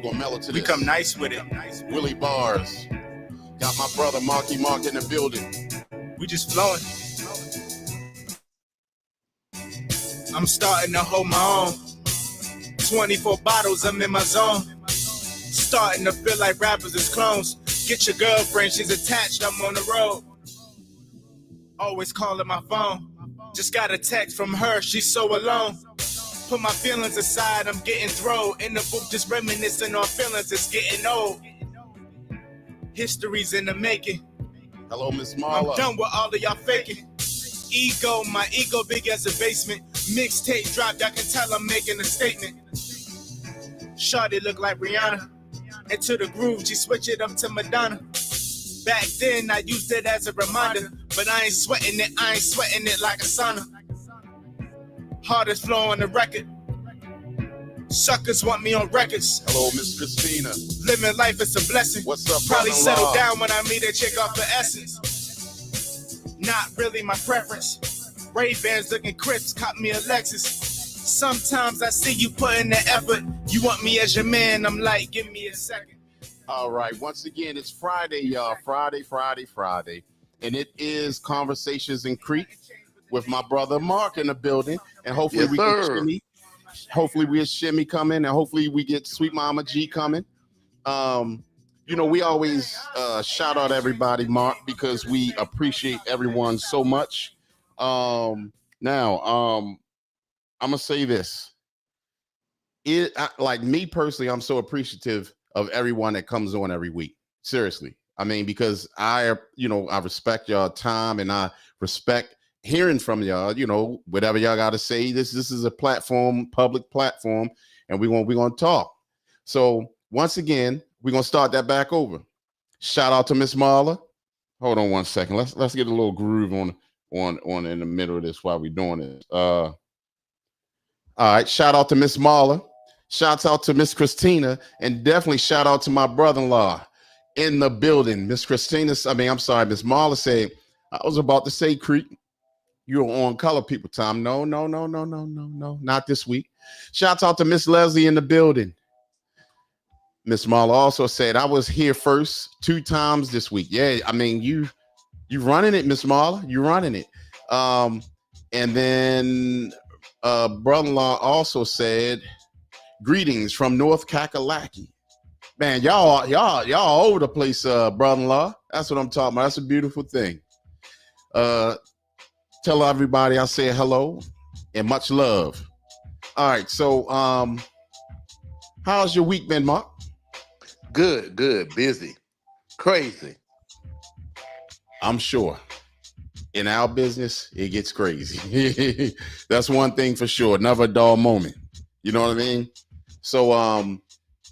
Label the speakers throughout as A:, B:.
A: We're gonna mellow to
B: We
A: this.
B: come nice with it.
A: Willie Bars. Got my brother Marky Mark in the building.
B: We just flowing. I'm starting to hold my own. 24 bottles, I'm in my zone. Starting to feel like rappers is clones. Get your girlfriend, she's attached, I'm on the road. Always calling my phone. Just got a text from her, she's so alone. Put my feelings aside, I'm getting thrown. In the book, just reminiscing on feelings, it's getting old. History's in the making.
A: Hello, Miss Marla.
B: I'm done with all of y'all faking. Ego, my ego big as a basement. Mixtape dropped, y'all can tell I'm making a statement. Shawty look like Rihanna. Into the groove, she switch it up to Madonna. Back then, I used it as a reminder. But I ain't sweating it like a sauna. Hardest flow on the record. Suckers want me on records.
A: Hello, Miss Christina.
B: Living life is a blessing.
A: What's up,
B: Probably
A: brother-in-law?
B: settle down when I meet a chick off the Essence. Not really my preference. Ray-Bans looking crisp, caught me a Lexus. Sometimes I see you put in the effort. You want me as your man, I'm like, give me a second.
A: All right, once again, it's Friday, y'all. Friday. And it is Conversations in Creek with my brother Mark in the building. And hopefully
C: Yes,
A: we
C: sir.
A: get Shimmy. Hopefully we get Shimmy coming, and hopefully we get Sweet Mama G coming. We always shout out everybody, Mark, because we appreciate everyone so much. I'm gonna say this. Like me personally, I'm so appreciative of everyone that comes on every week. Seriously. I mean, because I respect y'all time, and I respect hearing from y'all, whatever y'all got to say. This is a public platform, and we're going to talk. So once again, we're going to start that back over. Shout out to Miss Marla. Hold on one second. Let's get a little groove on in the middle of this while we're doing it. All right. Shout out to Miss Marla. Shouts out to Miss Christina, and definitely shout out to my brother-in-law in the building. Miss Christina, Miss Marla said, I was about to say, Creek, you're on Color People time. No, not this week. Shouts out to Miss Leslie in the building. Miss Marla also said, I was here first 2 times this week. Yeah, I mean, you running it, Miss Marla. You running it. And then brother-in-law also said, greetings from North Kakalaki. Man, y'all all over the place, brother-in-law. That's what I'm talking about. That's a beautiful thing. Tell everybody I say hello and much love. All right, so how's your week been, Mark?
C: Good, busy, crazy.
A: I'm sure. In our business, it gets crazy. That's one thing for sure. Never a dull moment. You know what I mean? So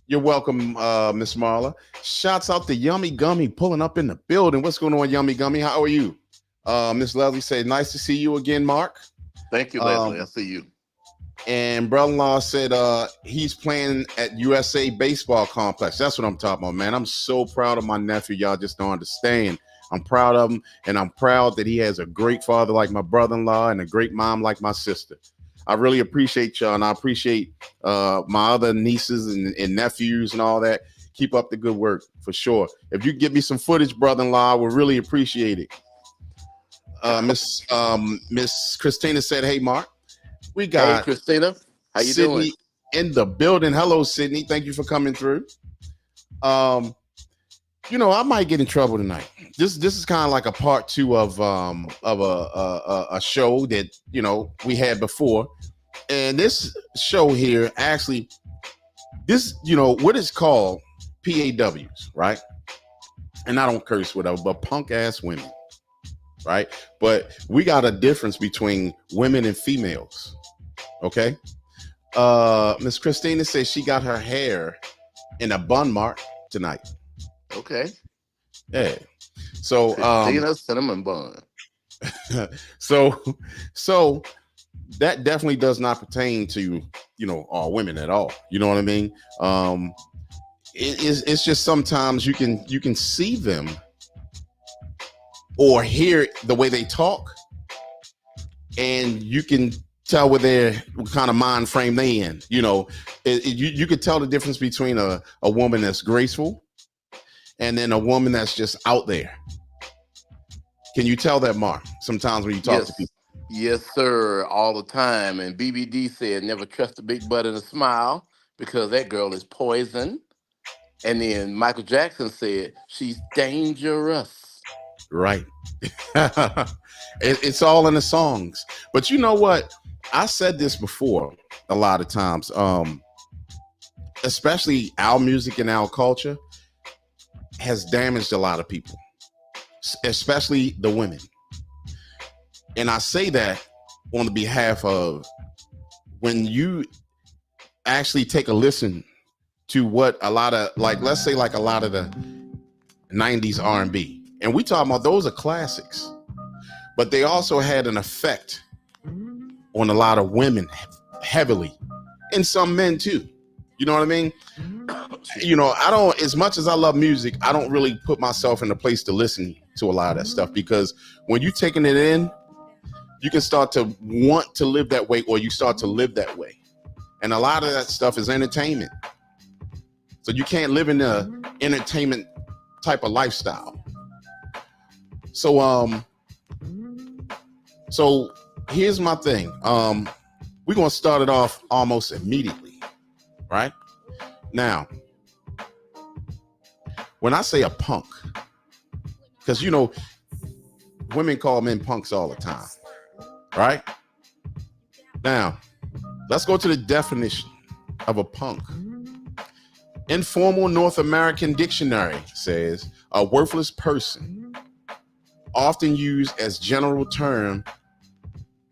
A: you're welcome, Miss Marla. Shouts out to Yummy Gummy pulling up in the building. What's going on, Yummy Gummy? How are you? Miss Leslie said, nice to see you again, Mark.
C: Thank you, Leslie. I see you.
A: And brother-in-law said he's playing at USA Baseball Complex. That's what I'm talking about, man. I'm so proud of my nephew. Y'all just don't understand. I'm proud of him, and I'm proud that he has a great father like my brother-in-law and a great mom like my sister. I really appreciate y'all, and I appreciate my other nieces and nephews and all that. Keep up the good work, for sure. If you give me some footage, brother-in-law, I would really appreciate it. Miss Christina said, hey, Mark. We got
C: Hey, Christina. How you
A: Sydney
C: doing?
A: in the building. Hello, Sydney. Thank you for coming through. I might get in trouble tonight. This is kind of like a part 2 of a show that we had before, and this show here actually, what is called P.A.Ws, right? And I don't curse whatever, but punk ass women, right? But we got a difference between women and females. Okay. Miss Christina says she got her hair in a bun mark tonight.
C: Okay.
A: Yeah. So
C: Christina cinnamon bun.
A: so that definitely does not pertain to all women at all. You know what I mean? It's just sometimes you can see them or hear the way they talk, and you can tell what kind of mind frame they in. You could tell the difference between a woman that's graceful and then a woman that's just out there. Can you tell that, Mark? Sometimes when you talk to
C: Yes.
A: people.
C: Yes, sir. All the time. And BBD said, never trust a big butt and a smile because that girl is poison. And then Michael Jackson said, she's dangerous.
A: Right. It's all in the songs. But you know what? I said this before a lot of times. Especially our music and our culture has damaged a lot of people, especially the women. And I say that on the behalf of when you actually take a listen to what a lot of, like, let's say like a lot of the 90s R&B, and we talking about those are classics, but they also had an effect on a lot of women heavily, and some men too. You know what I mean? I don't, as much as I love music, I don't really put myself in a place to listen to a lot of that stuff, because when you're taking it in, you can start to want to live that way, or you start to live that way. And a lot of that stuff is entertainment. So you can't live in the entertainment type of lifestyle. So so here's my thing. We're gonna start it off almost immediately, right? Now, when I say a punk, because women call men punks all the time, right? Now, let's go to the definition of a punk. Informal North American Dictionary says a worthless person, often used as general term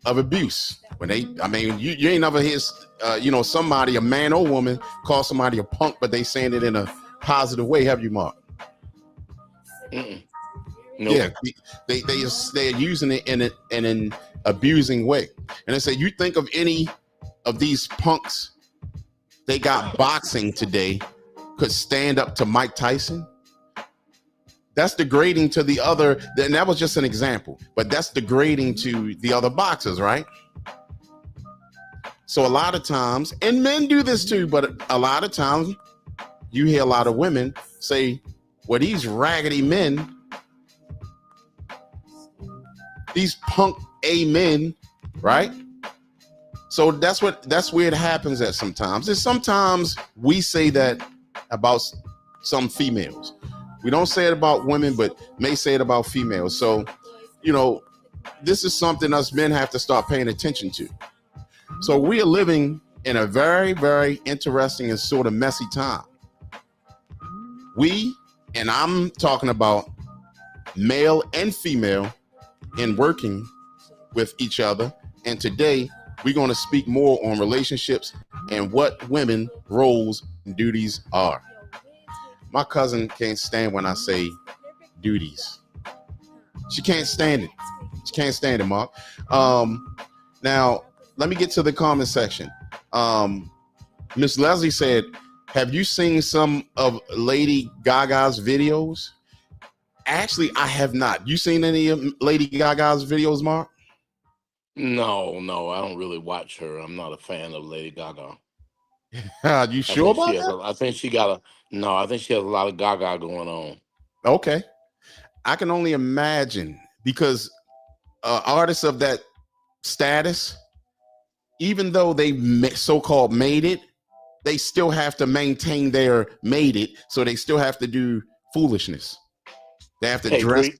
A: of abuse. When you ain't never hear, somebody, a man or woman, call somebody a punk, but they saying it in a positive way. Have you, Mark?
C: Nope.
A: Yeah, they're using it in an abusing way. And they say, you think of any of these punks, they got boxing today, could stand up to Mike Tyson? That's degrading to the other. And that was just an example, but that's degrading to the other boxers, right? So a lot of times, and men do this too, but a lot of times you hear a lot of women say, well, these raggedy men, these punk men, right? So that's where it happens at sometimes. And sometimes we say that about some females. We don't say it about women, but may say it about females. So, this is something us men have to start paying attention to. So we are living in a very, very interesting and sort of messy time. And I'm talking about male and female, in working with each other. And today we're going to speak more on relationships and what women roles and duties are. My cousin can't stand when I say duties. She can't stand it. She can't stand it, Mark. Now, let me get to the comment section. Miss Leslie said, have you seen some of Lady Gaga's videos? Actually, I have not. You seen any of Lady Gaga's videos, Mark?
C: No, I don't really watch her. I'm not a fan of Lady Gaga.
A: You sure about that?
C: I think she got I think she has a lot of Gaga going on.
A: Okay. I can only imagine, because artists of that status, even though they so-called made it, they still have to maintain their made it. So they still have to do foolishness. They have to dress.
C: Greek,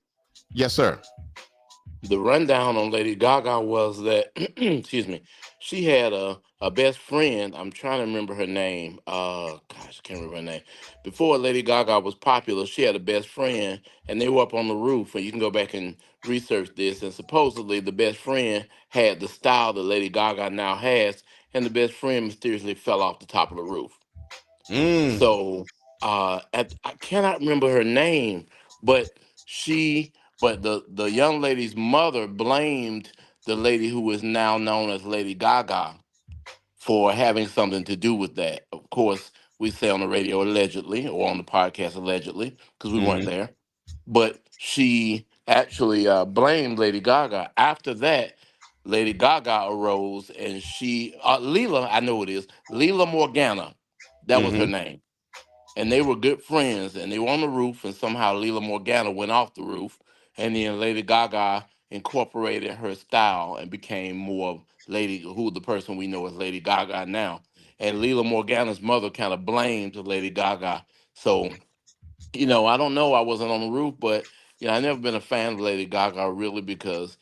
A: Yes, sir.
C: the rundown on Lady Gaga was that, excuse me, she had a best friend. I'm trying to remember her name. Gosh, I can't remember her name. Before Lady Gaga was popular, she had a best friend, and they were up on the roof. And you can go back and research this. And supposedly, the best friend had the style that Lady Gaga now has, and the best friend mysteriously fell off the top of the roof. So, I cannot remember her name, but the young lady's mother blamed the lady who is now known as Lady Gaga for having something to do with that. Of course, we say on the radio allegedly, or on the podcast allegedly, because we weren't there. But she actually blamed Lady Gaga. After that, Lady Gaga arose and she, Leela, I know it is, Leela Morgana, that was her
A: Hmm.
C: name. And they were good friends and they were on the roof and somehow Leela Morgana went off the roof and then Lady Gaga incorporated her style and became more of Lady, who the person we know as Lady Gaga now. And Leela Morgana's mother kind of blamed Lady Gaga. So, I don't know. I wasn't on the roof, but I never been a fan of Lady Gaga really because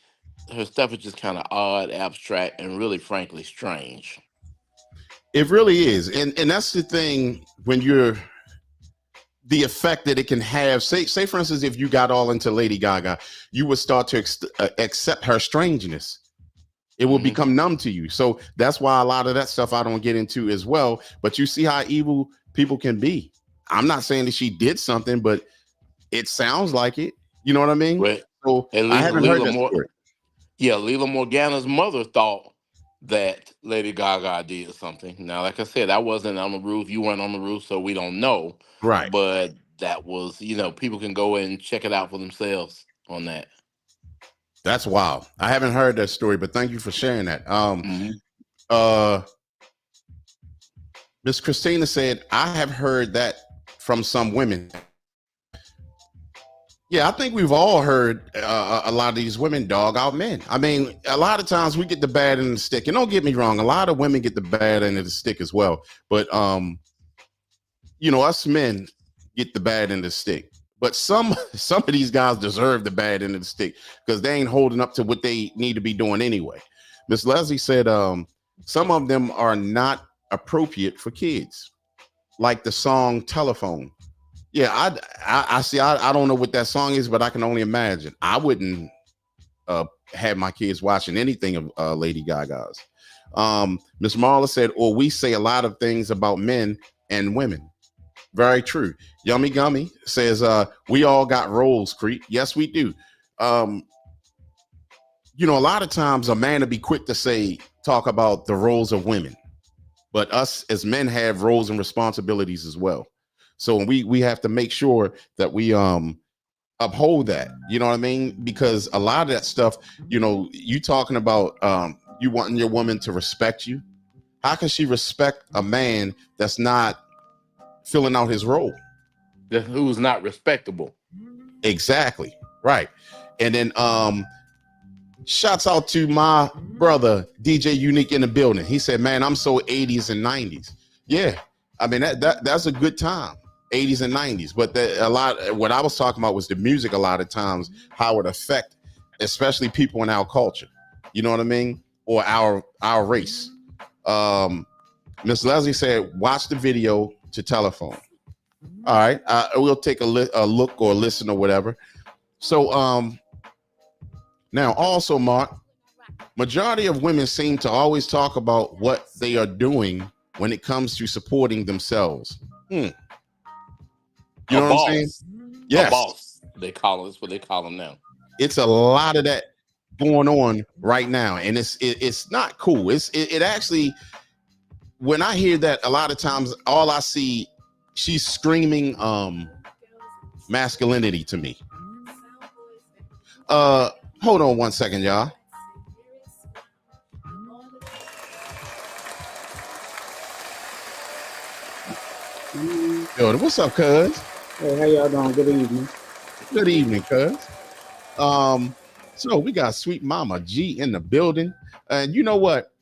C: her stuff is just kind of odd, abstract, and really, frankly, strange.
A: It really is, and that's the thing when you're the effect that it can have. Say for instance, if you got all into Lady Gaga, you would start to accept her strangeness. It will
C: Hmm.
A: become numb to you. So that's why a lot of that stuff I don't get into as well. But you see how evil people can be. I'm not saying that she did something, but it sounds like it. You know what I mean?
C: But
A: So
C: and
A: I haven't heard
C: Leela
A: that
C: More,
A: story.
C: yeah, Leela Morgana's mother thought that Lady Gaga did something. Now, like I said, I wasn't on the roof. You weren't on the roof, so we don't know.
A: Right.
C: But that was, people can go and check it out for themselves on that.
A: That's wild. I haven't heard that story, but thank you for sharing that.
C: Hmm.
A: Uh Miss Christina said, I have heard that from some women. Yeah, I think we've all heard a lot of these women dog out men. I mean, a lot of times we get the bad end of the stick. And don't get me wrong, a lot of women get the bad end of the stick as well. But us men get the bad end of the stick. But some of these guys deserve the bad end of the stick because they ain't holding up to what they need to be doing anyway. Miss Leslie said some of them are not appropriate for kids, like the song Telephone. Yeah, I see. I don't know what that song is, but I can only imagine. I wouldn't have my kids watching anything of Lady Gaga's. Miss Marla said, "Or we say a lot of things about men and women." Very true. Yummy Gummy says, "We all got roles, Creep. Yes, we do." Um, a lot of times a man will be quick to talk about the roles of women, but us as men have roles and responsibilities as well. So we have to make sure that we uphold that. You know what I mean? Because a lot of that stuff, you talking about you wanting your woman to respect you. How can she respect a man that's not filling out his role?
C: Who's not respectable.
A: Exactly. Right. And then shouts out to my brother DJ Unique in the building. He said, "Man, I'm so 80s and 90s." Yeah, I mean that's a good time, 80s and 90s. But a lot what I was talking about was the music. A lot of times, how it affect, especially people in our culture. You know what I mean, or our race. Um, Miss Leslie said, "Watch the video to Telephone." All right, we'll take a look or listen or whatever. So now also, Mark, majority of women seem to always talk about what they are doing when it comes to supporting themselves. You
C: A
A: know what I'm saying?
C: boss. A
A: Yes,
C: boss. They call it. That's what they call them now.
A: it's a lot of that going on right now, and it's not cool. It actually, when I hear that, a lot of times all I see, she's screaming masculinity to me. Uh, Hold on one second, y'all. Yo, what's up, cuz?
D: Hey, how y'all doing? Good evening.
A: Good evening, cuz. Um, so we got Sweet Mama G in the building, and you know what?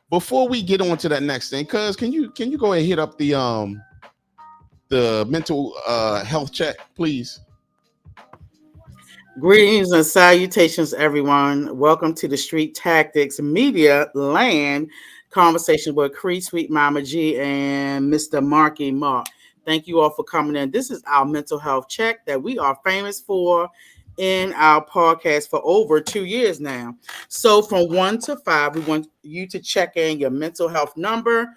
A: Before we get on to that next thing, cuz can you go ahead and hit up the mental health check, please?
D: Greetings and salutations, everyone. Welcome to the Street Tactics Media Land conversation with Cree, Sweet Mama G, and Mr. Marky Mark. Thank you all for coming in. This is our mental health check that we are famous for in our podcast for over 2 years now. So, from 1 to 5, we want you to check in your mental health number,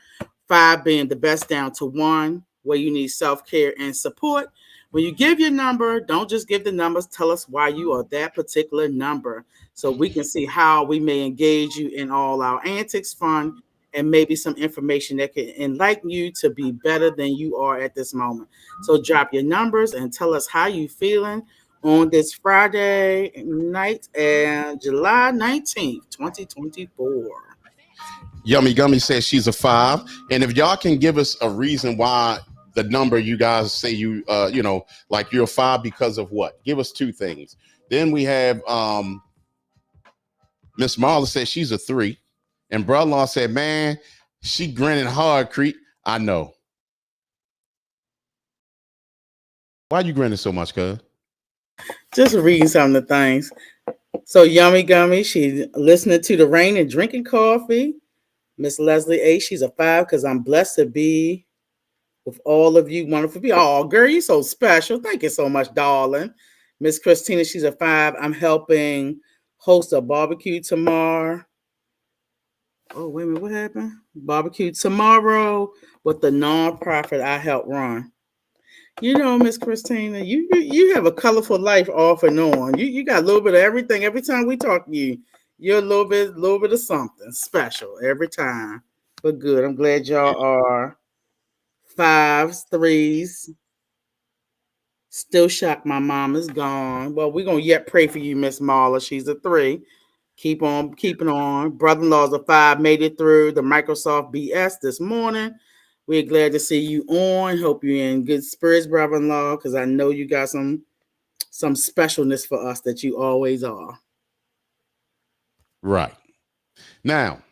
D: 5 being the best down to 1, where you need self care and support. When you give your number, don't just give the numbers. Tell us why you are that particular number so we can see how we may engage you in all our antics, fun, and maybe some information that can enlighten you to be better than you are at this moment. So drop your numbers and tell us how you feeling on this Friday night and July 19th, 2024.
A: Yummy Gummy says she's a 5. And if y'all can give us a reason why the number you guys say like you're a 5 because of what? Give us two things. Then we have Miss Marla said she's a 3. And brother-in-law said, man, she grinning hard, Creep. I know. Why you grinning so much, cuz?
D: Just reading some of the things. So Yummy Gummy, she's listening to the rain and drinking coffee. Miss Leslie A, she's a 5 because I'm blessed to be with all of you wonderful people. Oh, girl, you so special. Thank you so much, darling. Miss Christina, she's a 5. I'm helping host a barbecue tomorrow. Oh, wait a minute, what happened? Barbecue tomorrow with the nonprofit I help run. You know, Miss Christina, you have a colorful life off and on. You got a little bit of everything. Every time we talk to you, you're a little bit of something special every time. But good. I'm glad y'all are fives, threes. Still shocked my mom is gone. Well, we're gonna yet pray for you, Miss Marla. She's a 3. Keep on keeping on. Brother-in-law's a 5. Made it through the Microsoft BS this morning. We're glad to see you on. Hope you're in good spirits, brother-in-law, because I know you got some specialness for us that you always are.
A: Right. Now,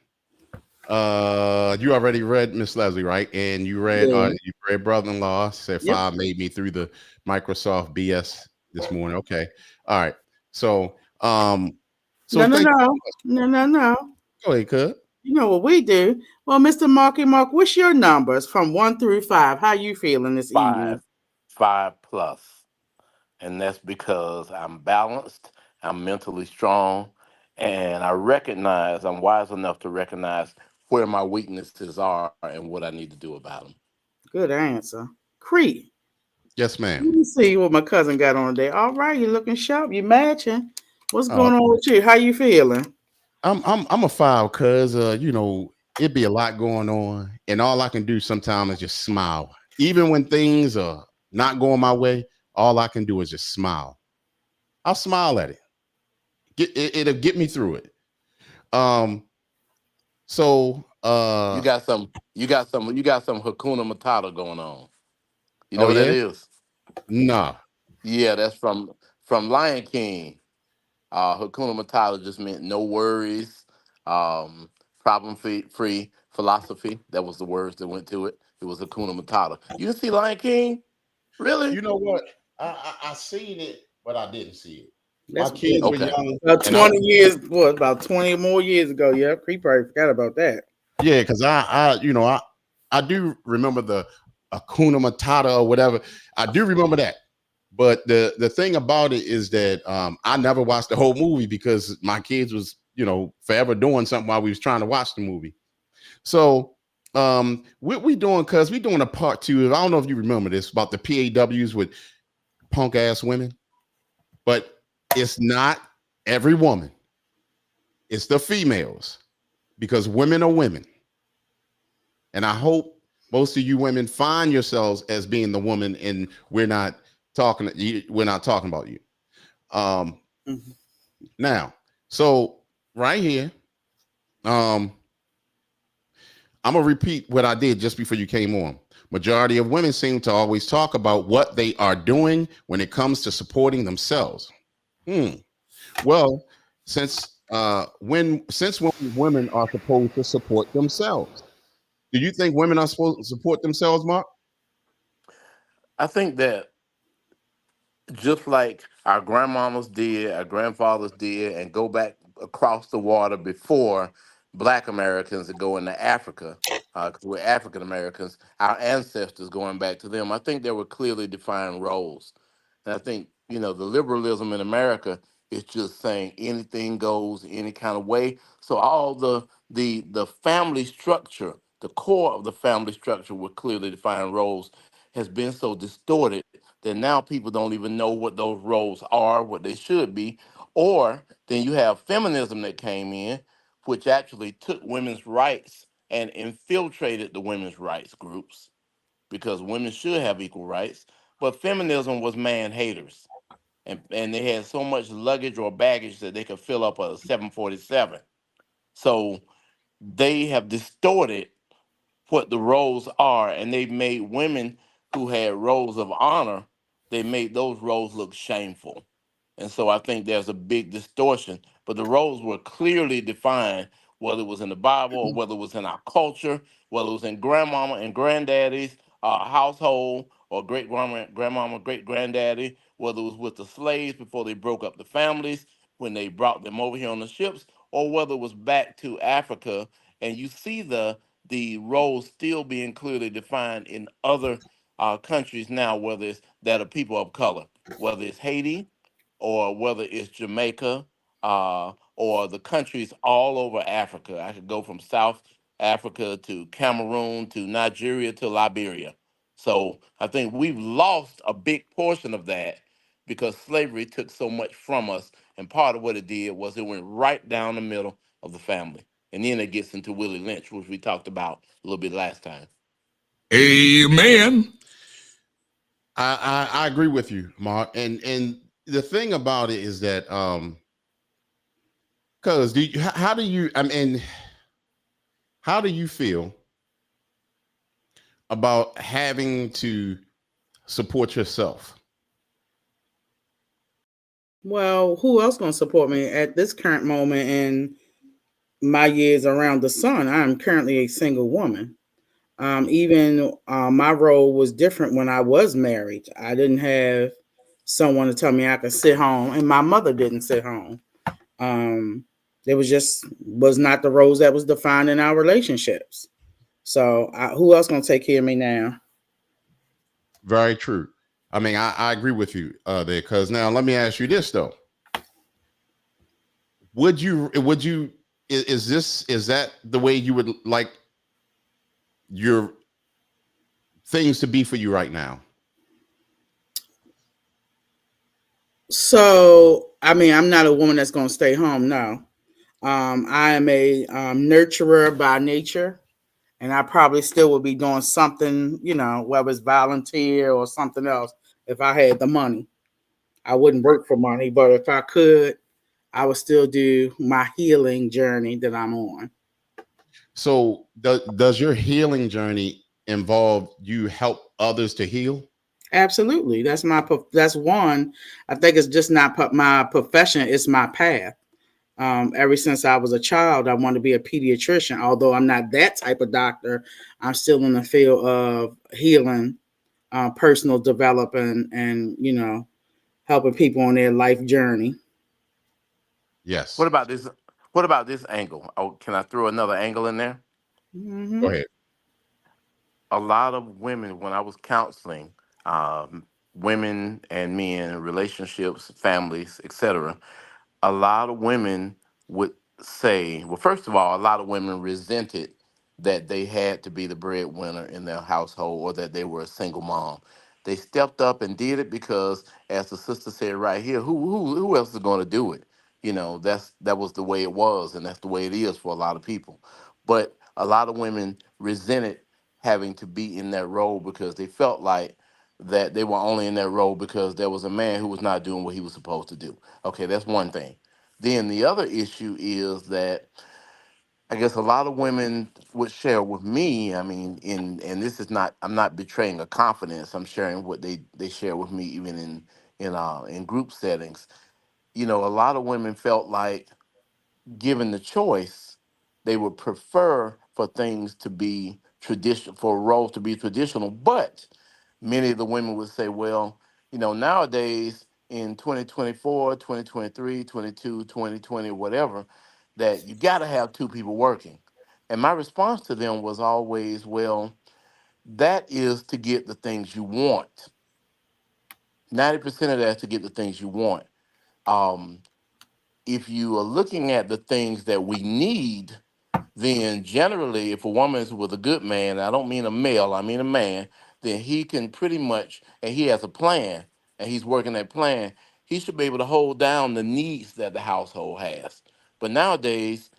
A: you already read Miss Leslie, right? And
D: Yeah.
A: you read brother-in-law said
D: Yep.
A: 5 made me through the Microsoft BS this morning. Okay. All right. So
D: No, no,
A: thank you
D: no.
A: so much.
D: No, no, no.
A: Go ahead, cuz.
D: You know what we do. Well, Mr. Marky Mark, what's your numbers from 1 through 5? How you feeling this evening?
C: Five, 5 plus. And that's because I'm balanced, I'm mentally strong, and I'm wise enough to recognize where my weaknesses are and what I need to do about them.
D: Good answer. Cree.
A: Yes, ma'am.
D: Let me see what my cousin got on today. All right, you looking sharp. You matching. What's
A: Oh,
D: going on with you? How you feeling?
A: I'm a 5 cuz it be a lot going on and all I can do sometimes is just smile. Even when things are not going my way, all I can do is just smile. I'll smile at it. It'll get me through it. Um so
C: You got some Hakuna Matata going on. You know
A: oh
C: what that
A: yeah?
C: is?
A: Nah.
C: Yeah, that's from Lion King. Hakuna Matata just meant no worries, um, problem free philosophy. That was the words that went to it. It was Hakuna Matata. You didn't see Lion King? Really?
A: You know what? I seen it, but I didn't see it. My
D: That's
A: kids
D: good.
A: were
C: Okay.
A: young,
D: About
A: and I
D: 20 years, what, about 20 more years ago. Yeah, Cree probably forgot about that.
A: yeah, because I do remember the Akuna Matata or whatever. I do remember that. But the thing about it is that I never watched the whole movie because my kids was forever doing something while we was trying to watch the movie. So what we doing? Cause we doing a part 2. I don't know if you remember this about the P.A.Ws with punk ass women, but it's not every woman. It's the females because women are women. And I hope most of you women find yourselves as being the woman, and we're not talking about you. Um,
D: Mhm.
A: now, so right here, um, I'm gonna repeat what I did just before you came on. Majority of women seem to always talk about what they are doing when it comes to supporting themselves. Hmm. Well, since when women are supposed to support themselves? Do you think women are supposed to support themselves, Mark?
C: I think that just like our grandmamas did, our grandfathers did, and go back across the water before Black Americans to go into Africa, because we're African Americans, our ancestors going back to them. I think there were clearly defined roles, and I think the liberalism in America is just saying anything goes any kind of way. So all the family structure, the core of the family structure with clearly defined roles has been so distorted that now people don't even know what those roles are, what they should be. Or then you have feminism that came in, which actually took women's rights and infiltrated the women's rights groups because women should have equal rights. But feminism was man haters. and they had so much luggage or baggage that they could fill up a 747. So they have distorted what the roles are, and they made women who had roles of honor, they made those roles look shameful. And so I think there's a big distortion. But the roles were clearly defined, whether it was in the Bible or whether it was in our culture, whether it was in grandmama and granddaddy's household, or grandmama, great granddaddy, whether it was with the slaves before they broke up the families, when they brought them over here on the ships, or whether it was back to Africa. And you see the roles still being clearly defined in other countries now, whether it's that of people of color, whether it's Haiti or whether it's Jamaica, or the countries all over Africa. I could go from South Africa to Cameroon to Nigeria to Liberia. So I think we've lost a big portion of that because slavery took so much from us. And part of what it did was it went right down the middle of the family. And then it gets into Willie Lynch, which we talked about a little bit last time.
E: Amen.
A: I agree with you, Mark. And the thing about it is that because how do you, I mean, how do you feel about having to support yourself?
D: Well, who else gonna support me at this current moment in my years around the sun? I'm currently a single woman. Even my role was different when I was married. I didn't have someone to tell me I could sit home, and my mother didn't sit home. Um, there was not the roles that was defined in our relationships. So who else gonna take care of me now?
A: Very true. I mean, I agree with you there. Because now let me ask you this though: would you is that the way you would like your things to be for you right now?
D: So I mean, I'm not a woman that's gonna stay home. No, I am a nurturer by nature, and I probably still would be doing something, whether it's volunteer or something else, if I had the money. I wouldn't work for money, but if I could, I would still do my healing journey that I'm on.
A: So does your healing journey involve you help others to heal?
D: Absolutely, that's one. I think it's just not my profession; it's my path. Ever since I was a child, I wanted to be a pediatrician. Although I'm not that type of doctor, I'm still in the field of healing, personal development, and helping people on their life journey.
C: What
A: Yes.
C: about this? What about this angle? Oh, can I throw another angle in there?
A: Go
D: Hmm.
A: ahead.
C: A lot of women, when I was counseling women and men, relationships, families, etc., a lot of women would say, well, first of all, a lot of women resented that they had to be the breadwinner in their household or that they were a single mom. They stepped up and did it because, as the sister said right here, who else is going to do it? That was the way it was, and that's the way it is for a lot of people. But a lot of women resented having to be in that role because they felt like that they were only in that role because there was a man who was not doing what he was supposed to do. Okay, that's one thing. Then the other issue is that I guess a lot of women would share with me. I mean, and this is not, I'm not betraying a confidence. I'm sharing what they share with me, even in group settings. A lot of women felt like, given the choice, they would prefer for things to be traditional, for roles to be traditional. But many of the women would say, well, nowadays in 2024, 2023, 22, 2020, whatever, that you got to have two people working. And my response to them was always, well, that is to get the things you want. 90% of that is to get the things you want. Um, if you are looking at the things that we need, then generally, if a woman is with a good man, I don't mean a male, I mean a man, then he can pretty much, and he has a plan, and he's working that plan, he should be able to hold down the needs that the household has. But nowadays,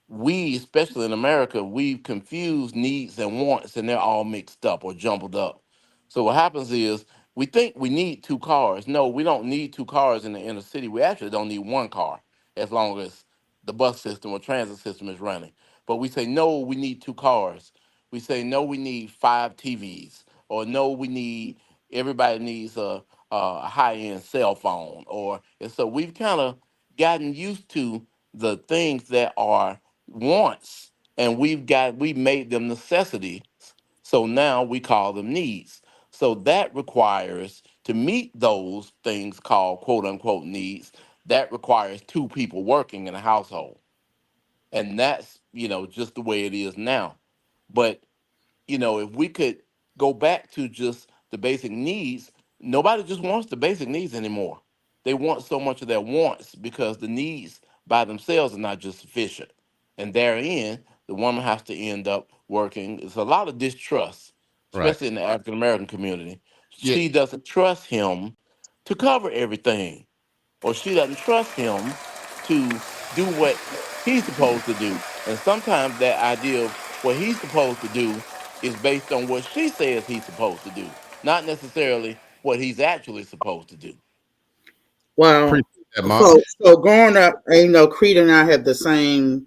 C: we, especially in America, we've confused needs and wants, and they're all mixed up or jumbled up. So what happens is We think we need two cars. No, we don't need two cars in the inner city. We actually don't need one car as long as the bus system or transit system is running. But we say, no, we need two cars. We say, no, we need five TVs. Or no, we need, everybody needs a high end cell phone. And so we've kind of gotten used to the things that are wants and we made them necessities. So now we call them needs. So that requires to meet those things called quote unquote needs, that requires two people working in a household. And that's, just the way it is now. But if we could go back to just the basic needs, nobody just wants the basic needs anymore. They want so much of their wants because the needs by themselves are not just sufficient. And therein, the woman has to end up working. It's a lot of distrust,
A: Right.
C: especially in the African American community.
A: Yeah.
C: She doesn't trust him to cover everything, or she doesn't trust him to do what he's supposed to do. And sometimes that idea of what he's supposed to do is based on what she says he's supposed to do, not necessarily what he's actually supposed to do.
D: Well,
A: Appreciate that, Mark.
D: so growing up, and, Creed and I have the same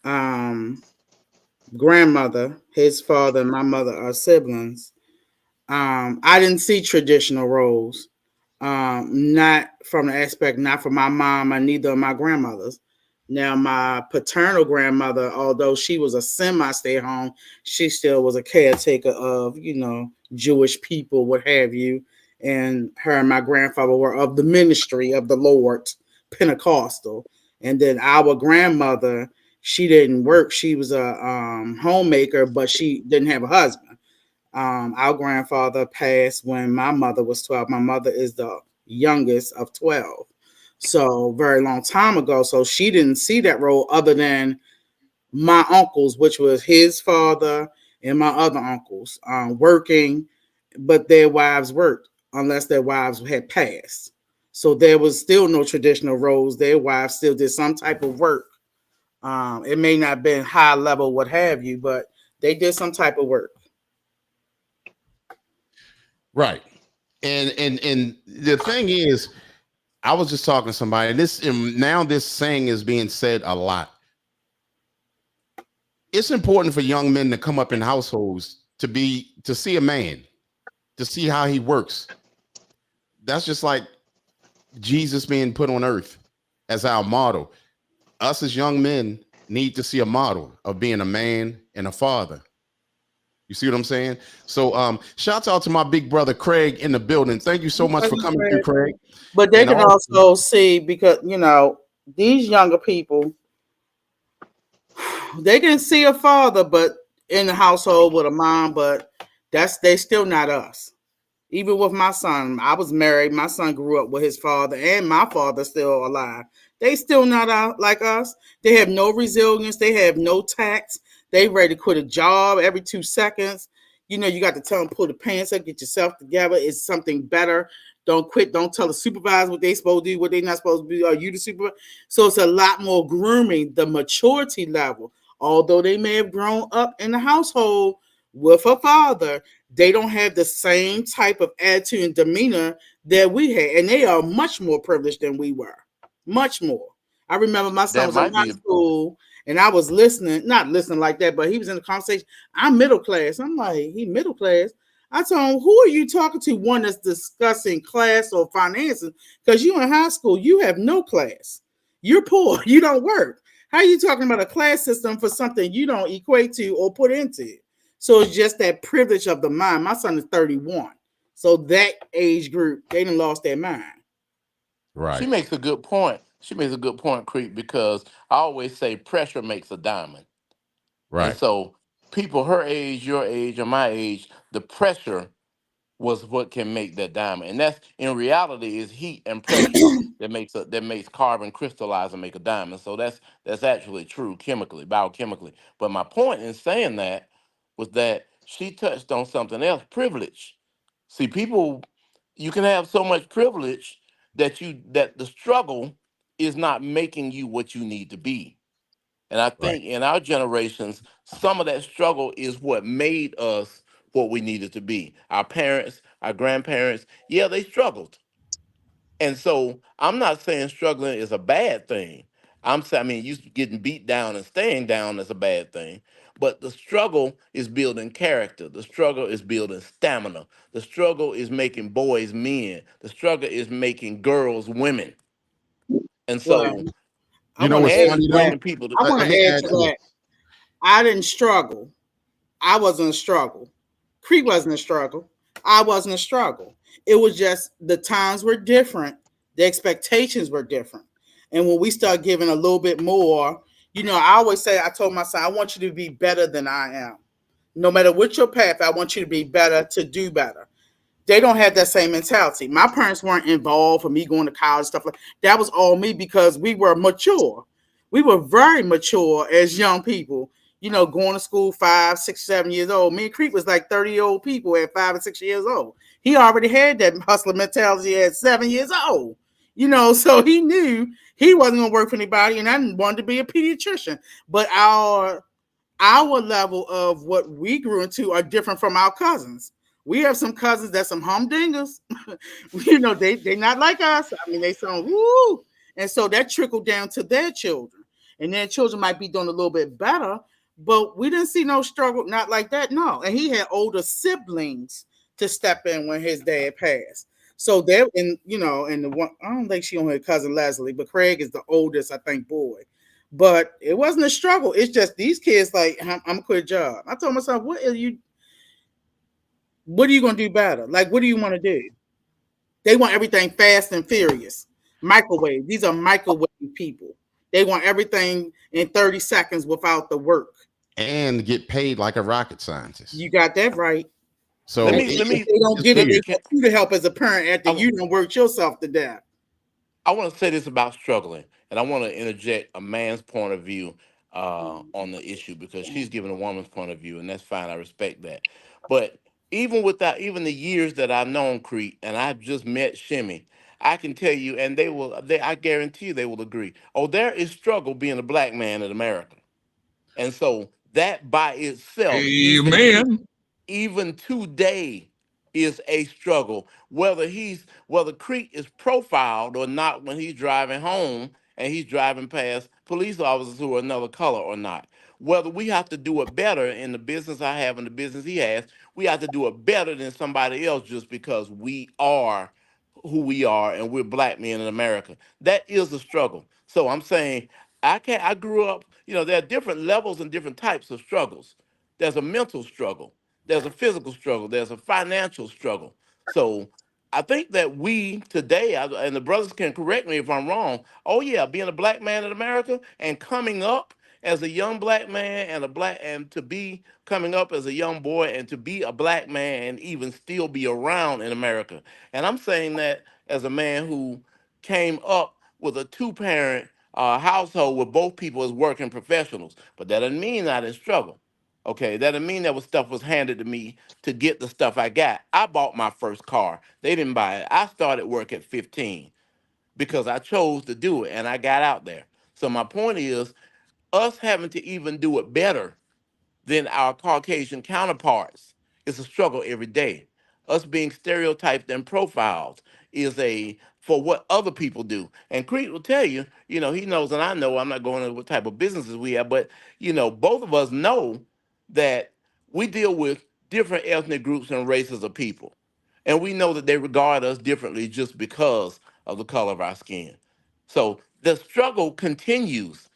D: um, grandmother. His father and my mother are siblings. I didn't see traditional roles, not from the aspect, not from my mom and neither of my grandmothers. Now, my paternal grandmother, although she was a semi stay at home, she still was a caretaker of, Jewish people, what have you. And her and my grandfather were of the ministry of the Lord, Pentecostal. And then our grandmother, she didn't work. She was a homemaker, but she didn't have a husband. Our grandfather passed when my mother was 12. My mother is the youngest of 12. So very long time ago. So she didn't see that role other than my uncles, which was his father and my other uncles, working, but their wives worked unless their wives had passed. So there was still no traditional roles. Their wives still did some type of work. It may not have been high level, what have you, but they did some type of work.
A: Right. And the thing is, I was just talking to somebody, and now this saying is being said a lot. It's important for young men to come up in households to see a man, to see how he works. That's just like Jesus being put on earth as our model. Us as young men need to see a model of being a man and a father. You see what I'm saying? So shouts out to my big brother Craig in the building. Thank you so much for coming through, Craig.
D: But they
A: And
D: can
A: also,
D: also see, because these younger people, they can see a father, but in the household with a mom, but they still not us. Even with my son, I was married. My son grew up with his father, and my father still alive. They still not out like us. They have no resilience. They have no tact. They ready to quit a job every 2 seconds. You got to tell them, pull the pants up, get yourself together. It's something better. Don't quit. Don't tell the supervisor what they supposed to do, what they not supposed to be. Are you the supervisor? So it's a lot more grooming, the maturity level. Although they may have grown up in the household with a father, they don't have the same type of attitude and demeanor that we had. And they are much more privileged than we were. Much more. I remember my son
C: That
D: was in
C: might
D: high
C: be,
D: school and I was listening, not listening like that, but he was in the conversation. I'm middle class. I'm like, he middle class. I told him, who are you talking to? One that's discussing class or finances? Because you in high school, you have no class. You're poor. You don't work. How are you talking about a class system for something you don't equate to or put into? So it's just that privilege of the mind. My son is 31. So that age group, they done lost their mind.
C: she
A: right,
C: makes a good point. She makes a good point, Creek, because I always say pressure makes a diamond. And
A: right,
C: so people her age, your age, or my age, the pressure was what can make that diamond. And that's in reality is heat and pressure that makes carbon crystallize and make a diamond. So that's actually true chemically, biochemically. But my point in saying that was that she touched on something else, privilege. See, people, you can have so much privilege that the struggle is not making you what you need to be. And I
A: right,
C: think in our generations, some of that struggle is what made us what we needed to be. Our parents, our grandparents, yeah, they struggled. And so I'm not saying struggling is a bad thing. I'm saying, I mean, you getting beat down and staying down is a bad thing. But the struggle is building character. The struggle is building stamina. The struggle is making boys men. The struggle is making girls women. And
D: Well,
C: so,
D: I
A: You know
D: want to
A: what's
C: and
D: add
C: it's
A: funny
D: to
A: though?
D: that.
C: bringing people to.
D: I want
A: Let
D: to
A: me
D: add
A: add
D: to
A: to it.
D: that. I didn't struggle. I wasn't a struggle. Cree wasn't a struggle. I wasn't a struggle. It was just the times were different. The expectations were different. And when we start giving a little bit more, I always say, I told my son, I want you to be better than I am. No matter what your path, I want you to be better, to do better. They don't have that same mentality. My parents weren't involved for me going to college, stuff like that. Was all me because we were mature. We were very mature as young people, going to school 5, 6, 7 years old. Me and Creek was like 30-year-old people at 5 and 6 years old. He already had that hustler mentality at 7 years old. So he knew he wasn't gonna work for anybody, and I wanted to be a pediatrician. But our level of what we grew into are different from our cousins. We have some cousins that's some humdingers. They not like us. I mean, they sound woo, and so that trickled down to their children, and their children might be doing a little bit better. But we didn't see no struggle, not like that. No, and he had older siblings to step in when his dad passed. So there, and the one I don't think she only had cousin Leslie, but Craig is the oldest, I think, boy. But it wasn't a struggle. It's just these kids like I'm gonna quit a job. I told myself, what are you gonna do better? Like, what do you want to do? They want everything fast and furious. Microwave. These are microwave people. They want everything in 30 seconds without the work.
A: And get paid like a rocket scientist.
D: You got that right.
C: let
A: So
C: me let
D: If
C: me
D: they don't
A: it's
D: get it,
C: let
D: they
C: me.
A: weird.
D: want you to help as a parent after
C: I,
D: you don't work yourself to death.
C: I want to say this about struggling, and I want to interject a man's point of view on the issue because she's giving a woman's point of view, and that's fine. I respect that. But even without even the years that I've known Crete, and I've just met Shimmy, I can tell you, and they will. I guarantee you, they will agree. Oh, there is struggle being a black man in America, and so that by itself,
E: Amen.
C: even today is a struggle whether Creek is profiled or not when he's driving home and he's driving past police officers who are another color or not, whether we have to do it better in the business I have and the business he has. We have to do it better than somebody else just because we are who we are and we're black men in America. That is a struggle. So I'm saying I grew up, there are different levels and different types of struggles. There's a mental struggle, there's a physical struggle, there's a financial struggle. So I think that we today, and the brothers can correct me if I'm wrong. Oh yeah, being a black man in America and coming up as a young black man and to be coming up as a young boy and to be a black man and even still be around in America. And I'm saying that as a man who came up with a two-parent household where both people is working professionals, but that doesn't mean I didn't struggle. Okay, that didn't mean that was stuff was handed to me to get the stuff I got. I bought my first car. They didn't buy it. I started work at 15 because I chose to do it and I got out there. So my point is us having to even do it better than our Caucasian counterparts is a struggle every day. Us being stereotyped and profiled is a for what other people do. And Creed will tell you, he knows and I know, I'm not going into what type of businesses we have, but both of us know that we deal with different ethnic groups and races of people. And we know that they regard us differently just because of the color of our skin. So the struggle continues.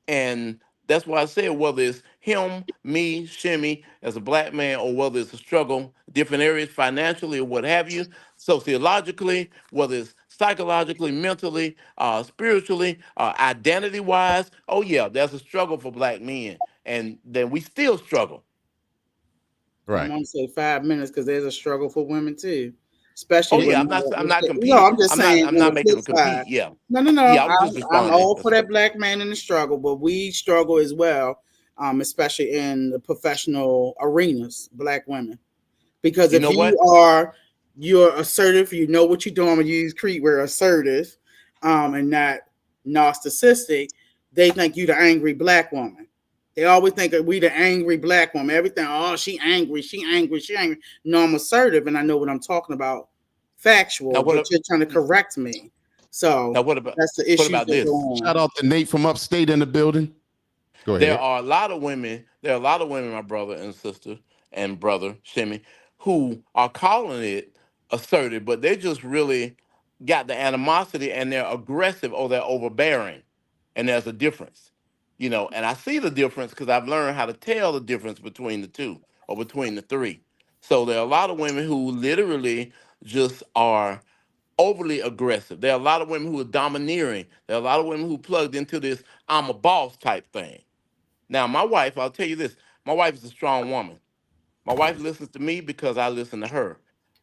C: And that's why I said whether it's him, me, Shimmy, as a black man, or whether it's a struggle, different areas financially or what have you, sociologically, whether it's psychologically, mentally, spiritually, identity wise. Oh yeah, there's a struggle for black men, and then we still struggle.
D: I'm
A: Right.
D: gonna say 5 minutes because there's a struggle for women too, especially
C: Oh
D: with
C: yeah, I'm not
D: no.
C: competing.
D: I'm just saying
C: I'm
D: on
C: not
D: the
C: making
D: flip
C: them
D: side.
C: compete. Yeah,
D: No, no, no.
C: yeah. I was just
D: I'm
C: responding.
D: all for
C: That's
D: that
C: all.
D: black man in the struggle, but we struggle as well, especially in the professional arenas, black women. Because
C: You
D: if
C: know what?
D: you're assertive, you know what you're doing. When you use Crete, we're assertive, and not narcissistic. They think you're the angry black woman. They always think that we the angry black woman. Everything, oh, she angry, she angry, she angry. No, I'm assertive and I know what I'm talking about.
C: Now
D: Factual,
C: what?
D: but you're trying to correct me. So
C: Now what about
D: that's the
C: what
D: issues
C: about
D: that go
C: this?
A: Shout
D: on.
A: out to Nate from upstate in the building. Go
C: There
A: ahead.
C: are a lot of women. There are a lot of women, my brother and sister and brother Shimmy, who are calling it assertive, but they just really got the animosity and they're aggressive or they're overbearing, and there's a difference, you know. And I see the difference because I've learned how to tell the difference between the two or between the three. So there are a lot of women who literally just are overly aggressive. There are a lot of women who are domineering. There are a lot of women who plugged into this "I'm a boss" type thing. Now, my wife, I'll tell you this, my wife is a strong woman. My wife listens to me because I listen to her.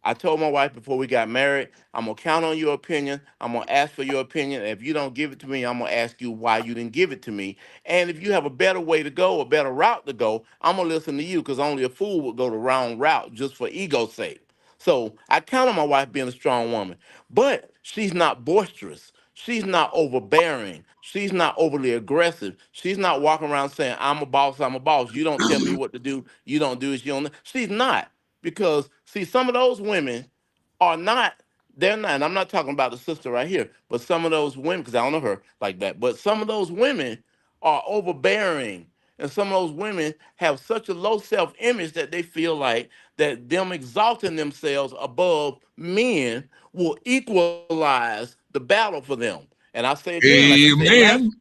C: I told my wife before we got married, I'm gonna count on your opinion. I'm gonna ask for your opinion. And if you don't give it to me, I'm gonna ask you why you didn't give it to me. And if you have a better way to go, a better route to go, I'm gonna listen to you because only a fool would go the wrong route just for ego's sake. So I count on my wife being a strong woman, but she's not boisterous. She's not overbearing. She's not overly aggressive. She's not walking around saying, I'm a boss, I'm a boss. You don't tell me what to do. You don't do it. You don't. She's not. Because, see, some of those women are not, they're not, and I'm not talking about the sister right here, but some of those women, because I don't know her like that, but some of those women are overbearing. And some of those women have such a low self-image that they feel like that them exalting themselves above men will equalize the battle for them. And I say again, like I said last
E: Amen.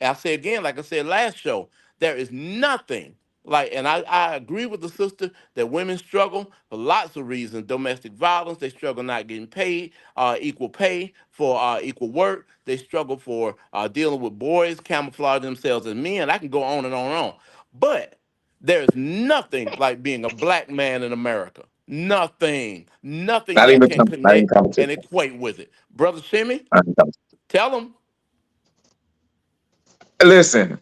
C: I say again, like I said last show, there is nothing like, and I agree with the sister that women struggle for lots of reasons. Domestic violence, they struggle not getting paid, equal pay for equal work. They struggle for dealing with boys, camouflaging themselves as men. I can go on and on and on. But there's nothing like being a black man in America. Nothing. Nothing
F: Not
C: that
F: even
C: can
F: not even
C: connect and
F: competition.
C: equate with it. Brother Shimmy,
F: Not even competition.
C: tell them.
F: Listen,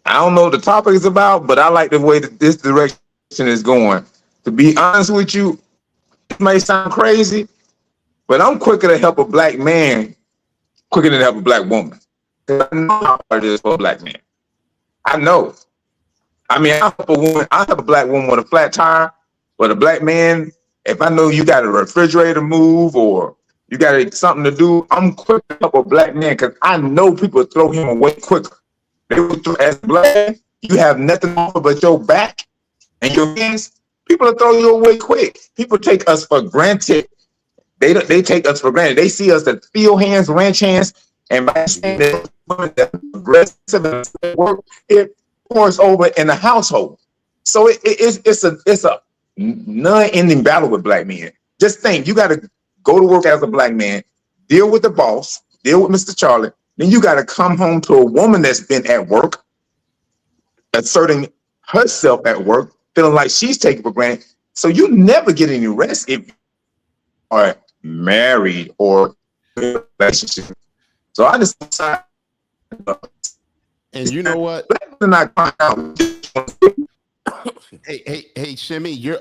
F: I don't know what the topic is about, but I like the way that this direction is going. To be honest with you, this may sound crazy, but I'm quicker to help a black man quicker than to help a black woman. 'Cause I know how hard it is for a black man. I know. I mean, I help a black woman with a flat tire, but a black man, if I know you got a refrigerator to move or you got something to do, I'm quick to help a black man because I know people throw him away quicker. They would throw, as a black man, you have nothing on but your back and your hands. People will throw you away quick. People take us for granted. They take us for granted. They see us as field hands, ranch hands, and by saying
A: Yep.
F: that aggressive and work, it pours over in the household. So it's a non-ending battle with black men. Just think, you got to go to work as a black man, deal with the boss, deal with Mr. Charlie. Then you got to come home to a woman that's been at work, asserting herself at work, feeling like she's taken for granted. So you never get any rest if are married or in a relationship. So I just decided
A: And you know what?
F: to not find out.
A: Hey, Shimmy, your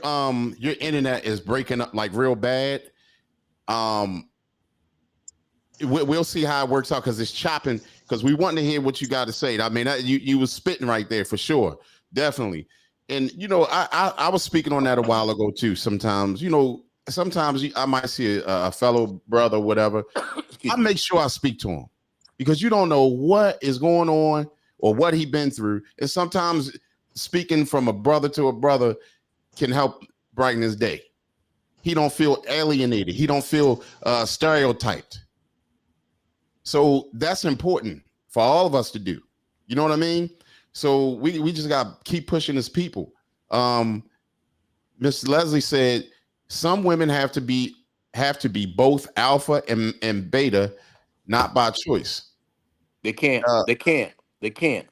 A: internet is breaking up like real bad. Um, we'll see how it works out because it's chopping. Because we want to hear what you got to say. I mean, you was spitting right there for sure, definitely. And you know, I was speaking on that a while ago too. Sometimes, you know, sometimes I might see a fellow brother, whatever. I
C: Excuse me.
A: make sure I speak to him because you don't know what is going on or what he been through. And sometimes speaking from a brother to a brother can help brighten his day. He don't feel alienated. He don't feel stereotyped. So that's important for all of us to do. You know what I mean? So we just got to keep pushing as people. Um, Miss Leslie said some women have to be both alpha and beta, not by choice.
C: They can't.
A: Uh,
C: They can't. They can't.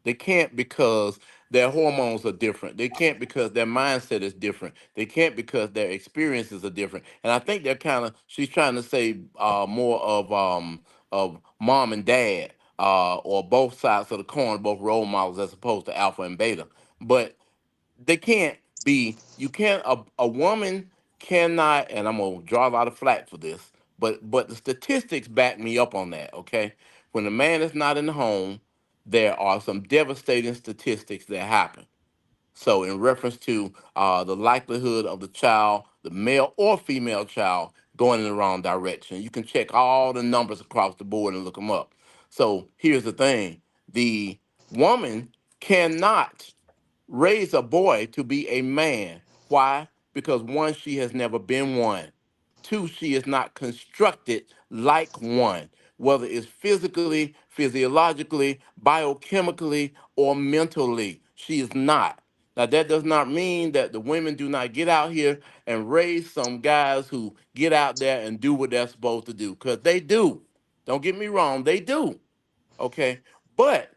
C: They can't because their hormones are different. They can't because their mindset is different. They can't because their experiences are different. And I think they're kind of, she's trying to say more of mom and dad, or both sides of the coin, both role models as opposed to alpha and beta. But they can't be, you can't, a woman cannot, and I'm gonna draw a lot of flack for this, but the statistics back me up on that. Okay, when the man is not in the home, there are some devastating statistics that happen. So, in reference to the likelihood of the child, the male or female child, going in the wrong direction, you can check all the numbers across the board and look them up. So, here's the thing: the woman cannot raise a boy to be a man. Why? Because one, she has never been one. Two, she is not constructed like one, whether it's physically, physiologically, biochemically, or mentally. She is not. Now, that does not mean that the women do not get out here and raise some guys who get out there and do what they're supposed to do, because they do. Don't get me wrong, they do. Okay. But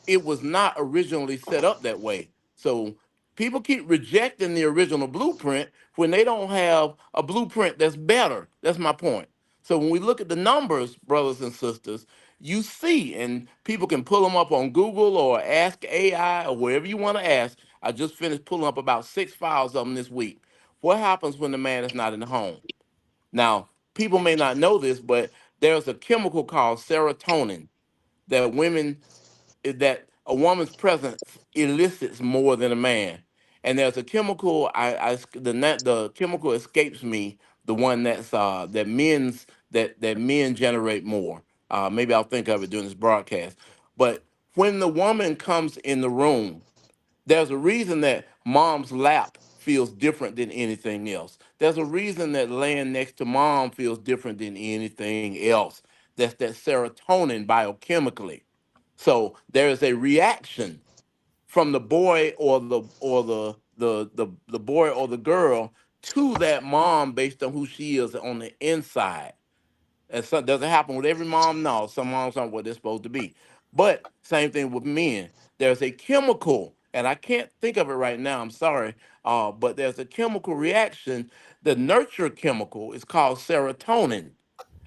C: it was not originally set up that way. So people keep rejecting the original blueprint when they don't have a blueprint that's better. That's my point. So when we look at the numbers, brothers and sisters, you see, and people can pull them up on Google or ask AI or wherever you want to ask. I just finished pulling up about 6 files of them this week. What happens when the man is not in the home? Now, people may not know this, but there's a chemical called serotonin that women that a woman's presence elicits more than a man. And there's a chemical. The chemical escapes me. The one that men generate more. Maybe I'll think of it during this broadcast. But when the woman comes in the room, there's a reason that mom's lap feels different than anything else. There's a reason that laying next to mom feels different than anything else. That's that serotonin biochemically. So there is a reaction from the boy or the boy or the girl to that mom based on who she is on the inside. And so does it happen with every mom? No, some moms aren't what they're supposed to be. But same thing with men. There's a chemical, and I can't think of it right now. I'm sorry, but there's a chemical reaction. The nurture chemical is called serotonin,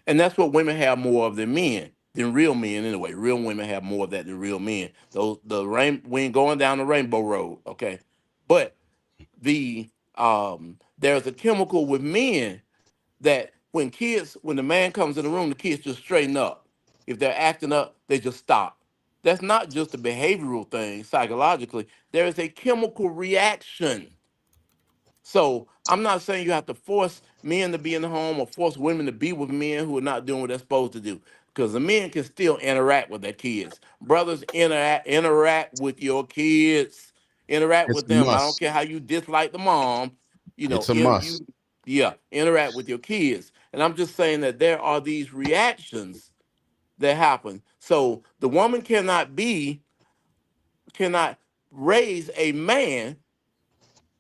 C: and that's what women have more of than men, than real men anyway. Real women have more of that than real men. Those we ain't going down the rainbow road, okay? But there's a chemical with men that when the man comes in the room, the kids just straighten up. If they're acting up, they just stop. That's not just a behavioral thing psychologically. There is a chemical reaction. So I'm not saying you have to force men to be in the home or force women to be with men who are not doing what they're supposed to do. Because the men can still interact with their kids. Brothers, interact with your kids. Interact
A: It's
C: with
A: a
C: them. I don't
A: must.
C: care how you dislike the mom.
A: It's a must.
C: Yeah, interact with your kids. And I'm just saying that there are these reactions that happen. So the woman cannot raise a man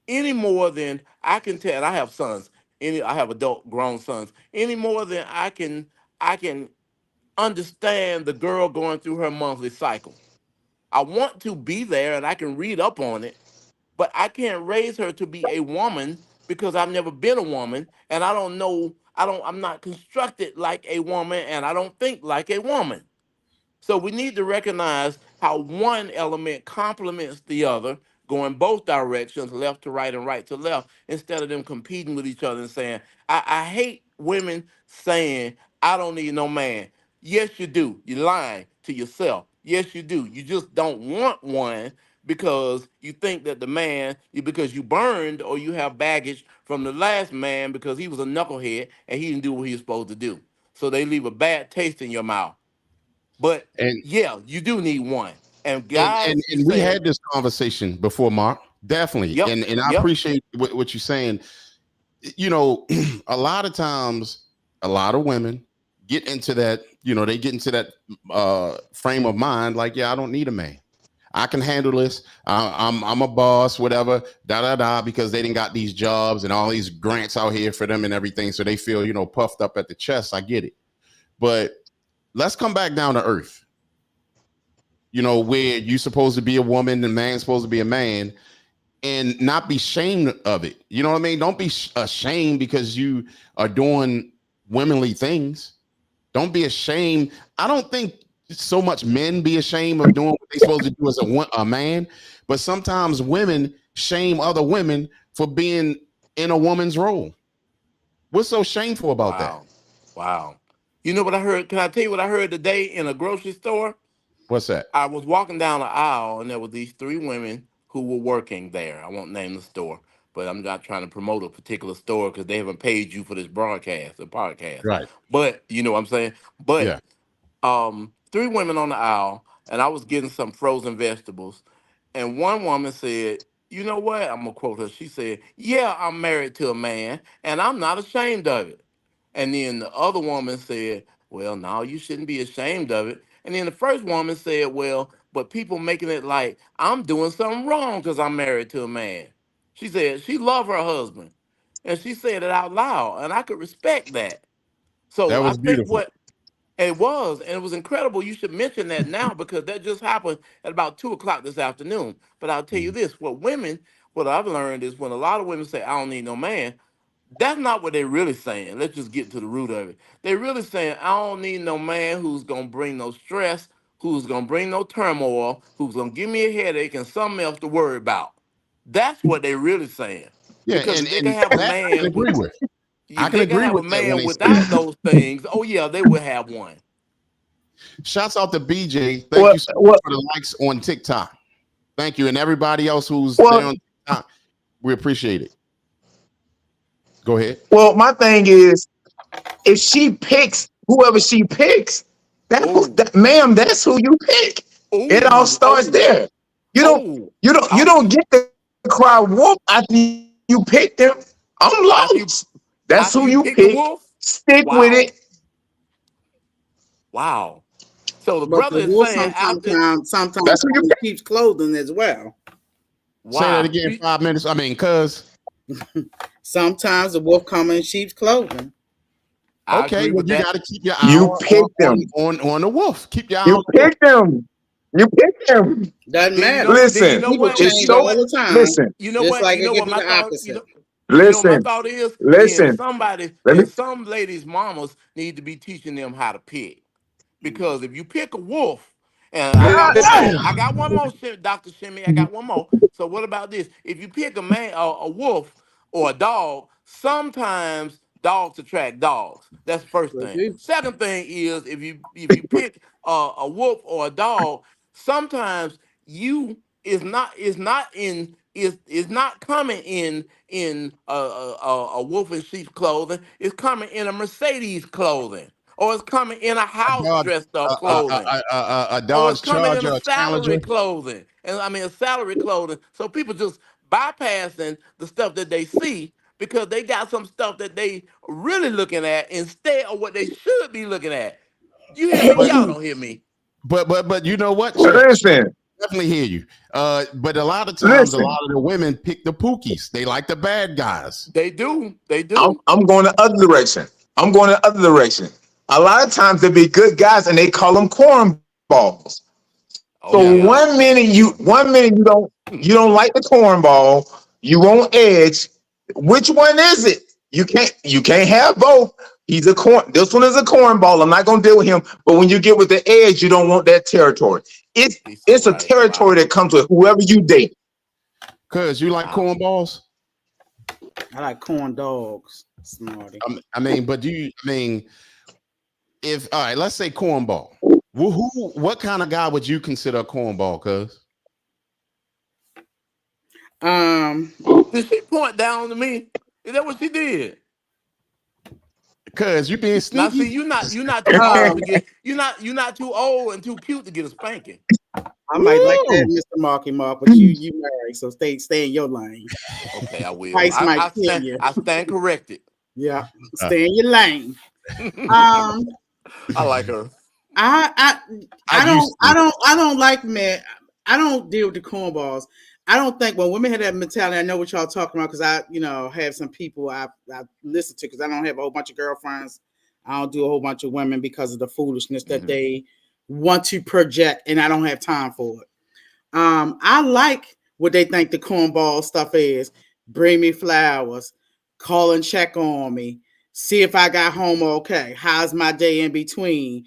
C: any more than I can tell. And I have sons. I have adult grown sons. Any more than I can understand the girl going through her monthly cycle. I want to be there and I can read up on it, but I can't raise her to be a woman because I've never been a woman and I don't know. I'm not constructed like a woman and I don't think like a woman. So we need to recognize how one element complements the other, going both directions, left to right and right to left, instead of them competing with each other and saying, I hate women saying, I don't need no man. Yes, you do. You're lying to yourself. Yes, you do. You just don't want one because you think that because you burned or you have baggage from the last man because he was a knucklehead and he didn't do what he was supposed to do. So they leave a bad taste in your mouth. But
A: And
C: yeah, you do need one. And
A: and and
C: guys be
A: and we
C: saying,
A: had this conversation before, Mark. Definitely.
C: yep,
A: And I
C: yep,
A: appreciate what you're saying. You know, a lot of times, a lot of women get into that, they get into that frame of mind, like, yeah, I don't need a man. I can handle this. I'm a boss, whatever, da da da, because they didn't got these jobs and all these grants out here for them and everything. So they feel, puffed up at the chest. I get it. But let's come back down to earth, where you're supposed to be a woman and man's supposed to be a man, and not be ashamed of it. You know what I mean? Don't be ashamed because you are doing womanly things. Don't be ashamed. I don't think so much men be ashamed of doing what they're supposed to do as a man, but sometimes women shame other women for being in a woman's role. What's so shameful about that?
C: wow, wow. You know what I heard? Can I tell you what I heard today in a grocery store?
A: What's that?
C: I was walking down the aisle, and there were these three women who were working there. I won't name the store, but I'm not trying to promote a particular store because they haven't paid you for this broadcast or podcast.
A: Right.
C: But you know what I'm saying. But
A: Yeah.
C: three women on the aisle, and I was getting some frozen vegetables, and one woman said, "You know what?" I'm gonna quote her. She said, "Yeah, I'm married to a man, and I'm not ashamed of it." And then the other woman said, "Well, no, you shouldn't be ashamed of it." And then the first woman said, "Well, but people making it like I'm doing something wrong because I'm married to a man." She said she loved her husband, and she said it out loud, and I could respect that.
A: That
C: So I
A: was
C: think
A: beautiful.
C: what and it was incredible. You should mention that now because that just happened at about 2 o'clock this afternoon. But I'll tell you
A: Mhm.
C: this: what I've learned is when a lot of women say, "I don't need no man," that's not what they're really saying. Let's just get to the root of it. They're really saying, "I don't need no man who's gonna bring no stress, who's gonna bring no turmoil, who's gonna give me a headache and something else to worry about." That's what they're really saying.
A: Yeah,
C: Because if they can
A: and
C: have a
A: that I can
C: man with
A: agree with. I
C: if
A: can
C: they can
A: agree
C: have a
A: with that when
C: man
A: they say
C: without
A: that.
C: those things, oh yeah, they will have one.
A: Shouts out to BJ. Thank
F: Well,
A: you so much
F: well,
A: for the likes on TikTok. Thank you, and everybody else who's there
F: well,
A: on TikTok. We appreciate it. Go ahead.
F: well. My thing is, if she picks whoever she picks,
C: Oh,
F: ma'am, that's who you pick. It all
C: oh,
F: starts
C: oh,
F: there. You don't,
C: oh.
F: you
C: I,
F: don't get to cry wolf after you pick them. I'm
C: after you
F: lost. That's
C: after
F: who
C: you
F: you
C: pick the
F: pick.
C: wolf,
F: Stick with
C: wow,
F: it.
C: wow. So the
D: But
C: brother
D: the
C: is
D: wolf
C: saying after
D: sometimes
F: That's who
D: come
F: you
D: in
F: pick.
D: sheep's clothing as well.
A: Say that
C: wow.
A: again. 5 minutes. I mean, cuz.
D: Sometimes the wolf come in sheep's clothing.
C: I
A: Okay,
C: agree
A: well,
C: with
A: you
C: that.
A: got to keep your eye
F: You pick them.
A: on the wolf. Keep your eye
F: You
A: on the wolf.
F: pick them. You pick them.
D: Doesn't
C: Then you
D: matter.
C: know. Then you
F: Listen,
C: know
D: People
C: what.
F: it's
C: You
D: change
C: know
F: so.
D: all
C: what.
D: the time,
F: Listen,
C: You know
D: just
C: what.
D: like
C: You
D: they
C: know
D: can
C: what
D: do
C: my
D: the
C: thought.
D: opposite.
C: You know what my
F: listen,
C: thought is.
F: listen. Let me.
C: Then some ladies' mamas need to be teaching them how to pick. Because if you pick a wolf, and
A: God
C: I
A: damn.
C: got one more, Dr. Shimmy, I got one more. So what about this? If you pick a wolf or a dog, sometimes dogs attract dogs. That's the first
D: Will
C: thing.
D: do.
C: Second thing is if you pick a wolf or a dog, sometimes you is not coming in a wolf in sheep's clothing. It's coming in a Mercedes clothing, or it's coming in a
A: A
C: house
A: Dodge,
C: dressed up clothing,
A: a
C: or it's
A: Dodge
C: coming in
A: Charger,
C: a
A: a
C: salary
A: Challenger.
C: clothing. And I mean a salary clothing. So people just bypassing the stuff that they see because they got some stuff that they really looking at instead of what they should be looking at. You hear me?
A: But
C: Y'all don't hear me.
A: but you know what, Chef?
F: Listen,
A: Definitely hear you. But a lot of times, a lot
F: listen.
A: of the women pick the pookies. They like the bad guys.
C: They do. They
F: I'm
C: do.
F: I'm going the other direction. I'm going the other direction. A lot of times they be good guys and they call them cornballs. So
C: Oh
A: Yeah.
C: yeah.
F: one minute you don't like the cornball, you want edge. Which one is it? You can't have both. He's a corn. This one is a cornball. I'm not gonna deal with him. But when you get with the edge, you don't want that territory. It's
C: He's so
F: it's a
C: right.
F: territory
C: Wow.
F: that comes with whoever you date.
A: Cause you like
C: Wow.
A: cornballs.
D: I like corn dogs, Smarty.
A: I mean, but do you? I mean, if all right, let's say cornball. What kind of guy would you consider a cornball? Cause
D: Um,
C: Did she point down to me? Is that what she did?
A: you being
C: Now see,
A: sneaky.
C: you're not too old to
D: um,
C: get you're not too old and too cute to get a spanking.
D: I might like that,
A: Woo!
D: Mr. Marky Mark, but you married, so stay in your lane.
C: Okay, I will.
D: Price might
C: I
D: kill
C: stand
D: you.
C: I stand corrected.
D: Yeah,
A: Uh,
D: stay in your lane.
C: I
D: Um,
C: like her.
D: I I
A: I used to.
D: I don't like men. I don't deal with the cornballs. I don't think when women have that mentality, I know what y'all talking about because I, have some people I listen to because I don't have a whole bunch of girlfriends. I don't do a whole bunch of women because of the foolishness that
C: Mhm.
D: they want to project, and I don't have time for it. I like what they think the cornball stuff is. Bring me flowers, call and check on me, see if I got home okay. How's my day in between?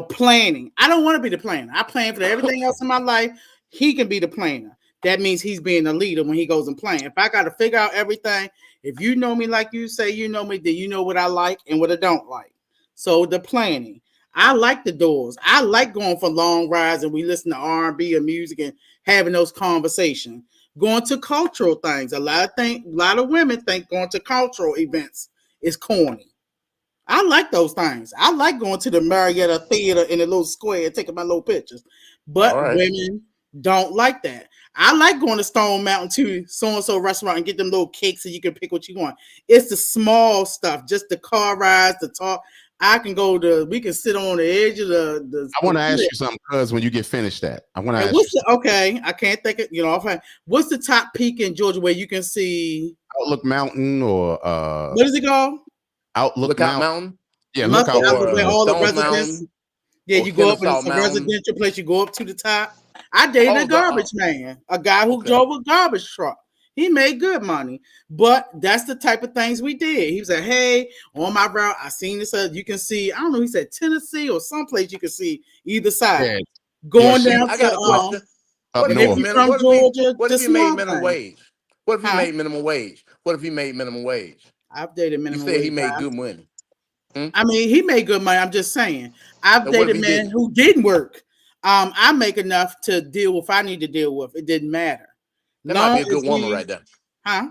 D: Planning. I don't want to be the planner. I plan for everything else in my life. He can be the planner. That means he's being the leader when he goes and plan. If I got to figure out everything, if you know me like you say you know me, then you know what I like and what I don't like. So the planning. I like the Doors. I like going for long rides and we listen to R&B and music and having those conversations. Going to cultural things. A lot of women think going to cultural events is corny. I like those things. I like going to the Marietta Theater in a little square and taking my little pictures.
C: All
D: But
C: right.
D: women don't like that. I like going to Stone Mountain to so-and-so restaurant and get them little cakes and you can pick what you want. It's the small stuff, just the car rides, the talk. We can sit on the edge of
A: I want to ask
D: cliff.
A: you something, cuz when you get finished that, I want to
D: And
A: ask you
D: I can't think of, offhand. What's the top peak in Georgia where you can see,
A: Outlook Mountain or
D: what is it called?
A: Outlook
C: Lookout
A: Mountain.
C: Mountain
A: Yeah,
D: Nothing
A: Lookout
D: other
C: or
D: where
A: Mountain.
D: all the
C: Stone
D: residents.
C: Mountain
D: Yeah,
C: or
D: you go up and
C: Kennesaw
D: it's a
C: Mountain.
D: residential place. You go up to the top. I dated a
C: Oh,
D: garbage man, a guy who
C: okay.
D: drove a garbage truck. He made good money, but that's the type of things we did. He said, "Hey, on my route, I seen this. You can see. I don't know. He said Tennessee or someplace you can see either side.
A: Yeah, yeah,
D: Going
A: she
D: down
C: I
D: to
C: got a question.
A: up
D: and
C: What if
D: if
C: he
A: north.
D: you're
C: minimum?
D: from Georgia,
C: What
D: the
C: if he made
D: small
C: minimum
D: thing,
C: wage? What if he
D: huh?
C: made minimum wage? What if he made minimum wage?
D: I've dated
C: You
D: minimum
C: said he
D: wage
C: made
D: guys.
C: good money. Hmm?
D: I mean, he made good money. I'm just saying. I've
C: And what if
D: dated
C: he
D: men
C: didn't?
D: who didn't work. I make enough to deal with. I need to deal with. It didn't matter.
C: That might
D: Long
C: be a
D: as
C: good woman right
D: he's,
C: there.
D: huh?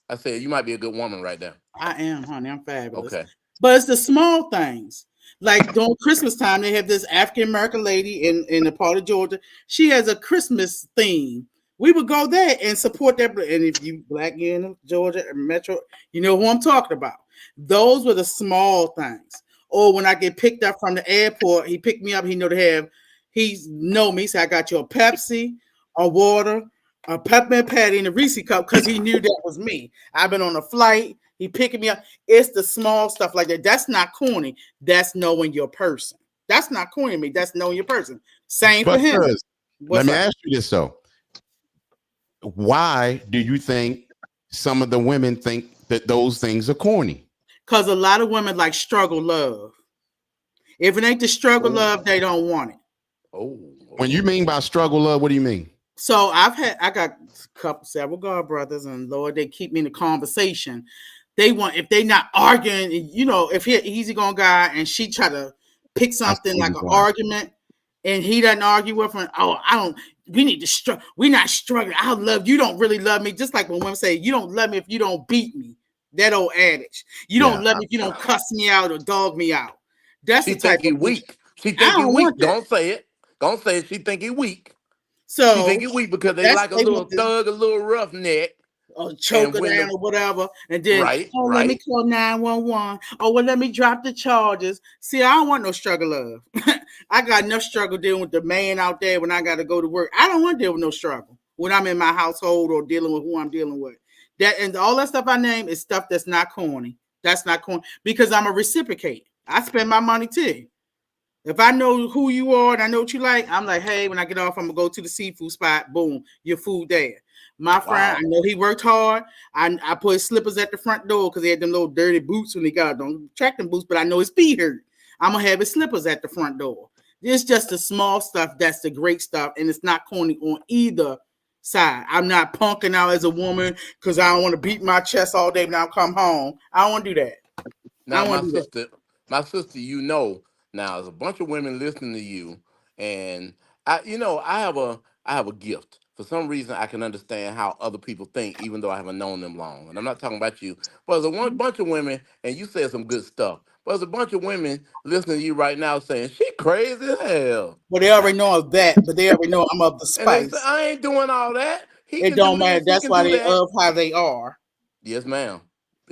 C: I said you might be a good woman right there.
D: I am, honey. I'm fabulous.
C: Okay.
D: But it's the small things. Like during Christmas time, they have this African American lady in the part of Georgia. She has a Christmas theme. We would go there and support that. And if you black in Georgia Metro, you know who I'm talking about. Those were the small things. Or when I get picked up from the airport, he picked me up. He know me. So I got you a Pepsi, a water, a peppermint patty, and a Reese cup because he knew that was me. I've been on a flight. He picking me up. It's the small stuff like that. That's not corny. That's knowing your person. That's not corny to me. That's knowing your person. Same for
A: But
D: him.
A: let
D: What's
A: me
D: up?
A: ask you this though. Why do you think some of the women think that those things are corny?
D: Because a lot of women like struggle love. If it ain't the struggle
C: Oh.
D: love, they don't want it.
C: Oh.
A: When you mean by struggle love, what do you mean?
D: So I got several god brothers, and Lord, they keep me in the conversation. They want if they not arguing, if he an easygoing guy and she try to pick
A: I see
D: something
A: where
D: like
A: you're
D: an
A: going.
D: argument, and he doesn't argue with her. Oh, I don't. We need to struggle. We're not struggling. I love you. Don't really love me. Just like when women say, "You don't love me if you don't beat me." That old adage. You
A: Yeah,
D: don't love me if you don't cuss me out or dog me out. That's
C: She
D: the type
C: think he
D: of bitch.
C: weak. She
D: I
C: think he
D: don't want
C: weak.
D: that.
C: Don't say it. Don't say it. She think he weak. She think
D: So
C: he weak because they
D: that's
C: like a
D: they want
C: little
D: to
C: thug, a little roughneck.
D: or choke
C: And
D: her
C: when
D: down
C: the
D: or whatever. And then,
C: right,
D: oh, let me
C: right.
D: call 911. Oh, well, let me drop the charges. See, I don't want no struggle love. I got enough struggle dealing with the man out there when I got to go to work. I don't want to deal with no struggle when I'm in my household or dealing with who I'm dealing with. That and all that stuff I name is stuff that's not corny. That's not corny because I'm a reciprocate. I spend my money too. If I know who you are and I know what you like, I'm like, hey, when I get off, I'm gonna go to the seafood spot. Boom, your food there. My friend, I
C: Wow.
D: know he worked hard. I put his slippers at the front door because he had them little dirty boots when he got them track them boots, but I know his feet hurt. I'm gonna have his slippers at the front door. It's just the small stuff that's the great stuff, and it's not corny on either side. I'm not punking out as a woman because I don't want to beat my chest all day when I come home. I don't want to do that. I
C: Now
D: don't want to do that.
C: my sister, now there's a bunch of women listening to you, and I have a gift. For some reason, I can understand how other people think, even though I haven't known them long. And I'm not talking about you, but there's bunch of women, and you said some good stuff. But there's a bunch of women listening to you right now saying she crazy as hell,
D: Well, they already know of that, but they already know I'm of the
C: and they say
D: spice.
C: I ain't doing all that. He
D: It
C: can do
D: don't matter.
C: this. He
D: That's
C: can
D: why
C: do
D: they
C: that.
D: of how they are.
C: Yes, ma'am.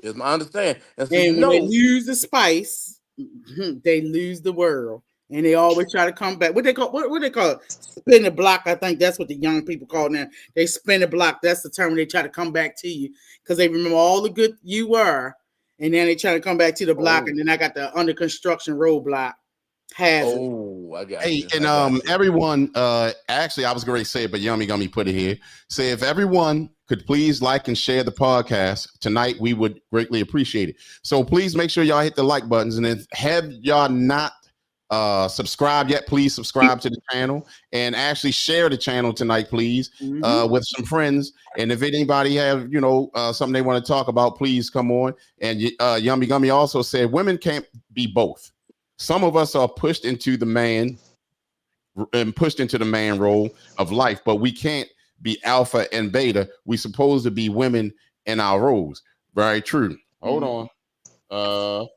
C: It's my understanding. And so
D: And when they lose the spice, they lose the world. And they always try to come back. What they call it? Spin the block. I think that's what the young people call now. They spin the block. That's the term when they try to come back to you. Because they remember all the good you were. And then they try to come back to the block.
C: oh
D: And then I got the under construction roadblock hazard.
C: oh I got
A: Hey,
C: you.
A: and
C: I got you.
A: everyone, actually, I was going to say it, but Yummy Gummy put it here. Say if everyone could please like and share the podcast tonight, we would greatly appreciate it. So please make sure y'all hit the like buttons, and if have y'all not subscribed yet, please subscribe to the channel and actually share the channel tonight, please, with some friends. And if anybody have something they want to talk about, please come on. And Yummy Gummy also said women can't be both. Some of us are pushed into the man role of life, but we can't be alpha and beta. We supposed to be women in our roles. Very true. Hold on.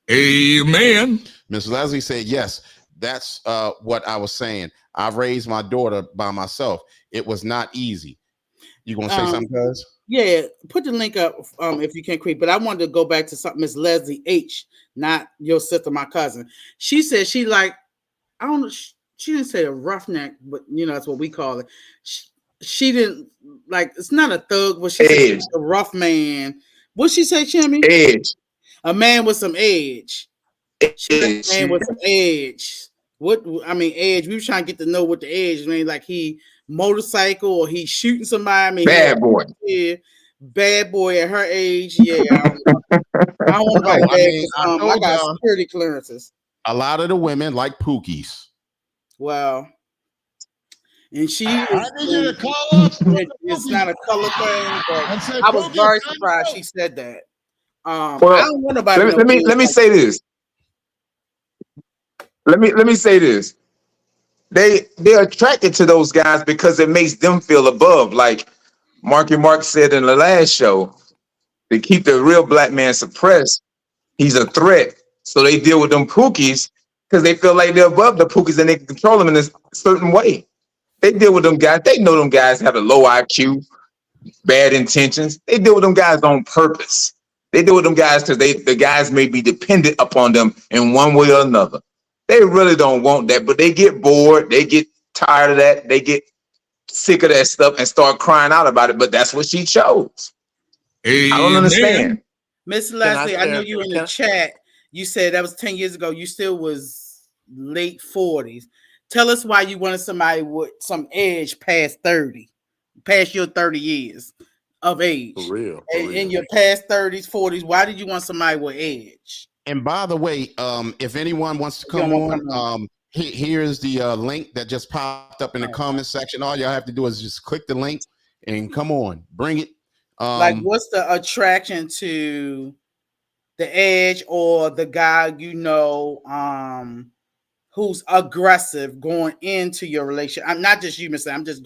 E: Amen.
A: Miss Leslie said, yes, that's what I was saying. I've raised my daughter by myself. It was not easy. You gonna say something, guys?
D: Yeah, put the link up if you can, Creep. But I wanted to go back to something Miss Leslie H, not your sister, my cousin. She said she like, I don't know, she didn't say a roughneck, but you know that's what we call it. She didn't like, it's not a thug, but she said a rough man. What'd she say, Chimmy?
F: Edge.
D: A man with some edge. She like a man with some edge. What I mean, edge. We were trying to get to know what the edge mean. Like he motorcycle or he shooting somebody. I mean,
F: Bad boy.
D: Yeah, bad boy at her age. Yeah, I don't want nobody bad.
A: I mean,
D: I got security clearances.
A: A lot of the women like Pookies.
D: Well, and she it's not a color thing, but I was very surprised she said that.
F: Well,
D: I don't want nobody.
F: Let me say this. Let me say this. They're attracted to those guys because it makes them feel above. Like Marky Mark said in the last show, to keep the real black man suppressed, he's a threat. So they deal with them Pookies because they feel like they're above the Pookies and they can control them in a certain way. They deal with them guys. They know them guys have a low IQ, bad intentions. They deal with them guys on purpose. They deal with them guys because the guys may be dependent upon them in one way or another. They really don't want that, but they get bored. They get tired of that. They get sick of that stuff and start crying out about it. But that's what she chose.
E: Amen.
F: I don't understand.
D: Miss Leslie, I know you in the chat. You said that was 10 years ago. You still was late 40s. Tell us why you wanted somebody with some edge past 30, past your 30 years of age.
C: For real.
D: In your past 30s, 40s, why did you want somebody with edge?
A: And by the way, if anyone wants to come on, here's the link that just popped up in the comment section. All y'all have to do is just click the link and come on, bring it.
D: Like, what's the attraction to the edge or the guy who's aggressive going into your relationship? I'm not just you, Mr. I'm just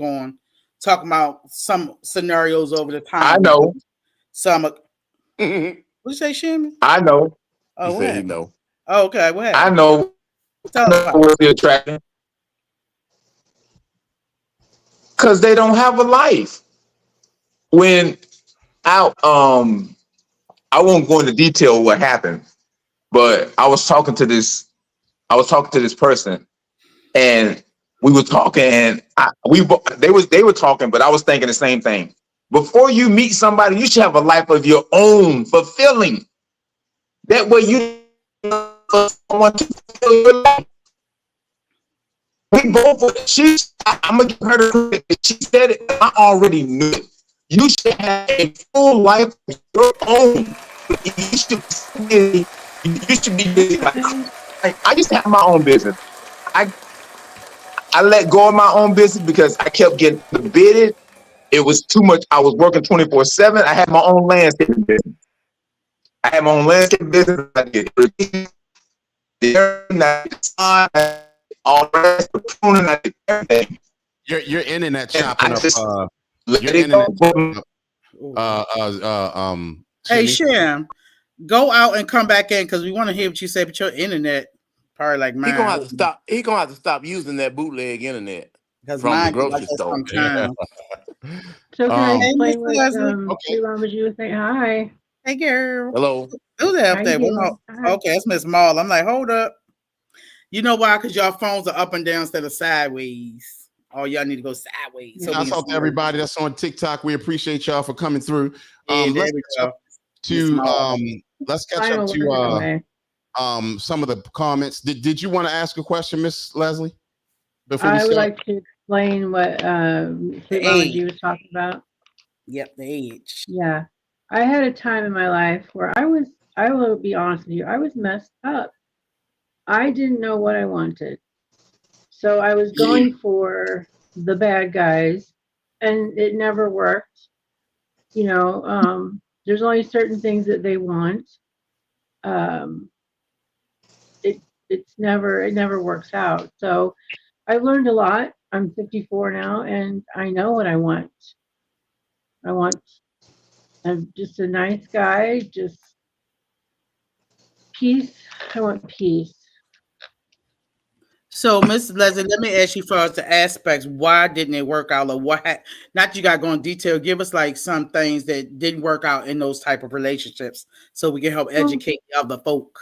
D: talking about some scenarios over the time.
F: I know.
D: Some. What you say, Shimmy?
F: I know.
C: Oh, he said he know.
D: Oh, okay. What
F: I know. What's the attraction? Because they don't have a life. When I won't go into detail what happened, but I was talking to this person, and we were talking, and they were talking, but I was thinking the same thing. Before you meet somebody, you should have a life of your own, fulfilling. That way you want to fulfill your life. We both, I'm gonna give her the credit. She said it, I already knew it. You should have a full life of your own. You should be busy. Like I used to have my own business. I let go of my own business because I kept getting bidded. It was too much. I was working 24/7. I had my own landscaping business. I did all the rest of pruning. I did everything.
A: Your internet chopping up.
D: Hey, Sham, go out and come back in because we want to hear what you say. But your internet, probably like mine.
C: He gonna have to stop using that bootleg internet from the grocery store.
G: So can I explain what you were saying? Hi.
D: Hey, girl.
C: Hello.
D: Who's that up there? Okay, that's Miss Maul. I'm like, hold up. You know why? Because y'all phones are up and down instead of sideways. Oh, y'all need to go sideways.
A: So I talk to everybody that's on TikTok. We appreciate y'all for coming through. Let's catch up to some of the comments. Did you want to ask a question, Miss Leslie?
G: I would like to explain what Sweet Mama G was talking about.
D: Yep, the age.
G: Yeah. I had a time in my life where I will be honest with you, I was messed up. I didn't know what I wanted. So I was going for the bad guys and it never worked. You know, there's only certain things that they want. it never works out. So I've learned a lot. I'm 54 now, and I know what I want. I want just a nice guy, just peace. I want peace.
D: So, Miss Leslie, let me ask you for the aspects. Why didn't it work out, or what? Not you got to go in detail. Give us like some things that didn't work out in those type of relationships, so we can help
G: Well,
D: educate the other folk.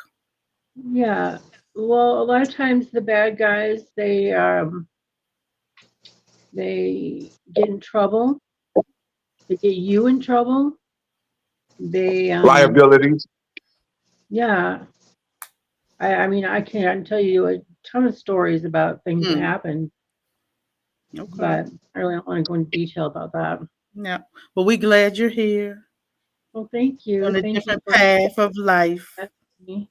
G: yeah. Well, a lot of times the bad guys they get in trouble. They get you in trouble. They
F: Liabilities.
G: yeah. I mean I can't tell you a ton of stories about things that
D: Hmm.
G: happened,
D: Okay.
G: but I really don't want to go into detail about that.
D: Yeah. Well, we glad you're here
G: Well, thank
D: on
G: you.
D: a
G: Thank you
D: different
G: for
D: path of life.
G: having me.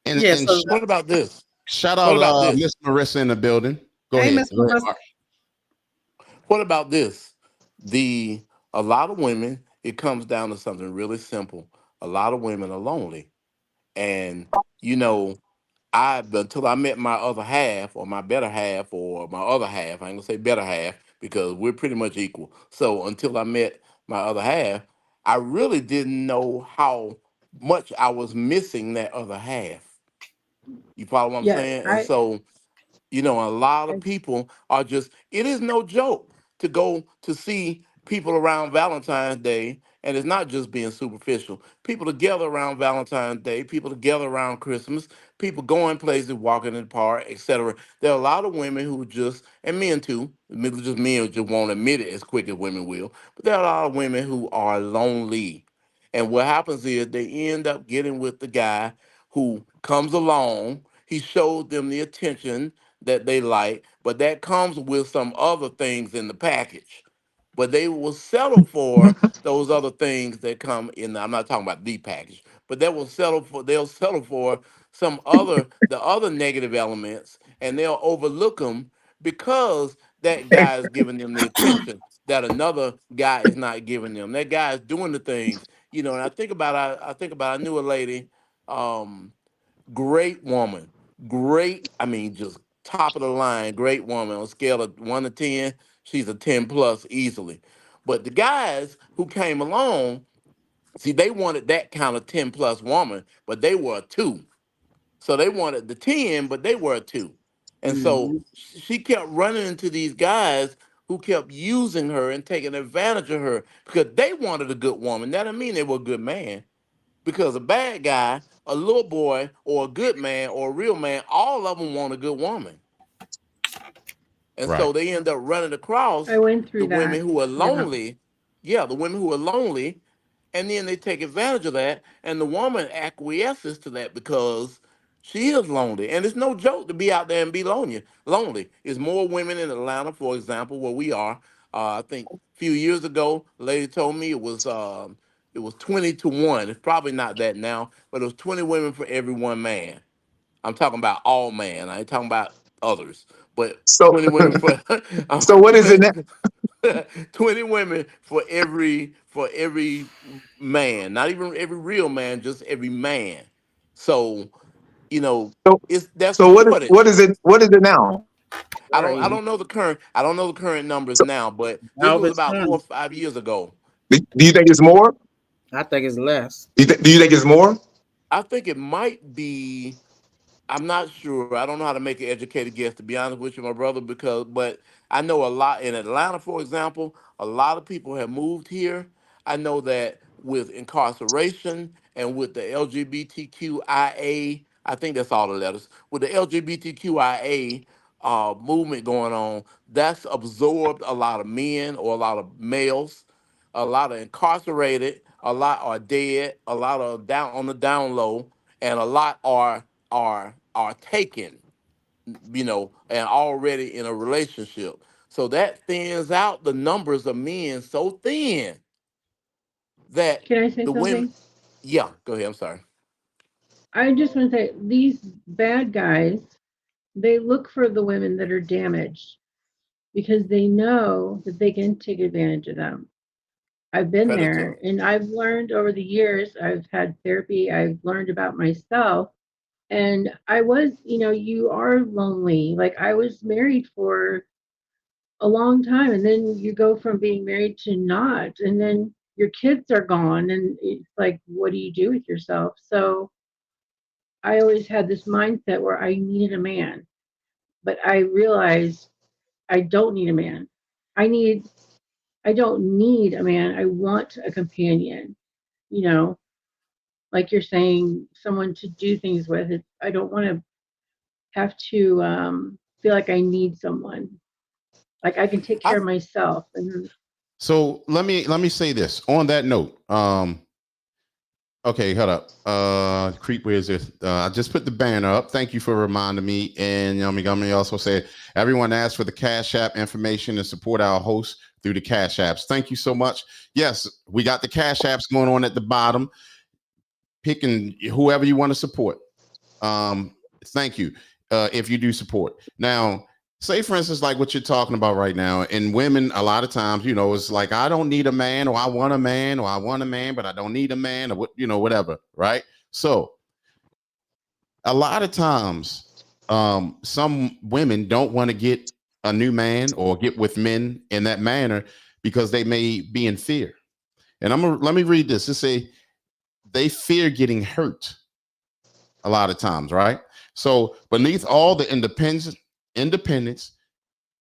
A: And
D: Yeah.
A: and
D: So,
C: What about this?
A: shout
C: What
A: out
C: about this?
A: Miss Marissa in the building. Go
D: hey,
A: ahead.
D: Miss
A: Go ahead,
D: Melissa.
A: Mark.
C: What about this? The A lot of women, it comes down to something really simple. A lot of women are lonely. And you know, until I met my other half or my better half or my other half, I ain't gonna say better half because we're pretty much equal. So until I met my other half, I really didn't know how much I was missing that other half. You follow what I'm
G: Yes,
C: saying? And so a lot of
G: I
C: people are just, it is no joke to go to see people around Valentine's Day. And it's not just being superficial. People together around Valentine's Day, people together around Christmas, people going places, walking in the park, etc. There are a lot of women who just, and men too, just men who just won't admit it as quick as women will, but there are a lot of women who are lonely. And what happens is they end up getting with the guy who comes along. He showed them the attention that they like, but that comes with some other things in the package. But they will settle for those other things that come in. I'm not talking about the package, but they'll settle for the other negative elements, and they'll overlook them because that guy is giving them the attention that another guy is not giving them. That guy is doing the things, and I knew a lady, um, great woman, great. I mean, just top of the line, great woman. On a scale of 1 to 10, she's a 10 plus easily. But the guys who came along, see, they wanted that kind of 10 plus woman, but they were a two. So they wanted the 10, but they were a two. And so
D: Mhm.
C: she kept running into these guys who kept using her and taking advantage of her because they wanted a good woman. That didn't mean they were a good man, because a bad guy, a little boy, or a good man, or a real man, all of them want a good woman. And
A: Right.
C: so they end up running
G: I
C: across
G: went
C: the
G: through
C: women
G: that.
C: who are
G: Yeah.
C: lonely. Yeah, the women who are lonely, and then they take advantage of that, and the woman acquiesces to that because she is lonely. And it's no joke to be out there and be lonely. Lonely. It's more women in Atlanta, for example, where we are. I think a few years ago, a lady told me it was 20 to 1. It's probably not that now, but it was 20 women for every one man. I'm talking about all man. I ain't talking about others, but
F: So
C: 20 women for
F: so what is it now?
C: 20 women for every man, not even every real man, just every man. So, you know,
F: So
C: it's that's the
F: so what
C: shortage.
F: is it? What is it now?
C: I
D: Right.
C: don't know the current numbers
F: So
C: now, but this
D: Now
C: was
D: it's
C: about 4 or 5 years ago.
F: do you think it's more?
D: I think it's less.
F: Do you think it's more?
C: I think it might be. I'm not sure. I don't know how to make an educated guess, to be honest with you, my brother, but I know a lot in Atlanta, for example, a lot of people have moved here. I know that with incarceration and with the LGBTQIA, I think that's all the letters, with the LGBTQIA movement going on, that's absorbed a lot of men or a lot of males, a lot of incarcerated, a lot are dead, a lot are down on the down low, and a lot are taken, and already in a relationship. So that thins out the numbers of men so thin that
G: Can I say
C: the women.
G: something?
C: Yeah, go ahead. I'm sorry.
G: I just want to say these bad guys, they look for the women that are damaged because they know that they can take advantage of them. I've been
C: Predator.
G: there and I've learned over the years, I've had therapy, I've learned about myself And I was, you are lonely. Like I was married for a long time, and then you go from being married to not, and then your kids are gone, and it's like, what do you do with yourself? So I always had this mindset where I needed a man, but I realized I don't need a man. I need, I don't need a man. I want a companion, you know, like you're saying, someone to do things with. I don't want to have to feel like I need someone. Like I can take care
A: I
G: of myself. And
A: so let me say this on that note. Okay, hold up. Creep, where is this? I just put the banner up. Thank you for reminding me. And Yummy Gummy also said, everyone asked for the Cash App information and support our host through the Cash Apps. Thank you so much. Yes, we got the Cash Apps going on at the bottom. Picking whoever you want to support. Thank you if you do support. Now, say for instance, like what you're talking about right now, and women, a lot of times, it's like I don't need a man, or I want a man, or I want a man, but I don't need a man, or what, whatever, right? So a lot of times, some women don't want to get a new man or get with men in that manner because they may be in fear. And let me read this. It say they fear getting hurt a lot of times, right? So beneath all the independence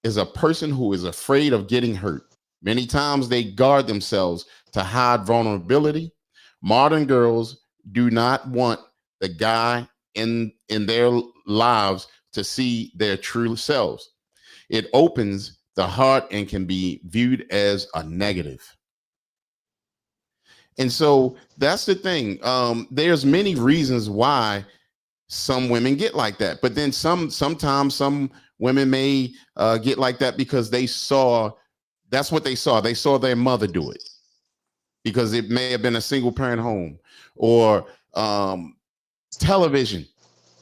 A: is a person who is afraid of getting hurt. Many times they guard themselves to hide vulnerability. Modern girls do not want the guy in their lives to see their true selves. It opens the heart and can be viewed as a negative. And so that's the thing. There's many reasons why some women get like that, but then sometimes some women may get like that because that's what they saw their mother do it, because it may have been a single parent home, or television.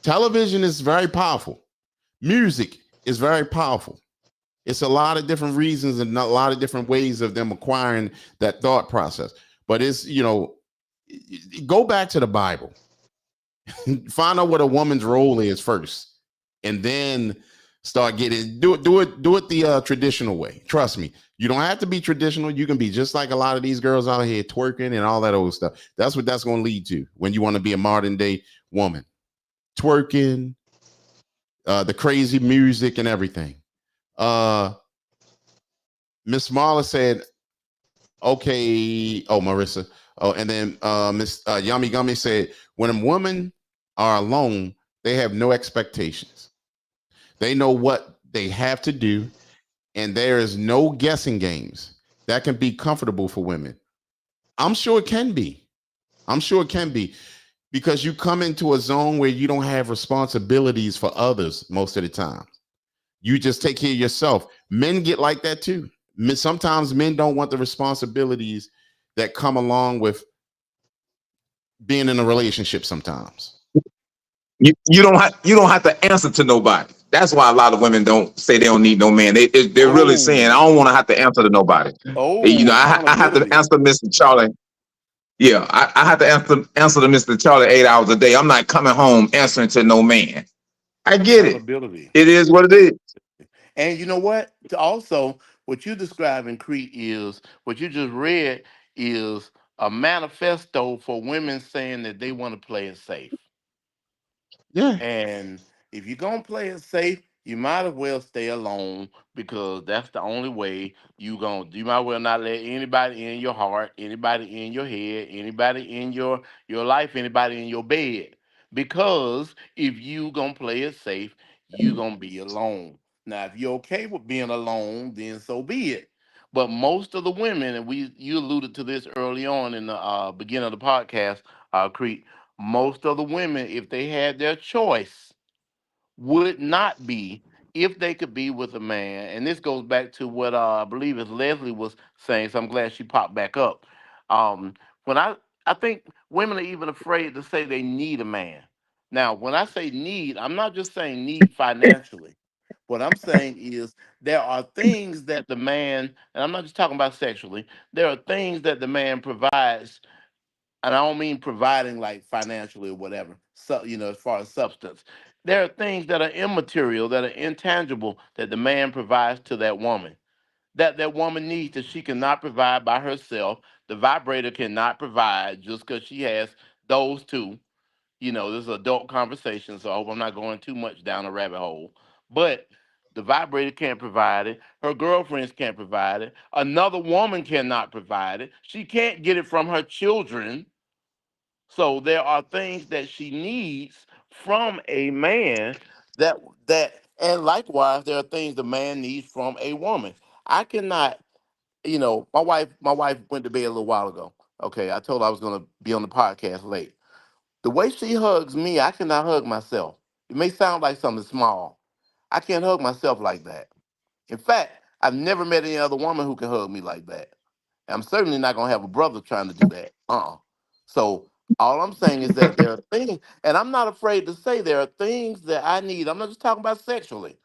A: Television is very powerful. Music is very powerful. It's a lot of different reasons and a lot of different ways of them acquiring that thought process. But it's, go back to the Bible. Find out what a woman's role is first, and then start getting do it the traditional way. Trust me, you don't have to be traditional. You can be just like a lot of these girls out here twerking and all that old stuff. That's what that's going to lead to when you want to be a modern day woman. Twerking, the crazy music and everything. uh Miss Marla said, okay. Oh, Marissa. Oh, and then Miss Yummy Gummy said, when a woman are alone, they have no expectations. They know what they have to do, and there is no guessing games. That can be comfortable for women. I'm sure it can be. I'm sure it can be, because you come into a zone where you don't have responsibilities for others most of the time. You just take care of yourself. Men get like that too. Sometimes men don't want the responsibilities that come along with being in a relationship sometimes.
F: You don't have to answer to nobody. That's why a lot of women don't say they don't need no man. They're really saying I
C: Oh,
F: don't want to have to answer to nobody.
C: oh,
F: I have to
C: accountability.
F: answer Mr. Charlie. Yeah, I have to answer to Mr. Charlie 8 hours a day. I'm not coming home answering to no man. I get it.
C: Accountability.
F: It is what it is.
C: And you know what? Also, what you describe in Crete is what you just read is a manifesto for women saying that they want to play it safe.
A: Yeah.
C: And if you're gonna play it safe, you might as well stay alone, because that's the only way you might well not let anybody in your heart, anybody in your head, anybody in your life, anybody in your bed. Because if you gonna play it safe, you gonna be alone. Now, if you're okay with being alone, then so be it. But most of the women, and you alluded to this early on in the beginning of the podcast, Crete, most of the women, if they had their choice, would not be if they could be with a man. And this goes back to what I believe is Leslie was saying. So I'm glad she popped back up. Um, when I think women are even afraid to say they need a man. Now, when I say need, I'm not just saying need financially. What I'm saying is there are things that the man, and I'm not just talking about sexually, there are things that the man provides and I don't mean providing like financially or whatever. So as far as substance, there are things that are immaterial, that are intangible, that the man provides to that woman. That woman needs that she cannot provide by herself. The vibrator cannot provide just because she has those two. This is adult conversation, so I hope I'm not going too much down a rabbit hole. But the vibrator can't provide it. Her girlfriends can't provide it. Another woman cannot provide it. She can't get it from her children. So there are things that she needs from a man and likewise there are things the man needs from a woman. I cannot, my wife went to bed a little while ago. Okay, I told her I was gonna be on the podcast late. The way she hugs me, I cannot hug myself. It may sound like something small. I can't hug myself like that. In fact, I've never met any other woman who can hug me like that. I'm certainly not gonna have a brother trying to do that. So all I'm saying is that there are things, and I'm not afraid to say there are things that I need. I'm not just talking about sexually.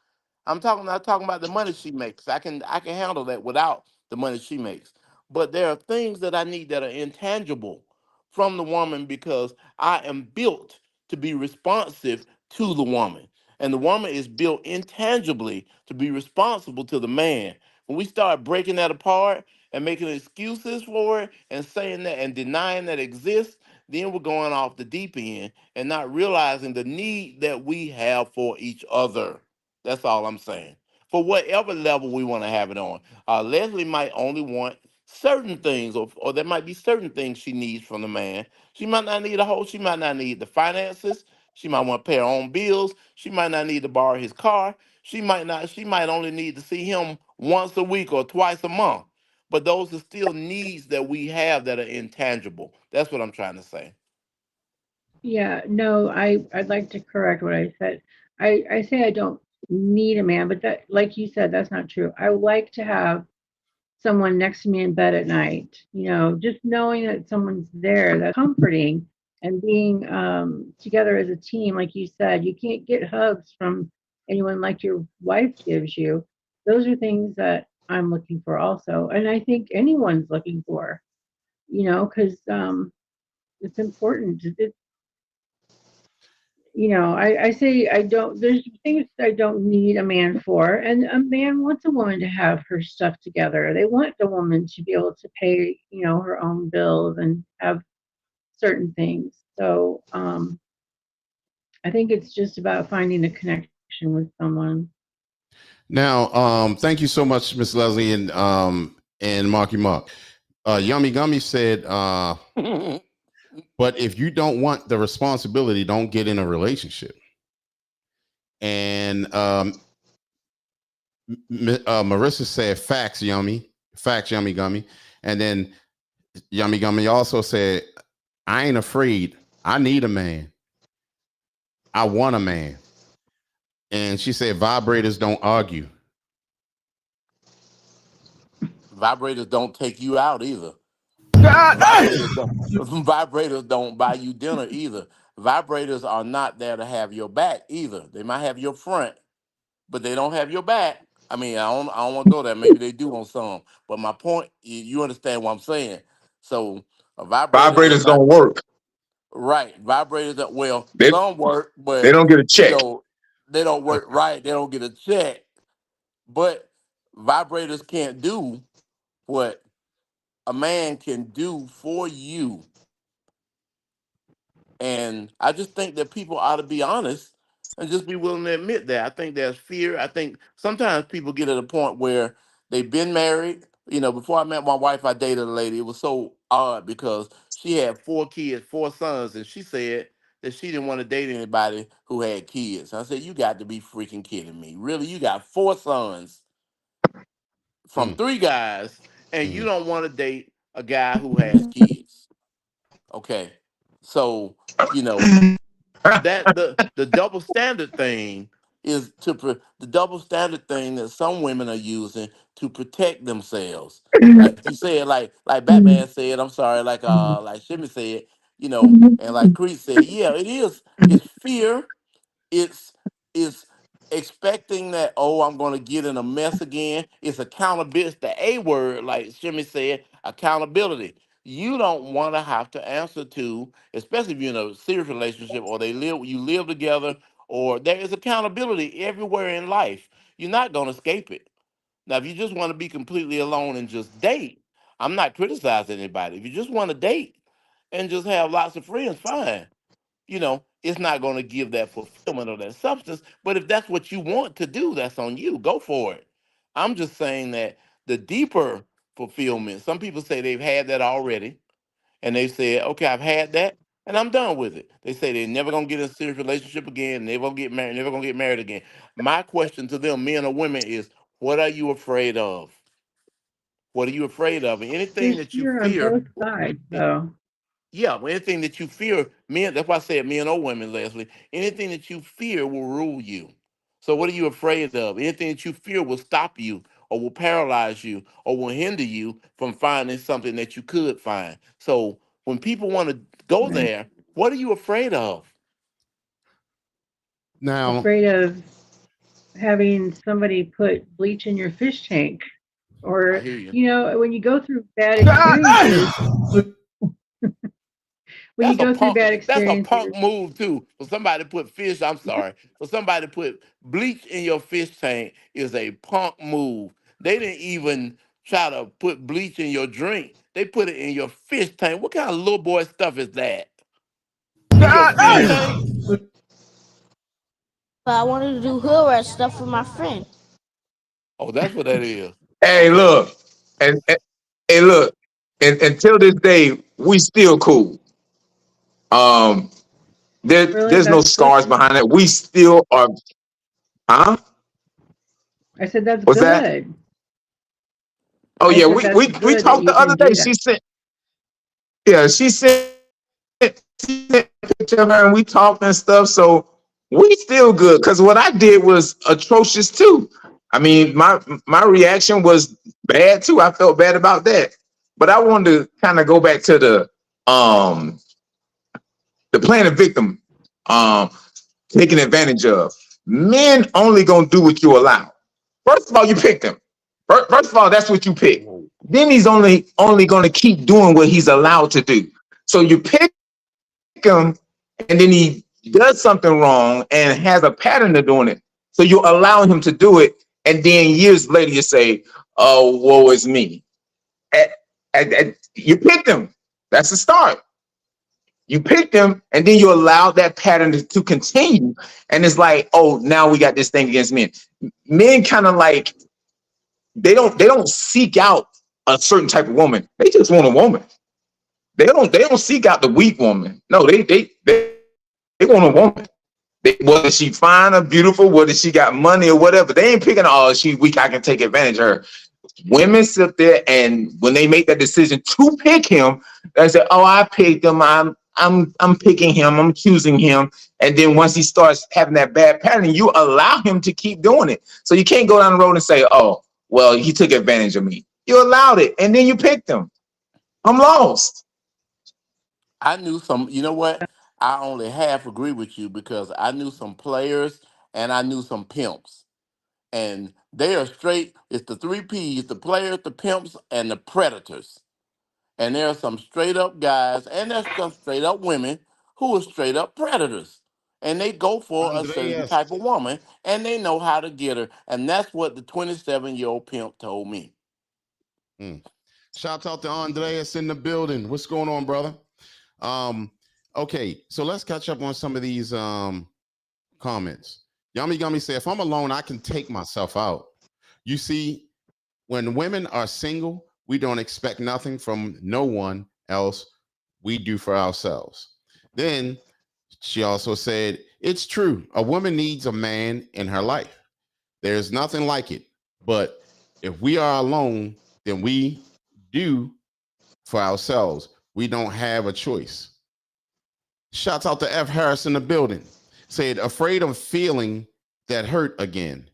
C: Not talking about the money she makes. I can handle that without the money she makes. But there are things that I need that are intangible from the woman because I am built to be responsive to the woman. And the woman is built intangibly to be responsible to the man. When we start breaking that apart and making excuses for it and saying that and denying that it exists, then we're going off the deep end and not realizing the need that we have for each other. That's all I'm saying. For whatever level we want to have it on. Leslie might only want certain things, or there might be certain things she needs from the man. She might not need the finances. She might want to pay her own bills. She might not need to borrow his car. She might only need to see him once a week or twice a month. But those are still needs that we have that are intangible. That's what I'm trying to say.
G: Yeah, no, I'd like to correct what I said. I say I don't need a man, but that, like you said, that's not true. I would like to have someone next to me in bed at night. Just knowing that someone's there, that's comforting, and being together as a team. Like you said, you can't get hugs from anyone like your wife gives you. Those are things that I'm looking for also, and I think anyone's looking for. Because it's important. I say I don't, there's things I don't need a man for. And a man wants a woman to have her stuff together. They want the woman to be able to pay, her own bills and have certain things. So I think it's just about finding a connection with someone.
A: Now, thank you so much, Miss Leslie and Marky Mark. Yummy Gummy said, but if you don't want the responsibility, don't get in a relationship. And Marissa said, facts, Yummy Gummy. And then Yummy Gummy also said, I ain't afraid. I need a man. I want a man. And she said, vibrators don't argue.
C: Vibrators don't take you out either.
F: God
C: Vibrators
F: damn.
C: don't vibrators don't buy you dinner either. Vibrators are not there to have your back either. They might have your front, but they don't have your back. I mean, I don't want to go there. Maybe they do on some. But my point, you understand what I'm saying. So a vibrator is
F: Vibrators
C: not
F: don't work.
C: right. Vibrators that well,
F: They
C: some work,
F: they
C: but
F: don't get a
C: you
F: check.
C: know, they don't work right. They don't get a check. But vibrators can't do what a man can do for you. And I just think that people ought to be honest and just be willing to admit that. I think there's fear. I think sometimes people get at a point where they've been married. Before I met my wife, I dated a lady. It was so odd because she had 4 kids, 4 sons, and she said that she didn't want to date anybody who had kids. I said, you got to be freaking kidding me. Really? You got 4 sons from
A: Mm,
C: 3 guys, and you
A: mm.
C: don't want to date a guy who has kids. Okay. So, you know, that the double standard thing the double standard thing that some women are using to protect themselves. Like you said, like Batman said, I'm sorry, like Shimmy said, and like Creed said, yeah, it is. It's fear. It's expecting that, oh, I'm gonna get in a mess again. It's accountability. It's the A word, like Shimmy said, accountability. you don't want to have to answer to, especially if you're in a serious relationship or you live together, or there is accountability everywhere in life. You're not going to escape it. Now, if you just want to be completely alone and just date, I'm not criticizing anybody. If you just want to date and just have lots of friends, fine. It's not going to give that fulfillment or that substance. But if that's what you want to do, that's on you. Go for it. I'm just saying that the deeper fulfillment, some people say they've had that already, and they said, okay, I've had that, and I'm done with it. They say they're never going to get in a serious relationship again, never going to get married, never going to get married again. My question to them, men or women, is what are you afraid of? What are you afraid of? And anything
G: There's
C: that you
G: fear on
C: fear,
G: both sides, though.
C: yeah, well, anything that you fear, men, that's why I said men or women, Leslie, anything that you fear will rule you. So what are you afraid of? Anything that you fear will stop you or will paralyze you or will hinder you from finding something that you could find. So when people want to go
G: Right.
C: there, what are you afraid of?
A: Now,
G: Afraid of having somebody put bleach in your fish tank,
C: I
G: or
C: hear you.
G: when you go through bad
F: God
G: experiences,
F: damn!
G: when you go through bad
C: That's a
G: experiences,
C: punk move too. For somebody to put fish, I'm sorry. For somebody to put bleach in your fish tank is a punk move. They didn't even try to put bleach in your drink. They put it in your fish tank. What kind of little boy stuff is that? In your
F: God
C: fish
F: damn!
C: tank?
H: But I wanted to do hood rat stuff with my friend.
C: Oh, that's what that is.
F: Hey,
C: Okay.
F: look, and hey, look, and until this day, we still cool. Um,
G: really,
F: there's no
G: that's
F: scars
G: good.
F: behind it. We still are. Huh?
G: I said that's
F: What's that?
G: good.
F: Oh
G: I
F: yeah,
G: said
F: we
G: that's
F: we we
G: good that
F: talked
G: you
F: the
G: can
F: other day.
G: do that.
F: She sent a picture of her and we talked and stuff. So we still good because what I did was atrocious too. I mean, my reaction was bad too. I felt bad about that. But I wanted to kind of go back to the playing a victim, um, taking advantage of. Men only gonna do what you allow. First of all, you picked him. First of all, that's what you picked.
C: Whoa.
F: Then he's only gonna keep doing what he's allowed to do. So you pick him, and then he does something wrong and has a pattern of doing it. So you allow him to do it, and then years later you say, "Oh, woe is me." You picked him. That's the start. You picked him, and then you allow that pattern to continue. And it's like, oh, now we got this thing against men. Men kind of like they don't seek out a certain type of woman. They just want a woman. They don't seek out the weak woman. No, they want a woman. Whether she fine or beautiful, whether she got money or whatever, they ain't picking. Oh, she weak. I can take advantage of her. Women sit there, and when they make that decision to pick him, they say, "Oh, I picked him. I'm picking him. I'm choosing him." And then once he starts having that bad pattern, you allow him to keep doing it. So you can't go down the road and say, "Oh, well, he took advantage of me." You allowed it, and then you picked him. I'm lost.
C: I knew some, you know what? I only half agree with you because I knew some players and I knew some pimps. And they are straight, it's the three P's, the players, the pimps, and the predators. And there are some straight up guys and there's some straight up women who are straight up predators. And they go for a certain
A: Andreas,
C: type of woman and they know how to get her. And that's what the 27-year-old pimp told me.
A: mm. Shout out to Andreas in the building. What's going on, brother? Um, okay, so let's catch up on some of these comments. Yummy Gummy say, if I'm alone, I can take myself out. You see, when women are single, we don't expect nothing from no one else. We do for ourselves. Then she also said, it's true. A woman needs a man in her life. There's nothing like it. But if we are alone, then we do for ourselves. We don't have a choice. Shouts out to F. Harris in the building. Said, afraid of feeling that hurt again.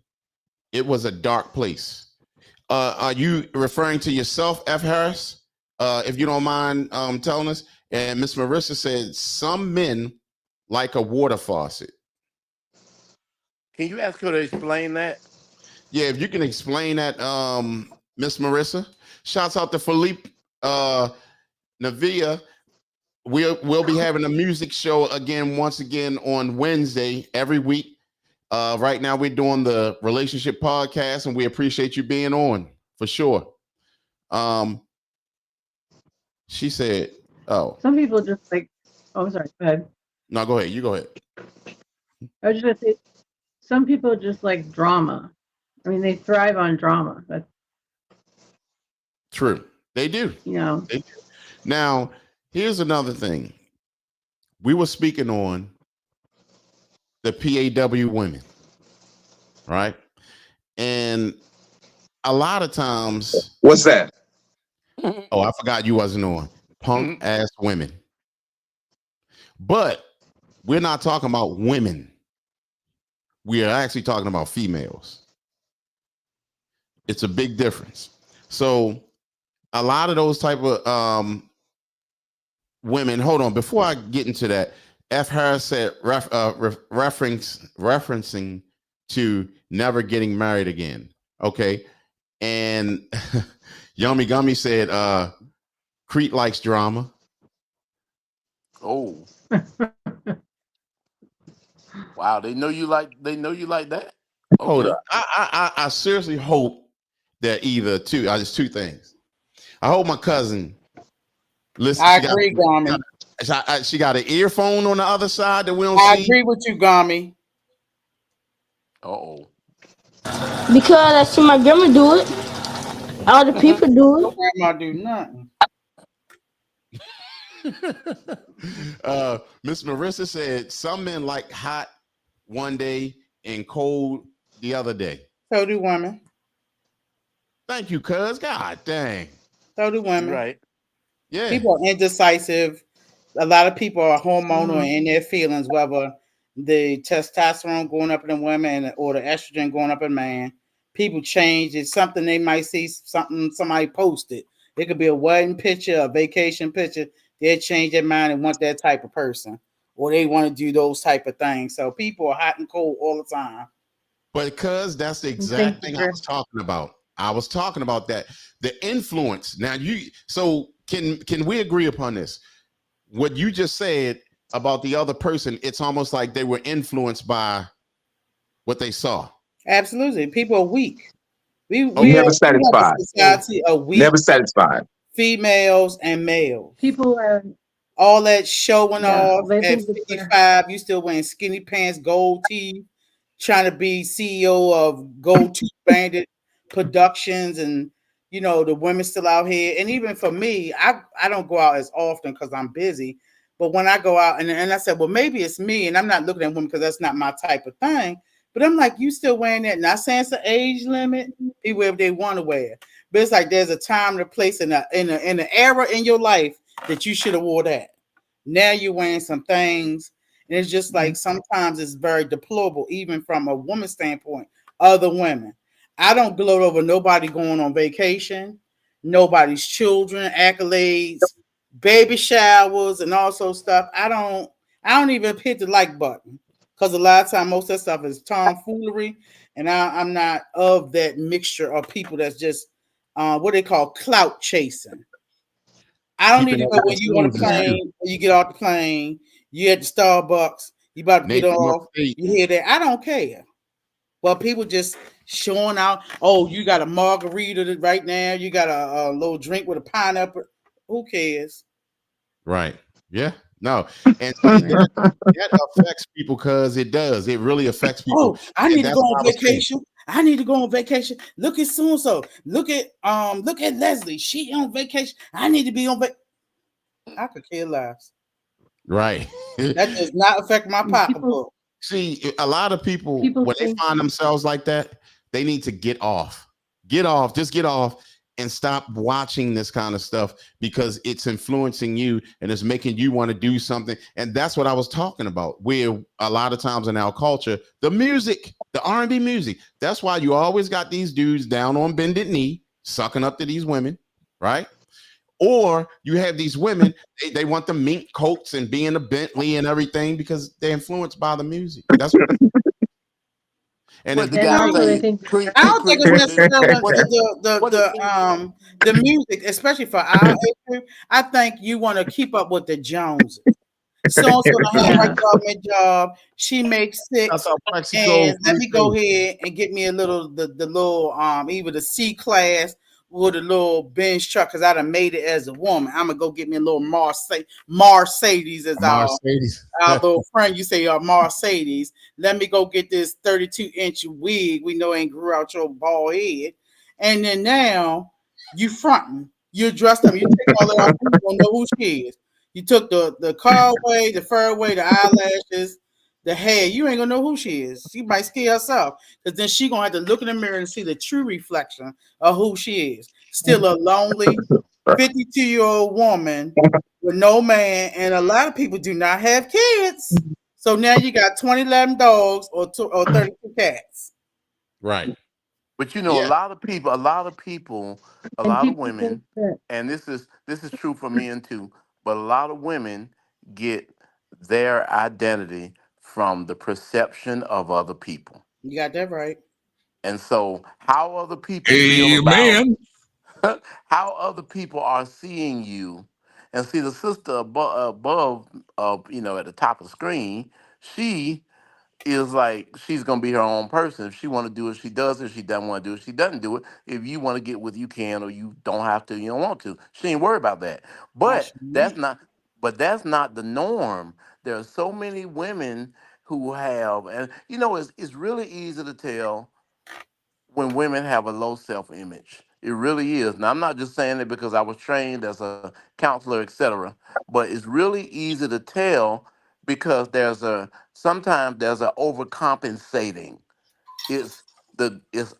A: It was a dark place. Are you referring to yourself, F. Harris? If you don't mind telling us. And Miss Marissa said, some men like a water faucet.
C: Can you ask her to explain that?
A: Yeah, if you can explain that, Miss Marissa. Shouts out to Philippe Navia, we'll be having a music show again, once again on Wednesday every week. Right now we're doing the relationship podcast, and we appreciate you being on for sure. She said, "Oh,
G: Some people just like. Oh, I'm sorry. Go ahead.
A: no, go ahead. You go ahead."
G: I was just gonna say, some people just like drama. I mean, they thrive on drama. That's
A: True, they do.
G: you know.
A: They do. Now, here's another thing. We were speaking on the P.A.W. women, right? And a lot of times,
F: What's that?
A: oh, I forgot you wasn't on. Punk ass women. But we're not talking about women. We are actually talking about females. It's a big difference. So a lot of those type of women, hold on, before I get into that, F. Harris said referencing to never getting married again. Okay. And Yummy Gummy said Crete likes drama.
C: Oh, wow! They know you like that.
A: Hold
C: Okay.
A: up. I seriously hope that either two, there's two things. I hope my cousin listen.
D: I agree, Gami.
A: She got an earphone on the other side that we don't
D: I
A: see.
D: agree with you, Gami.
C: Oh.
H: Because I see my grandma do it. All the people do
D: Your
H: it.
D: grandma do nothing.
A: Miss Marissa said some men like hot one day and cold the other day.
D: So do women.
A: Thank you, cuz. God dang.
D: So do
C: You're
D: women.
C: right.
A: Yeah.
D: People are indecisive. A lot of people are hormonal and in their feelings, whether the testosterone going up in a woman or the estrogen going up in a man. People change. It's something they might see, something somebody posted. It could be a wedding picture, a vacation picture. They'll change their mind and want that type of person, or they want to do those type of things. So people are hot and cold all the time.
A: But cuz that's the
G: Thank
A: exact
G: you,
A: thing I
G: Chris.
A: was talking about. I was talking about that. The influence. Now so can we agree upon this? What you just said about the other person, it's almost like they were influenced by what they saw.
D: Absolutely, people are weak. We
F: Never
D: have a
F: satisfied.
D: society of weak
F: Never satisfied.
D: females and males.
G: People are.
D: All that showing
G: Yeah,
D: off
G: they
D: at
G: think that they're.
D: 55, you still wearing skinny pants, gold teeth, trying to be CEO of Gold Tooth Bandit Productions, and the women still out here. And even for me, I don't go out as often because I'm busy. But when I go out, and I said, well, maybe it's me, and I'm not looking at women because that's not my type of thing. But I'm like, you still wearing that? Not saying it's an age limit. People wear if they want to wear. But it's like there's a time and a place in an era in your life that you should have wore that. Now you're wearing some things, and it's just like sometimes it's very deplorable, even from a woman's standpoint. Other women, I don't gloat over nobody going on vacation, nobody's children, accolades, baby showers, and also stuff. I don't even hit the like button because a lot of time most of that stuff is tomfoolery, and I'm not of that mixture of people that's just what they call clout chasing. I don't need
A: Keeping
D: to
A: up
D: know
A: with
D: when
A: the
D: you on the
A: Joneses
G: Yeah.
A: too.
D: plane, when you get off the plane, you at the Starbucks, you about to get
A: Nation must
D: off,
A: state.
D: you hear that. I don't care. But people just showing out, oh, you got a margarita right now, you got a little drink with a pineapple. Who cares?
A: Right. Yeah. No. And see that affects people because it does. It really affects people.
D: Oh, I
A: And
D: need to
A: that's
D: go on
A: what I was saying.
D: vacation. I need to go on vacation. Look at so and so. Look at Leslie. She on vacation. I need to be on vacation. I could care less.
A: Right.
D: That does not affect my
G: And people
D: pocketbook.
A: See, a lot of people,
G: people
A: when they
G: think.
A: find themselves like that, they need to get off. Just get off and stop watching this kind of stuff because it's influencing you and it's making you want to do something. And that's what I was talking about. Where a lot of times in our culture, the music, the R&B music, that's why you always got these dudes down on bended knee, sucking up to these women, right? Or you have these women, they want the mink coats and be in a Bentley and everything because they're influenced by the music. That's what And
C: What
A: if
C: the
A: the
G: And
C: guy
A: guy,
G: also, they
C: say?
G: think
D: I
C: Creep,
D: don't think
C: creep.
D: it's necessarily
C: What? What?
D: the music, especially for our age group. I think you want to keep up with the Joneses. So and so to have her
G: yeah.
D: government job. She makes
A: I
D: six,
A: thought Mexico
D: and let
A: free
D: me
A: too.
D: go ahead and get me a little the little either the C class or the little Benz truck because I done made it as a woman. I'm gonna go get me a little Mercedes as
A: Mercedes.
D: our little friend, you say Mercedes. Let me go get this 32-inch wig we know ain't grew out your bald head. And then now you fronting. You're dressed up. You take all that off. You don't know who she is. You took the car away, the fur away, the eyelashes, the hair. You ain't gonna know who she is. She might scare herself. Because then she gonna have to look in the mirror and see the true reflection of who she is. Still a lonely 52-year-old woman with no man, and a lot of people do not have kids. So now you got 2011 dogs or 32 cats.
A: Right.
C: But you know,
A: Yeah.
C: a
G: And
C: lot of
G: people think
C: women,
G: that
C: and this is true for men too. But a lot of women get their identity from the perception of other people,
D: You got that right.
C: and so how other people feel about
E: Amen.
C: how other people are seeing you, and see the sister above, at the top of the screen. She is like she's gonna be her own person. If she want to do it, she does it. If she doesn't want to do it, she doesn't do it. If you want to get with, you can, or you don't have to. You don't want to. She ain't worried about that.
D: I
C: But
D: sure
C: that's
D: am.
C: not. But that's not the norm. There are so many women who have, and it's really easy to tell when women have a low self image. It really is. Now I'm not just saying it because I was trained as a counselor, etc. But it's really easy to tell because sometimes there's a overcompensating. It's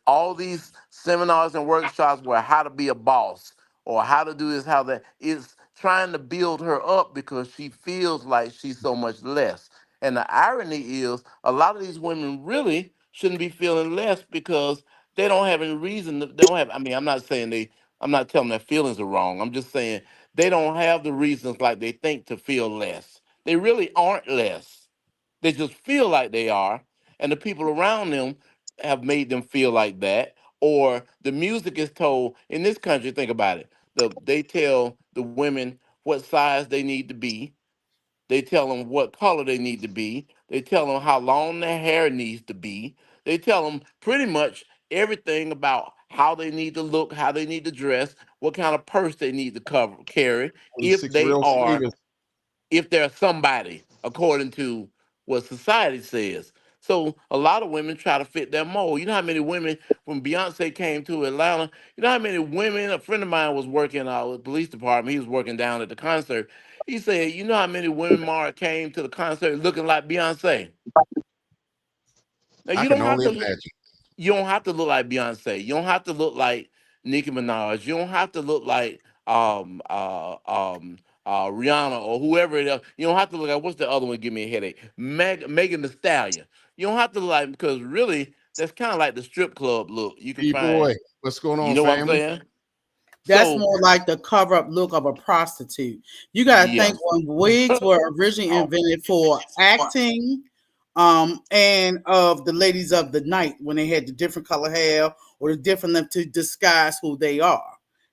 C: all these seminars and workshops where how to be a boss or how to do this, how that. It's trying to build her up because she feels like she's so much less. And the irony is a lot of these women really shouldn't be feeling less because they don't have any reason they don't have. I mean, I'm not telling their feelings are wrong. I'm just saying they don't have the reasons like they think to feel less. They really aren't less. They just feel like they are, and the people around them have made them feel like that. Or the music is told in this country. Think about it. They tell the women what size they need to be. They tell them what color they need to be. They tell them how long their hair needs to be. They tell them pretty much everything about how they need to look, how they need to dress, what kind of purse they need to carry
A: Only
C: if
A: six
C: they
A: real
C: are
A: flavors.
C: if they're somebody according to what society says. So a lot of women try to fit that mold. You know how many women when Beyonce came to Atlanta? You know how many women? A friend of mine was working with the police department. He was working down at the concert. He said, "You know how many women Mara came to the concert looking like Beyonce? Now
A: I
C: you
A: can
C: don't have
A: only
C: to.
A: imagine.
C: You don't have to look like Beyonce. You don't have to look like Nicki Minaj. You don't have to look like Rihanna or whoever it is. You don't have to look like what's the other one? Give me a headache. Megan Thee Stallion. You don't have to look like because really that's kind of like the strip club look you can find.
A: B-boy, what's going
C: You
A: on,
C: know what I'm
A: family?
C: saying?
D: That's
C: So
D: more like the cover up look of a prostitute. You got to
C: yeah.
D: think when wigs were originally invented for acting, and of the ladies of the night when they had the different color hair or the different to disguise who they are.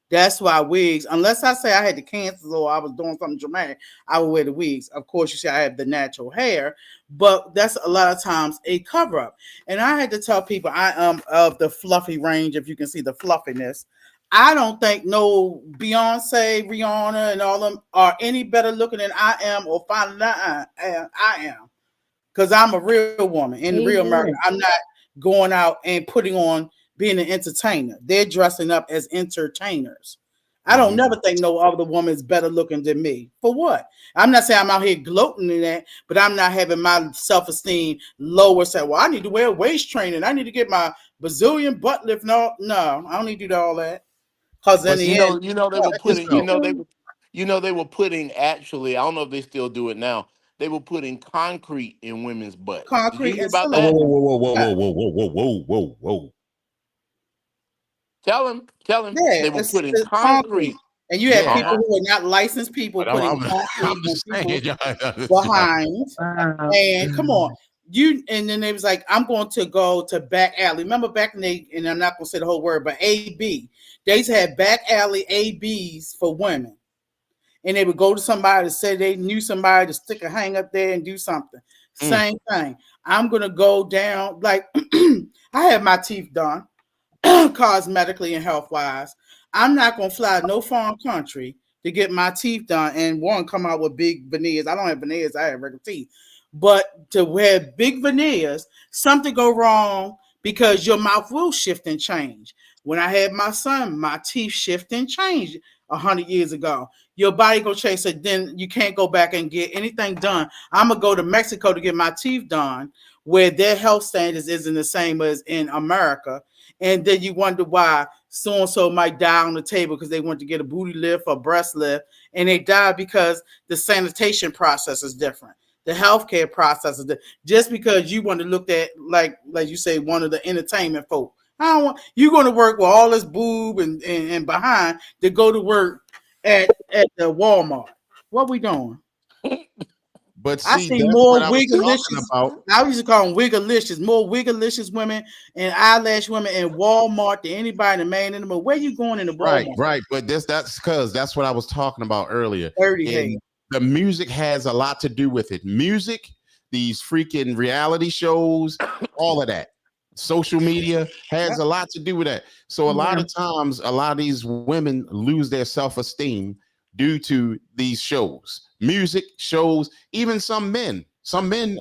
D: That's why wigs, unless I say I had the cancer or I was doing something dramatic, I would wear the wigs. Of course, you see, I have the natural hair, but that's a lot of times a cover up. And I had to tell people I am of the fluffy range, if you can see the fluffiness. I don't think no Beyonce, Rihanna, and all them are any better looking than I am or finer than I am. Because I'm a real woman in real America.
G: amen.
D: I'm not going out and putting on being an entertainer. They're dressing up as entertainers. I don't
A: Hmm.
D: never think no other woman is better looking than me. For what? I'm not saying I'm out here gloating in that, but I'm not having my self-esteem lower. Say, well, I need to wear waist training. I need to get my bazillion butt lift. No, I don't need to do all that. Because in
C: But
D: the end,
C: they were
D: fuck
C: putting,
A: Yourself.
D: you.
C: they were putting actually, I don't know if they still do it now. They were putting concrete in women's butts. Did you
D: Concrete
C: hear
D: and
C: about
A: Whoa,
C: that?
A: whoa,
D: silicone.
A: whoa, whoa,
D: Yeah,
A: whoa, whoa, whoa, whoa, whoa, whoa, whoa.
C: Tell him
D: yeah,
C: they were putting
D: it's concrete.
C: concrete.
D: And you have
A: Yeah,
D: people
C: Uh-huh.
D: who are not licensed people
A: but
D: putting
A: I'm
D: concrete
A: I'm
D: on
A: just saying,
D: people's
A: y'all.
D: behind.
G: Wow.
D: And come on, you and then they was like, I'm going to go to back alley. Remember back in the and I'm not gonna say the whole word, but AB. They used to have back alley ABs for women. And they would go to somebody to say they knew somebody to stick a hang up there and do something.
C: Mm.
D: Same thing. I'm gonna go down like I have my teeth done cosmetically and health wise. I'm not gonna fly no foreign country to get my teeth done and one come out with big veneers. I don't have veneers, I have regular teeth. But to wear big veneers, something go wrong because your mouth will shift and change. When I had my son, my teeth shift and changed 100 years ago. Your body go change, so then you can't go back and get anything done. I'm gonna go to Mexico to get my teeth done, where their health standards isn't the same as in America, and then you wonder why so and so might die on the table because they went to get a booty lift or breast lift, and they die because the sanitation process is different. The healthcare process is different. Just because you want to look at like you say one of the entertainment folk. I don't want you going to work with all this boob and behind to go to work at the Walmart. What we doing?
A: But
D: I
A: see,
D: see
A: that's what
D: more
A: I was talking
D: wigalicious.
A: about.
D: I used to call them wigalicious, more wigalicious women and eyelash women in Walmart than anybody in the man in the moon. Where you going in the
A: Right,
D: Walmart?
A: right. But that's because that's what I was talking about earlier.
D: Dirty hair.
A: And the music has a lot to do with it. Music, these freaking reality shows, all of that. Social media has
D: Yep.
A: a lot to do with that. So a lot
G: Yeah.
A: of times, a lot of these women lose their self-esteem due to these shows, music shows, even some men. Some men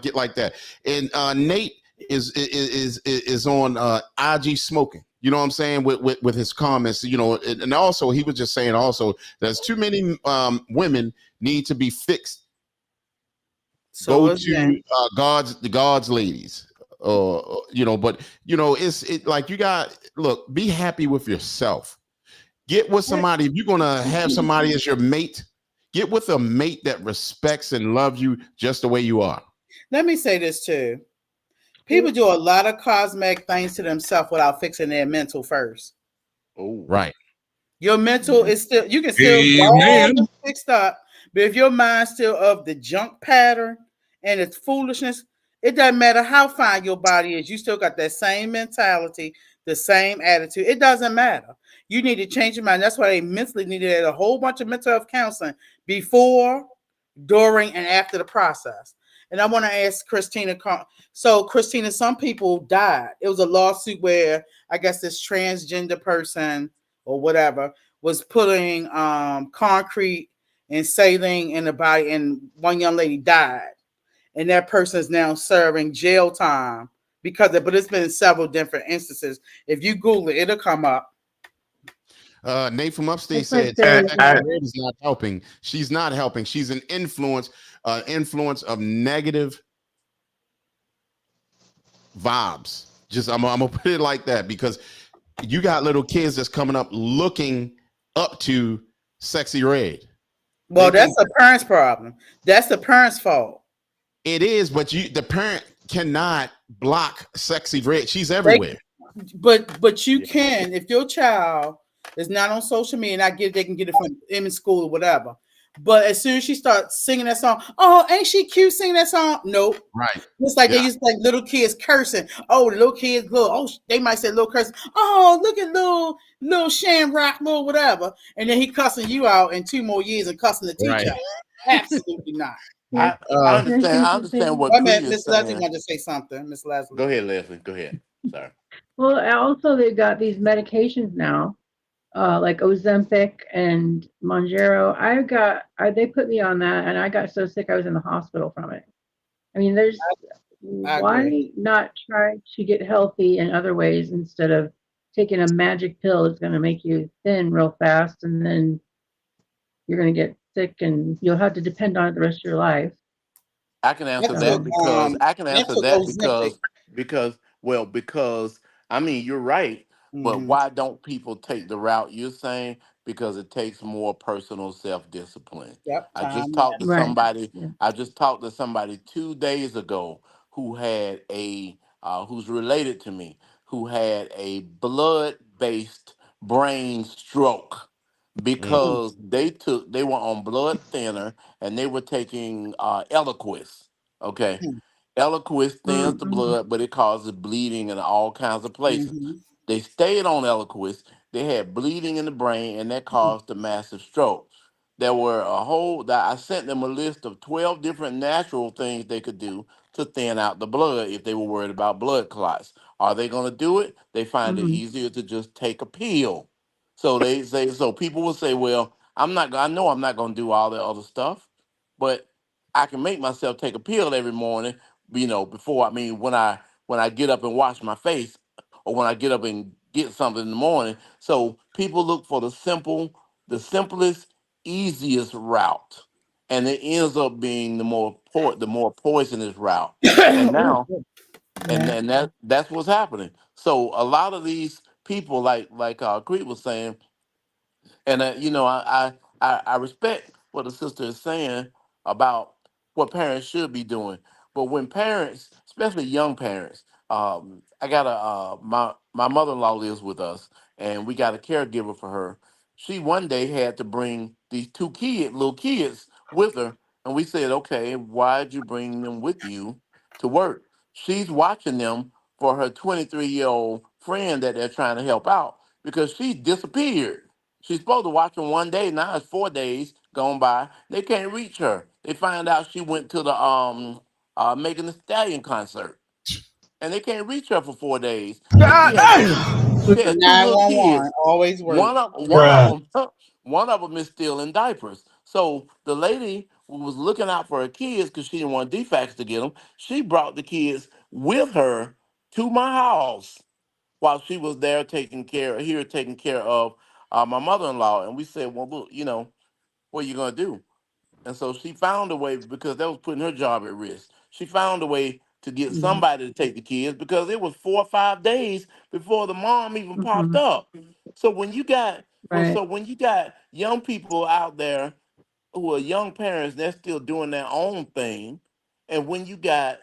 A: get like that. And Nate is on IG smoking. You know what I'm saying with his comments. You know, and also he was just saying also there's too many women need to be fixed.
D: So
A: Go
D: is that.
A: to God's ladies. You know, but you know, it like you got look, be happy with yourself. Get with somebody. If you're gonna have somebody as your mate, get with a mate that respects and loves you just the way you are.
D: Let me say this too. People do a lot of cosmetic things to themselves without fixing their mental first.
C: Oh.
A: Right.
D: Your mental is still you can still get all
E: Amen.
D: this fixed up, but if your mind's still of the junk pattern and it's foolishness, it doesn't matter how fine your body is, you still got that same mentality, the same attitude. It doesn't matter. You need to change your mind. That's why they mentally needed a whole bunch of mental health counseling before, during, and after the process. And I want to ask Christina. So, Christina, some people died. It was a lawsuit where I guess this transgender person or whatever was putting concrete and saline in the body, and one young lady died, and that person is now serving jail time because of, but it's been several different instances. If you Google it, it'll come up.
A: Nate from upstate
G: It's like
A: said
F: I,
G: there's
A: Sexy
F: I,
A: Red is not helping. She's not helping. She's an influence of negative vibes. Just I'm gonna put it like that because you got little kids that's coming up looking up to Sexy Red. They
D: Well, that's
A: think
D: the parents' problem. That's the parents' fault.
A: it is, but the parent cannot block Sexy Red. She's
D: They,
A: everywhere.
D: but you
C: Yeah.
D: can if your child is not on social media, and I get they can get it from them in school or whatever. But as soon as she starts singing that song, oh, ain't she cute singing that song? Nope.
A: Right.
D: Just like they
A: Yeah.
D: used to like little kids cursing. Oh, the little kids, little, oh, they might say little cursing. Oh, look at little Shamrock, little whatever. And then he cussing you out in 2 more years and cussing the teacher
A: Right.
D: out. Absolutely not.
G: here's,
C: I
G: here's
C: understand. I understand
G: something.
C: what
D: Wait a
C: Cree
D: minute,
C: is
D: Miss Leslie
C: saying.
D: wanted to say something. Miss Leslie.
C: Go ahead, Leslie. Go ahead. Sorry.
G: Well, also they've got these medications now, like Ozempic and Monjero. They put me on that, and I got so sick I was in the hospital from it. I mean,
D: I agree.
G: why not try to get healthy in other ways instead of taking a magic pill that's going to make you thin real fast, and then you're going to get sick and you'll have to depend on it the rest of your life.
C: I can
D: I
C: answer that
D: took
G: So,
C: because I can
D: I
C: answer
D: took
C: that
D: Ozempic.
C: because I mean you're right, but
D: Mm-hmm.
C: why don't people take the route you're saying? Because it takes more personal self discipline.
D: Yep,
C: I just
D: time
C: talked to
G: right.
C: somebody.
G: Yeah.
C: I just talked to somebody 2 days ago who had a who's related to me who had a blood based brain stroke
A: Mm.
D: management.
C: because they were on blood thinner and they were taking Eliquis. Okay, Eliquis thins the
G: Mm-mm.
C: blood, but it causes bleeding in all kinds of places.
D: Mm-hmm.
C: They stayed on Eliquis. They had bleeding in the brain, and that caused a massive stroke. There were a whole that I sent them a list of 12 different natural things they could do to thin out the blood if they were worried about blood clots. Are they going to do it? They find it
G: Mm-hmm.
C: easier to just take a pill. So they say so. People will say, "Well, I'm not. I know I'm not going to do all that other stuff, but I can make myself take a pill every morning. Before when I get up and wash my face, or when I get up and get something in the morning." So people look for the simplest, easiest route, and it ends up being the more poisonous route. And
D: Oh,
C: now,
D: good.
C: and
G: Right.
C: and that's what's happening. So a lot of these people, like Creed was saying, and I respect what the sister is saying about what parents should be doing. But when parents, especially young parents, I got my mother in law lives with us, and we got a caregiver for her. She one day had to bring these little kids with her, and we said, okay, why'd you bring them with you to work? She's watching them for her 23-year-old friend that they're trying to help out because she disappeared. She's supposed to watch them one day. Now it's 4 days gone by. They can't reach her. They find out she went to the Megan Thee Stallion concert, and they can't reach her for 4 days. And
D: God damn.
C: she had two little
D: 911
C: kids.
D: always work.
C: One of them is still in diapers. So the lady who was looking out for her kids because she didn't want defects to get them, she brought the kids with her to my house while she was there taking care of my mother-in-law. And we said, well, look, what are you gonna do? And so she found a way because that was putting her job at risk. She found a way to get
G: Mm-hmm.
C: somebody to take the kids because it was 4 or 5 days before the mom even popped
G: Mm-hmm.
C: up. So when you got
G: Right.
C: young people out there who are young parents, they're still doing their own thing, and when you got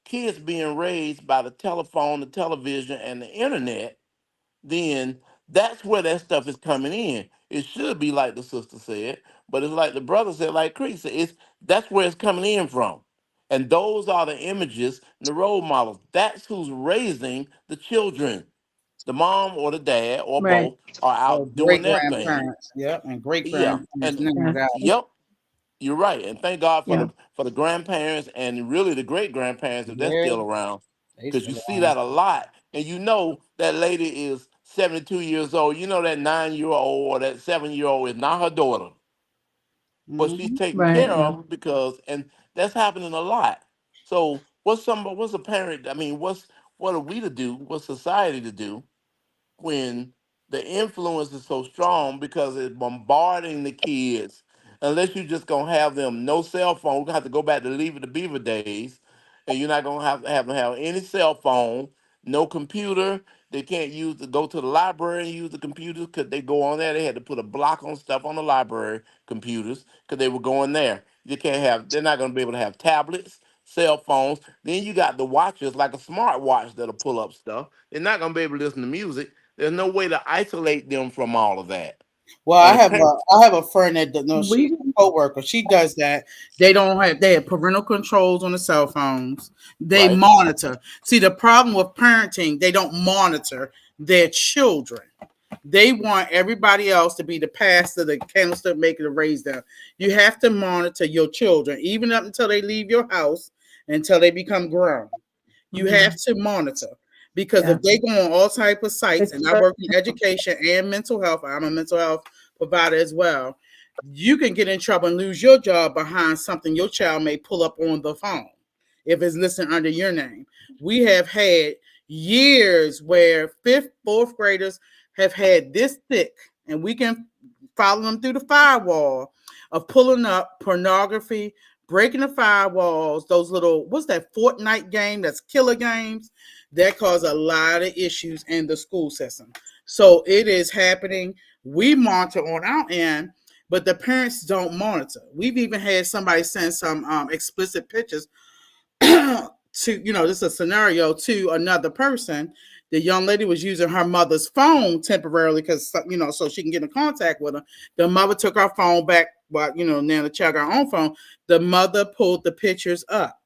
C: kids being raised by the telephone, the television, and the internet, then that's where that stuff is coming in. It should be like the sister said, but it's like the brother said, like Chris said, that's where it's coming in from. And those are the images and the role models. That's who's raising the children. The mom or the dad or
G: Right.
C: both are
D: Oh,
C: out doing
D: great
C: their thing.
D: grandparents. Yep, and great
C: Yeah.
D: grandparents.
C: And
D: No
G: Yeah.
D: doubt.
C: yep, you're right. And thank God for
G: Yeah.
C: the grandparents and really the great grandparents if they're
D: Yeah,
C: still around.
D: they
C: Because you
D: still
C: see
D: on.
C: that a lot. And that lady is 72 years old. You know that 9-year-old or that 7-year-old is not her daughter. But she's
D: Mm-hmm.
C: taken
G: Right.
C: care
G: Yeah.
C: of and that's happening a lot. So what's a parent? I mean, what are we to do? What's society to do when the influence is so strong because it's bombarding the kids. Unless you just gonna have them no cell phone, we're gonna have to go back to Leave It to Beaver days, and you're not gonna have them have any cell phone, no computer. They can't go to the library and use the computers because they go on there. They had to put a block on stuff on the library computers because they were going there. You can't have. They're not gonna be able to have tablets, cell phones. Then you got the watches like a smart watch that'll pull up stuff. They're not gonna be able to listen to music. There's no way to isolate them from all of that.
D: Well,
C: And the parents,
D: I have a friend that no, she's
G: We.
D: a coworker. She does that. They have parental controls on the cell phones. They
C: right?
D: monitor. See, the problem with parenting, they don't monitor their children. They want everybody else to be the pastor, the candlestick maker to raise them. You have to monitor your children, even up until they leave your house, until they become grown. You have
G: Mm-hmm.
D: to monitor because
G: Yeah.
D: if they go on all type of sites,
G: It's
D: and I
G: very.
D: work in education and mental health, I'm a mental health provider as well. You can get in trouble and lose your job behind something your child may pull up on the phone if it's listed under your name. We have had years where fifth, fourth graders have had this thick, and we can follow them through the firewall of pulling up pornography, breaking the firewalls, those little, what's that Fortnite game, that's killer games, that cause a lot of issues in the school system. So it is happening. We monitor on our end, but the parents don't monitor. We've even had somebody send some explicit pictures to, this is a scenario, to another person. The young lady was using her mother's phone temporarily because, so she can get in contact with her. The mother took her phone back, but now the child got her own phone. The mother pulled the pictures up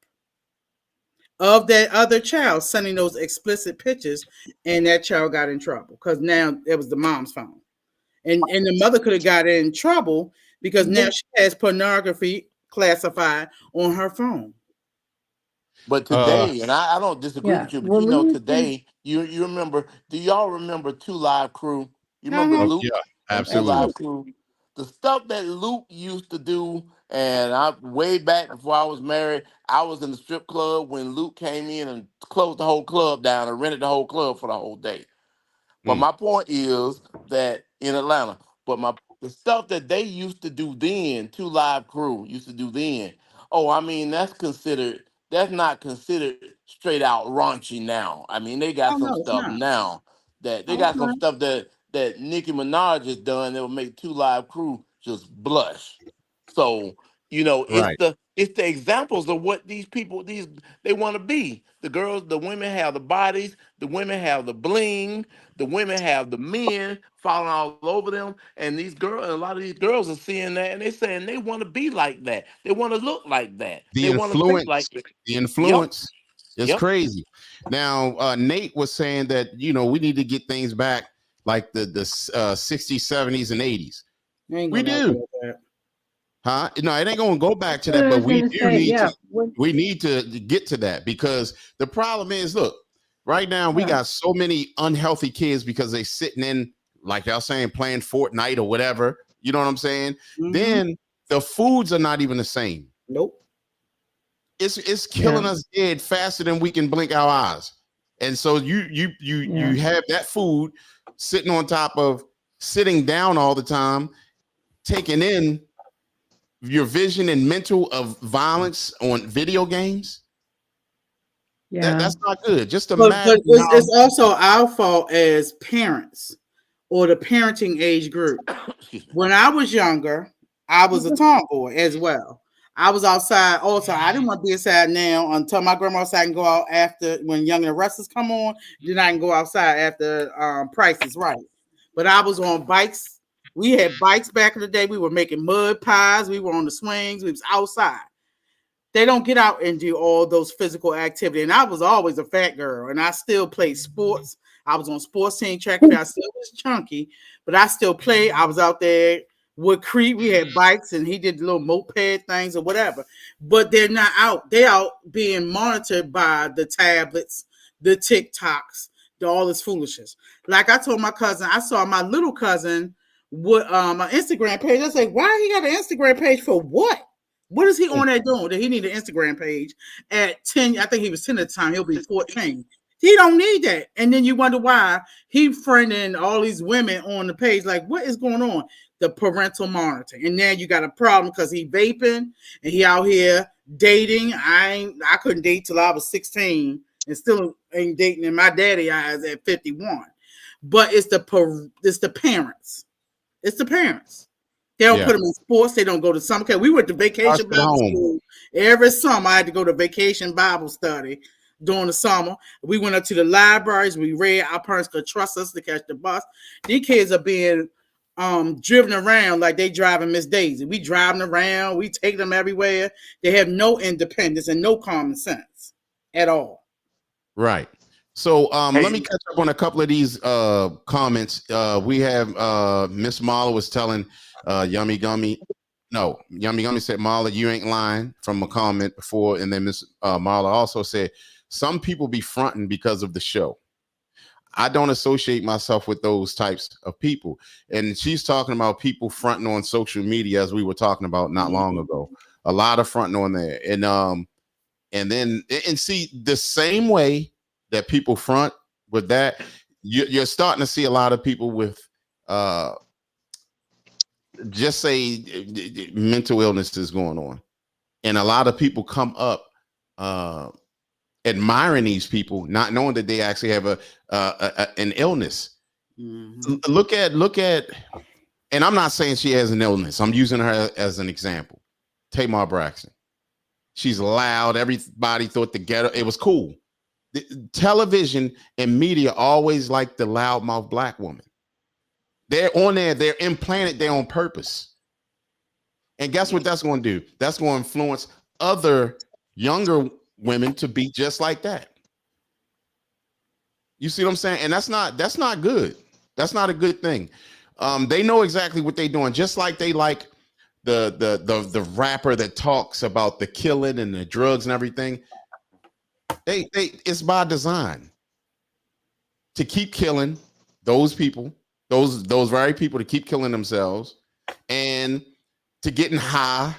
D: of that other child sending those explicit pictures, and that child got in trouble because now it was the mom's phone, and the mother could have got in trouble because now she has pornography classified on her phone.
C: But
A: Uh,
C: today, and I don't disagree
G: Yeah.
C: with you, but
G: When
C: you
G: we
C: know,
G: used to,
C: today you remember? Do y'all remember Two Live Crew? You remember
D: Uh-huh.
A: yeah,
C: Luke and Two
A: absolutely.
C: Live
D: Absolutely.
C: Crew? The stuff that Luke used to do, and I way back before I was married, I was in the strip club when Luke came in and closed the whole club down and rented the whole club for the whole day. But
A: Mm.
C: my point is that in Atlanta, but my the stuff that they used to do then, Two Live Crew used to do then. Oh, I mean that's not considered straight out raunchy now. I mean they got
D: Oh
C: some
D: no, it's
C: stuff
D: not.
C: now that they
D: Oh, it's
C: got some
D: not.
C: stuff that Nicki Minaj has done that will make Two Live Crew just blush. So
A: Right.
C: it's the examples of what these people they want to be. The girls, the women have the bodies, the women have the bling, the women have the men falling all over them, and a lot of these girls are seeing that, and they saying they want to be like that. They want to look like that.
A: The
C: They want to think
A: influence,
C: like that.
A: the
C: Yep,
A: influence is
C: yep.
A: crazy. Now, Nate was saying that we need to get things back like the 60s, 70s, and 80s.
D: You ain't
A: We
D: gonna never
A: do,
D: get that.
A: huh? No, it ain't gonna go back to
G: what
A: that,
G: I
A: but
G: was gonna say, yeah. When
A: we need to get to that because the problem is, look, right now we
G: yeah,
A: got so many unhealthy kids because they sitting in, like y'all saying, playing Fortnite or whatever. You know what I'm saying?
D: Mm-hmm.
A: Then the foods are not even the same.
D: Nope.
A: It's
G: yeah,
A: killing us dead faster than we can blink our eyes. And so you
G: yeah,
A: have that food sitting on top of sitting down all the time, taking in your vision and mental of violence on video games.
G: yeah.
A: That's not good. Just
D: But
A: imagine how
D: it's also our fault as parents or the parenting age group.
C: Excuse me.
D: When I was younger, I was a tomboy as well. I was outside also. I didn't want to be inside now until my grandma said I can go out after when Young and the Restless come on. Then I can go outside after Price is Right. But I was on bikes. We had bikes back in the day. We were making mud pies. We were on the swings. We was outside. They don't get out and do all those physical activity. And I was always a fat girl, and I still played sports. I was on sports team, track and field. I still was chunky, but I still played. I was out there with Creed. We had bikes, and he did the little moped things or whatever. But they're not out. They're out being monitored by the tablets, the TikToks, all this foolishness. Like I told my cousin, I saw my little cousin with my Instagram page. I said, why he got an Instagram page for what? What is he on there doing? That he need an Instagram page at 10? I think he was 10 at the time. He'll be 14. He don't need that. And then you wonder why he friending all these women on the page. Like, what is going on? The parental monitoring. And now you got a problem because he vaping and he out here dating. I couldn't date till I was 16 and still ain't dating in my daddy eyes at 51. But it's the parents. It's the parents. They don't put
A: yeah,
D: them in sports. They don't go to summer camp. We went to
A: us
D: vacation
A: at
D: Bible
A: home.
D: school every summer. I had to go to vacation Bible study during the summer. We went up to the libraries. We read. Our parents could trust us to catch the bus. These kids are being driven around like they driving Miss Daisy. We driving around. We take them everywhere. They have no independence and no common sense at all.
A: Right. So let me
C: Hey,
A: catch up on a couple of these comments. We have Miss Marla was telling Yummy Gummy. No, Yummy Gummy said, Marla, you ain't lying from a comment before. And then Miss Marla also said, some people be fronting because of the show. I don't associate myself with those types of people. And she's talking about people fronting on social media, as we were talking about not long ago. A lot of fronting on there. And then and see the same way that people front with that, you're starting to see a lot of people with just say mental illnesses going on, and a lot of people come up admiring these people, not knowing that they actually have an illness.
D: Mm-hmm.
A: Look at, and I'm not saying she has an illness. I'm using her as an example. Tamar Braxton. She's loud. Everybody thought the ghetto. It was cool. The television and media always like the loudmouth black woman. They're on there. They're implanted there on purpose. And guess what that's going to do? That's going to influence other younger women to be just like that. You see what I'm saying? And that's not good. That's not a good thing. They know exactly what they're doing, just like they like the rapper that talks about the killing and the drugs and everything. They it's by design to keep killing those people, those very people, to keep killing themselves and to getting high.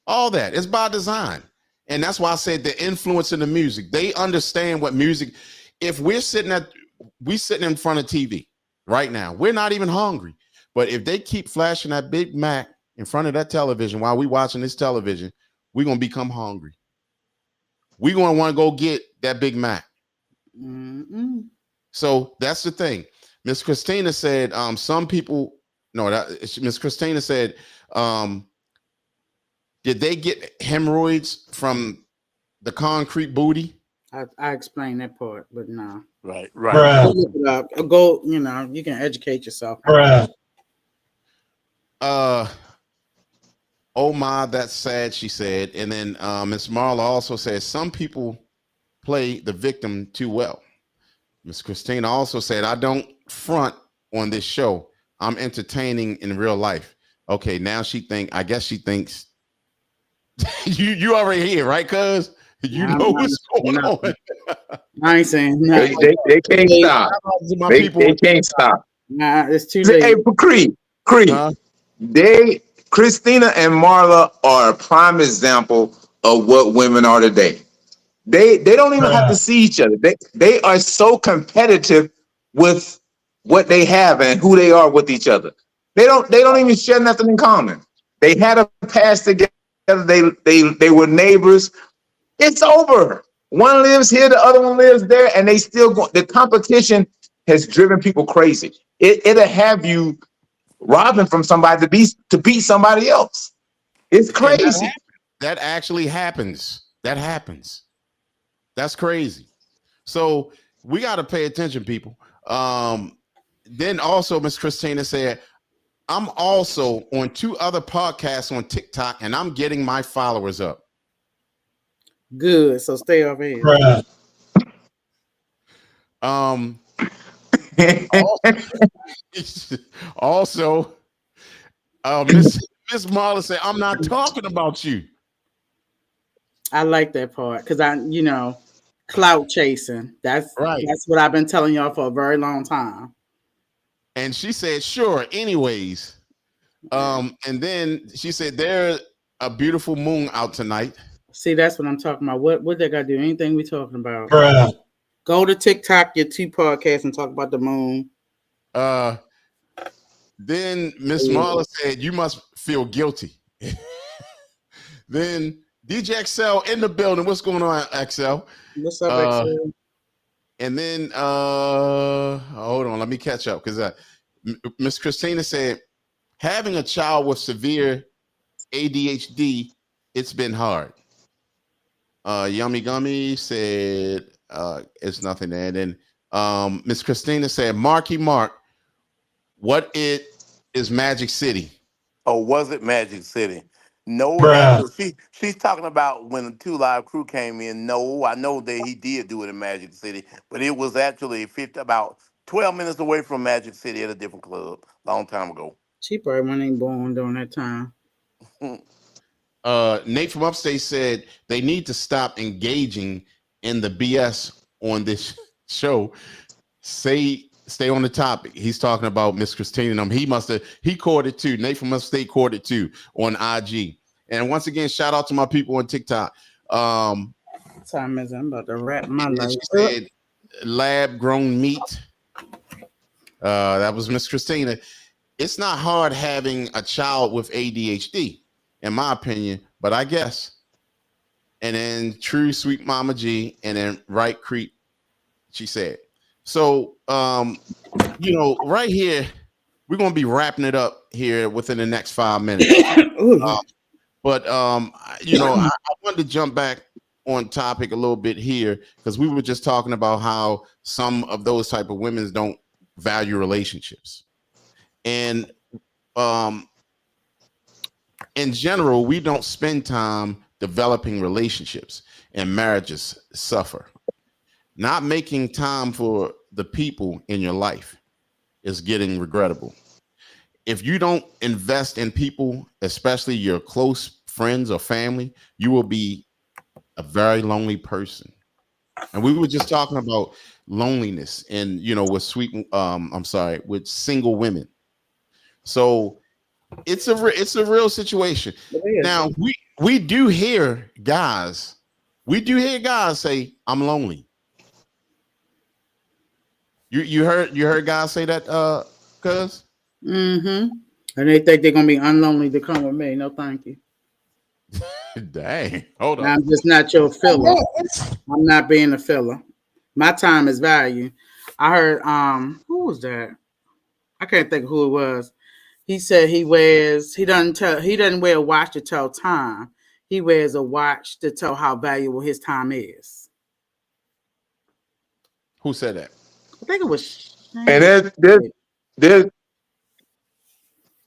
A: All that is by design. And that's why I said the influence in the music. They understand what music. If we're sitting in front of TV right now, we're not even hungry. But if they keep flashing that Big Mac in front of that television while we watching this television, we're gonna become hungry. We're gonna want to go get that Big Mac.
D: Mm-mm.
A: So that's the thing. Miss Christina said, some people, no, that Miss Christina said, did they get hemorrhoids from the concrete booty?
D: I explained that part, but no.
C: Right.
D: Go look it up. Go, you can educate yourself.
A: Oh my, that's sad, she said. And then Miss Marla also said some people play the victim too well. Miss Christina also said, I don't front on this show. I'm entertaining in real life. Okay, now I guess she thinks you already here, right? Cuz you know what's going on.
D: I ain't saying nothing.
F: They can't stop. They can't stop.
D: Nah, it's too late.
F: Hey, for Creed, Christina and Marla are a prime example of what women are today. They don't even have to see each other. They are so competitive with what they have and who they are with each other. They don't even share nothing in common. They had a past together. They were neighbors. It's over. One lives here, the other one lives there, and they still go. The competition has driven people crazy. It'll have you robbing from somebody to beat somebody else. It's crazy.
A: That actually happens. That happens. That's crazy. So we got to pay attention, people. Then also, Miss Christina said, I'm also on 2 other podcasts on TikTok, and I'm getting my followers up.
D: Good. So stay over here.
A: Also, Miss Marla said, I'm not talking about you.
D: I like that part because clout chasing. That's
A: right.
D: That's what I've been telling y'all for a very long time.
A: And she said, sure, anyways. And then she said, there's a beautiful moon out tonight.
D: See, that's what I'm talking about. What they got to do? Anything we talking about? Go to TikTok, your 2 podcasts, and talk about the moon.
A: Then Miss Marla said, you must feel guilty. Then DJ XL in the building. What's going on, XL?
D: What's up, XL?
A: And then hold on, let me catch up because Miss Christina said, having a child with severe ADHD, it's been hard. Yummy Gummy said it's nothing there. And then Miss Christina said, Marky Mark, what is Magic City?
C: Oh, was it Magic City? No, she's talking about when the 2 Live Crew came in. No, I know that he did do it in Magic City, but it was actually about 12 minutes away from Magic City at a different club long time ago.
D: She probably wasn't born during that time.
A: Nate from Upstate said they need to stop engaging in the BS on this show. Stay on the topic. He's talking about Miss Christina and them. He caught it too. Nate from Upstate caught it too on IG. And once again, shout out to my people on TikTok.
D: Time is I'm about to wrap my life.
A: She said lab grown meat. That was Miss Christina. It's not hard having a child with ADHD, in my opinion, but I guess. And then True Sweet Mama G, and then Right Creep, she said. So, right here, we're going to be wrapping it up here within the next 5 minutes. But I wanted to jump back on topic a little bit here because we were just talking about how some of those type of women don't value relationships. And in general, we don't spend time developing relationships. and marriages suffer. Not making time for the people in your life is getting regrettable. If you don't invest in people, especially your close friends or family, you will be a very lonely person. And we were just talking about loneliness and with with single women. So it's a real situation.
D: It is.
A: Now we do hear guys, say, I'm lonely. You heard guys say that, cuz?
D: Mm-hmm. And they think they're gonna be unlonely to come with me. No, thank you.
A: Dang, hold
D: Now,
A: up.
D: I'm just not your filler. I'm not being a filler. My time is value. I heard who was that? I can't think of who it was. He said he doesn't wear a watch to tell time. He wears a watch to tell how valuable his time is.
A: Who said that?
D: I think it was
F: And
D: Shane.
F: there's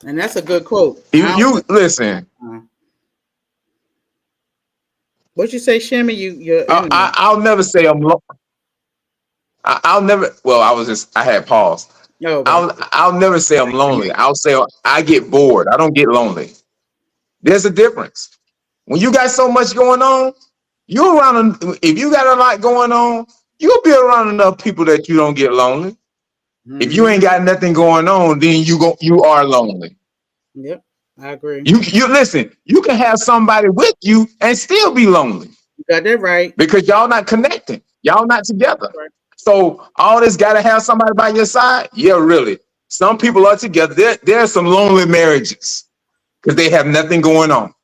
D: And that's a good quote.
F: you listen.
D: What you say, Shimmy? You're internet.
F: I'll never say I'll never. Well, I had pause.
D: Oh, okay.
F: I'll never say I'm lonely. I'll say I get bored. I don't get lonely. There's a difference. When you got so much going on, you're around. If you got a lot going on, you'll be around enough people that you don't get lonely. If you ain't got nothing going on, then you are lonely.
D: Yep, I agree.
F: You listen. You can have somebody with you and still be lonely.
D: You got that right.
F: Because y'all not connecting. Y'all not together.
D: Right.
F: So all this got to have somebody by your side. Yeah, really. Some people are together. There are some lonely marriages because they have nothing going on.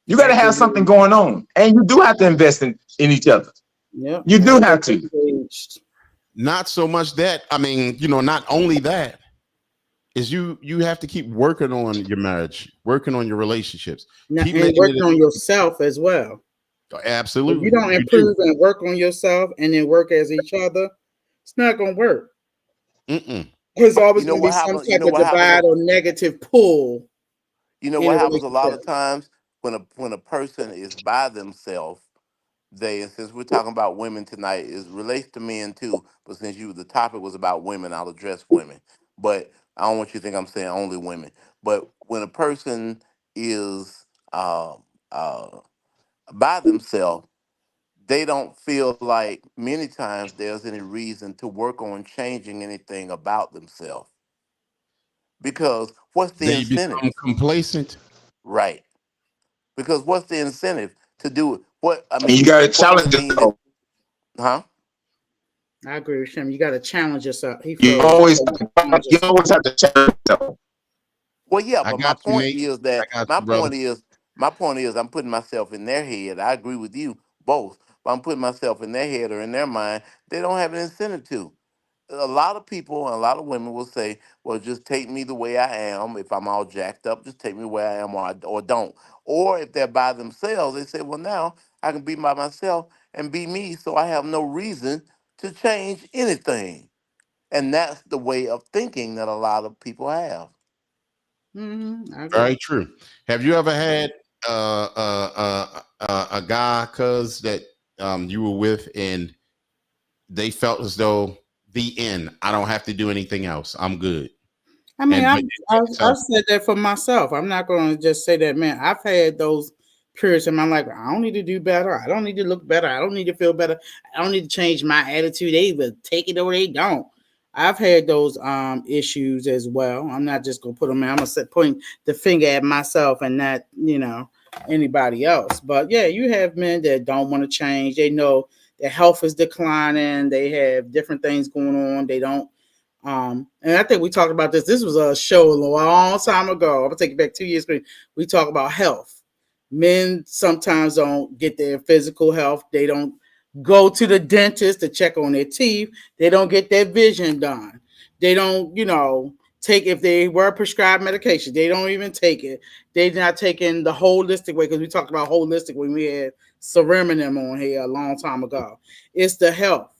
F: You got to have something going on, and you do have to invest in each other.
D: Yep.
F: You do have to.
A: Not so much that. I mean, not only that is you have to keep working on your marriage, working on your relationships, keep
D: and working on yourself as well.
A: Absolutely.
D: If you don't improve and work on yourself and then work as each other, it's not going to work. There's always going to be some type of divide or negative pull.
C: You know what happens a lot of times when a person is by themselves, and since we're talking about women tonight, it relates to men too. But since the topic was about women, I'll address women. But I don't want you to think I'm saying only women. But when a person is by themselves, they don't feel like many times there's any reason to work on changing anything about themselves. Because what's the
A: They
C: incentive?
A: become complacent.
C: Right. Because what's the incentive to do it? What I
F: You
C: mean,
F: got to
C: what does
F: challenge
C: it mean that,
F: yourself.
C: huh?
D: I agree with him. You got to challenge yourself. He
F: You
D: froze.
F: always have to challenge yourself.
C: Well, yeah,
A: I
C: but my
A: got you,
C: point
A: Nate.
C: is
A: I
C: that
A: got you, brother.
C: my point is I'm putting myself in their head. I agree with you both, but I'm putting myself in their head or in their mind. They don't have an incentive to. A lot of people and a lot of women will say, "Well, just take me the way I am. If I'm all jacked up, just take me the way I am, or don't." Or if they're by themselves, they say, "Well, now I can be by myself and be me, so I have no reason to change anything." And that's the way of thinking that a lot of people have.
D: I agree.
A: Very true. Have you ever had a guy, cuz, that you were with, and they felt as though the end, I don't have to do anything else, I'm good?
D: I mean,
A: But
D: I've said that for myself. I'm not going to just say that, man. I've had those periods in my life. I don't need to do better. I don't need to look better. I don't need to feel better. I don't need to change my attitude. They either take it or they don't. I've had those issues as well. I'm not just gonna put them in. I'm gonna point the finger at myself and not anybody else. But yeah, you have men that don't want to change. They know their health is declining. They have different things going on. They don't. And I think we talked about this. This was a show a long time ago. I'm gonna take it back 2 years ago. We talk about health. Men sometimes don't get their physical health. They don't go to the dentist to check on their teeth. They don't get their vision done. They don't, take, if they were prescribed medication, they don't even take it. They're not taking the holistic way, because we talked about holistic when we had Ceremonim on here a long time ago. It's the health.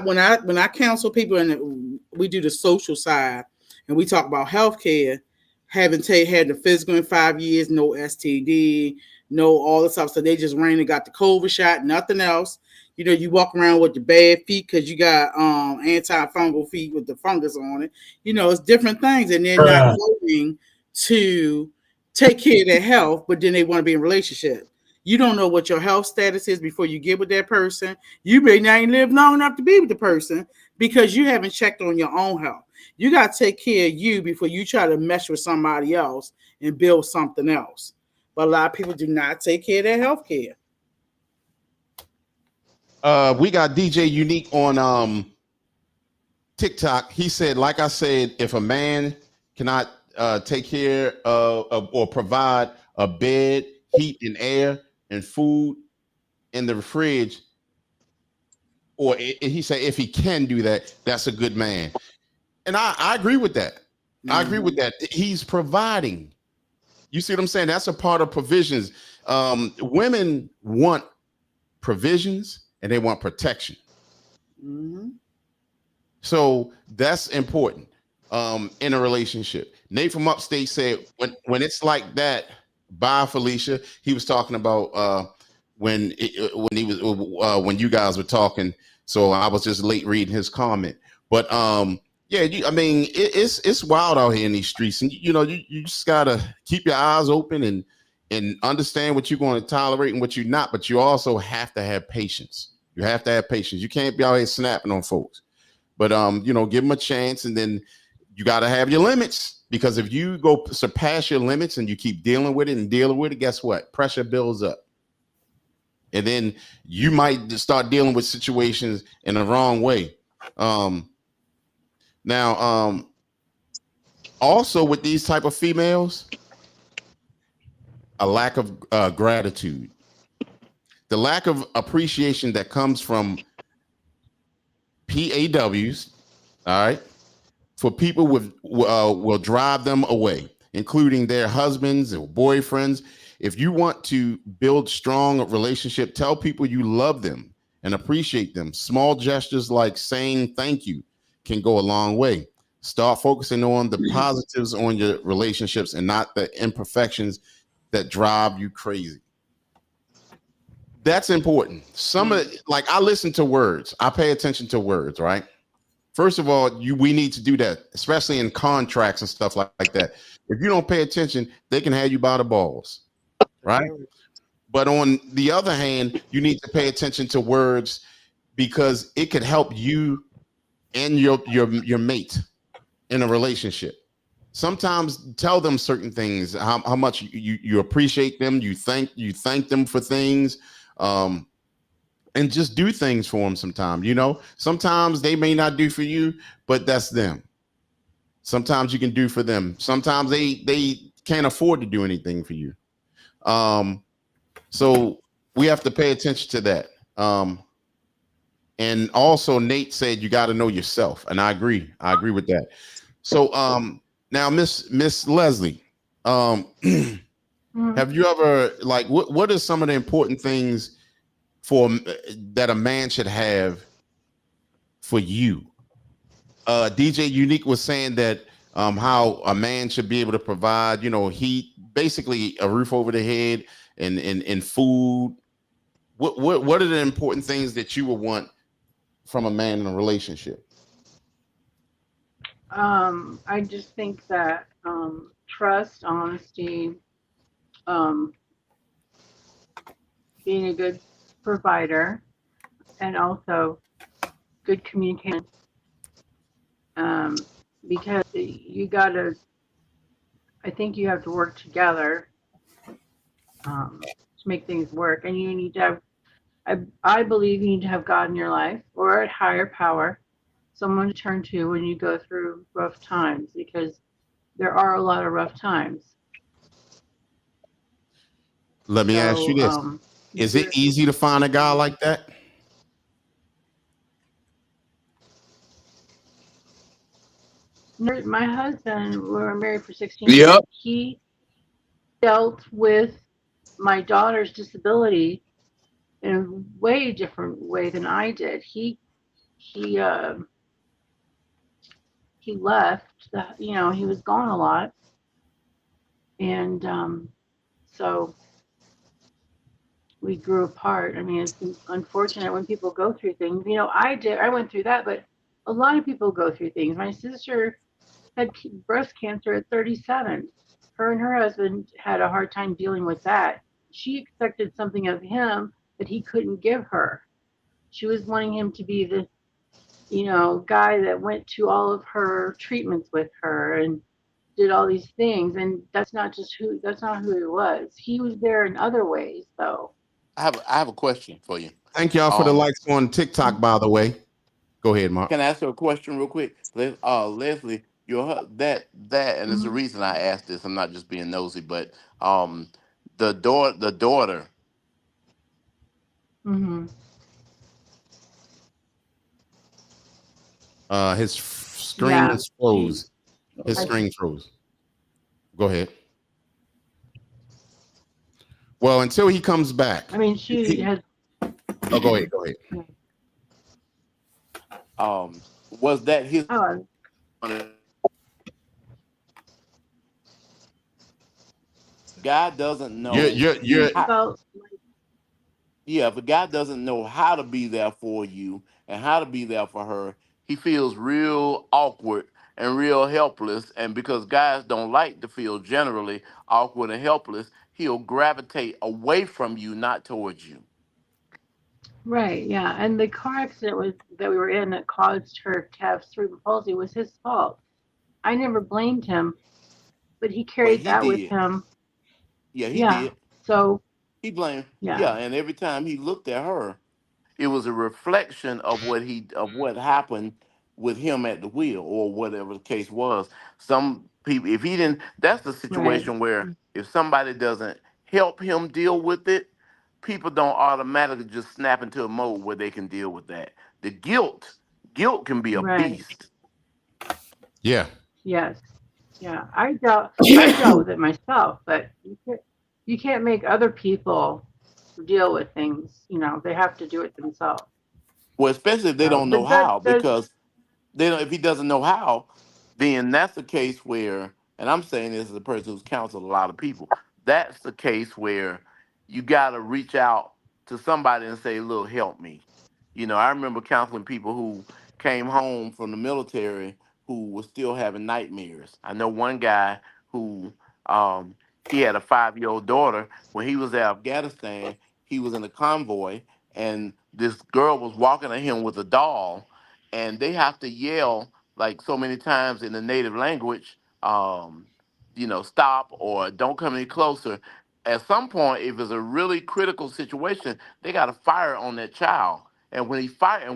D: When I counsel people and we do the social side and we talk about healthcare, haven't had the physical in 5 years, no STD, no all this stuff. So they just ran and got the COVID shot, nothing else. You know, you walk around with the bad feet because you got antifungal feet with the fungus on it. You know, it's different things, and they're not going to take care of their health, but then they want to be in a relationship. You don't know what your health status is before you get with that person. You may not even live long enough to be with the person because you haven't checked on your own health. You got to take care of you before you try to mesh with somebody else and build something else. But a lot of people do not take care of their health care.
A: We got DJ Unique on TikTok. He said, like I said, if a man cannot take care of or provide a bed, heat, and air, and food in the fridge, or he said if he can do that, that's a good man. And I agree with that. I agree with that. He's providing. You see what I'm saying? That's a part of provisions. Women want provisions and they want protection.
D: Mm-hmm.
A: So that's important in a relationship. Nate from Upstate said, when it's like that, bye, Felicia. He was talking about when you guys were talking. So I was just late reading his comment. But yeah, I mean, it's wild out here in these streets, and you know, you just gotta keep your eyes open and understand what you're going to tolerate and what you're not. But you also have to have patience. You have to have patience. You can't be out here snapping on folks. But you know, give them a chance, and then you got to have your limits, because if you go surpass your limits and you keep dealing with it, guess what? Pressure builds up, and then you might start dealing with situations in the wrong way. Now, also with these type of females, a lack of gratitude, the lack of appreciation that comes from P.A.Ws. All right. For people will drive them away, including their husbands or boyfriends. If you want to build strong relationship, tell people you love them and appreciate them. Small gestures like saying thank you can go a long way. Start focusing on the positives on your relationships and not the imperfections that drive you crazy. That's important. Like I listen to words. I pay attention to words, right? First of all, we need to do that, especially in contracts and stuff like that. If you don't pay attention, they can have you by the balls, right? But on the other hand, you need to pay attention to words because it could help you and your mate in a relationship. Sometimes tell them certain things, how much you appreciate them, you thank them for things. And just do things for them sometimes. You know, sometimes they may not do for you, but that's them. Sometimes you can do for them. Sometimes they can't afford to do anything for you. So we have to pay attention to that. And also Nate said you got to know yourself, and I agree with that. So now Miss Leslie, have you ever, like, what are some of the important things for that a man should have for you? DJ Unique was saying that how a man should be able to provide, you know, heat, basically a roof over the head, and food. What are the important things that you would want from a man in a relationship?
G: I just think that trust, honesty, being a good provider, and also good communication. Because I think you have to work together to make things work, and you need to have. I believe you need to have God in your life or a higher power, someone to turn to when you go through rough times, because there are a lot of rough times.
A: Let me ask you this. Is it easy to find a guy like that?
G: My husband, we were married for 16 years.
F: Yep.
G: He dealt with my daughter's disability in a way different way than I did. He left. He was gone a lot, And so we grew apart. I mean, it's unfortunate when people go through things. You know, I did. I went through that, but a lot of people go through things. My sister had breast cancer at 37. Her and her husband had a hard time dealing with that. She expected something of him that he couldn't give her. She was wanting him to be the, guy that went to all of her treatments with her and did all these things. And that's not who he was. He was there in other ways, though.
C: I have a question for you.
A: Thank y'all for the
C: Um,
A: likes on TikTok, by the way. Go ahead, Mark.
C: can I ask you a question real quick? Leslie, that, and there's a
G: Mm-hmm.
C: reason I asked this. I'm not just being nosy, but um, the daughter.
G: Mm-hmm.
A: His screen
G: Yeah,
A: is
G: she.
A: froze. His
G: I.
A: screen froze. Go ahead. Well, until he comes back.
G: I mean, she has.
A: Oh, go ahead. Go ahead.
C: Was that his?
G: Oh,
C: Guy doesn't
A: You're
C: know
A: you're
G: he
A: you're
C: how.
G: felt like.
C: Yeah, if a guy doesn't know how to be there for you and how to be there for her, he feels real awkward and real helpless. And because guys don't like to feel generally awkward and helpless, he'll gravitate away from you, not towards you.
G: Right, yeah. And the car accident was that we were in that caused her to have cerebral palsy was his fault. I never blamed him, but he
C: But
G: carried
C: he
G: that with
C: did.
G: him.
C: Yeah, he
G: Yeah.
C: did.
G: So,
C: He blamed.
G: yeah.
C: Yeah, and every time he looked at her, it was a reflection of what happened with him at the wheel or whatever the case was. Some people, if he didn't, that's the
G: Right.
C: situation where if somebody doesn't help him deal with it, people don't automatically just snap into a mode where they can deal with that. The guilt can be a
G: Right.
C: beast.
A: yeah.
G: Yes. Yeah. I dealt with it myself, but you can't make other people deal with things, they have to do it themselves.
C: Well, especially if they
G: So,
C: don't know
G: but that
C: how,
G: does.
C: because they don't, if he doesn't know how, then that's the case where, and I'm saying this as a person who's counseled a lot of people, that's the case where you got to reach out to somebody and say, look, help me. I remember counseling people who came home from the military who were still having nightmares. I know one guy who um, he had a 5-year-old daughter. When he was at Afghanistan, he was in a convoy, and this girl was walking at him with a doll, and they have to yell like so many times in the native language, stop or don't come any closer. At some point, if it's a really critical situation, they got to fire on that child. And when he fired,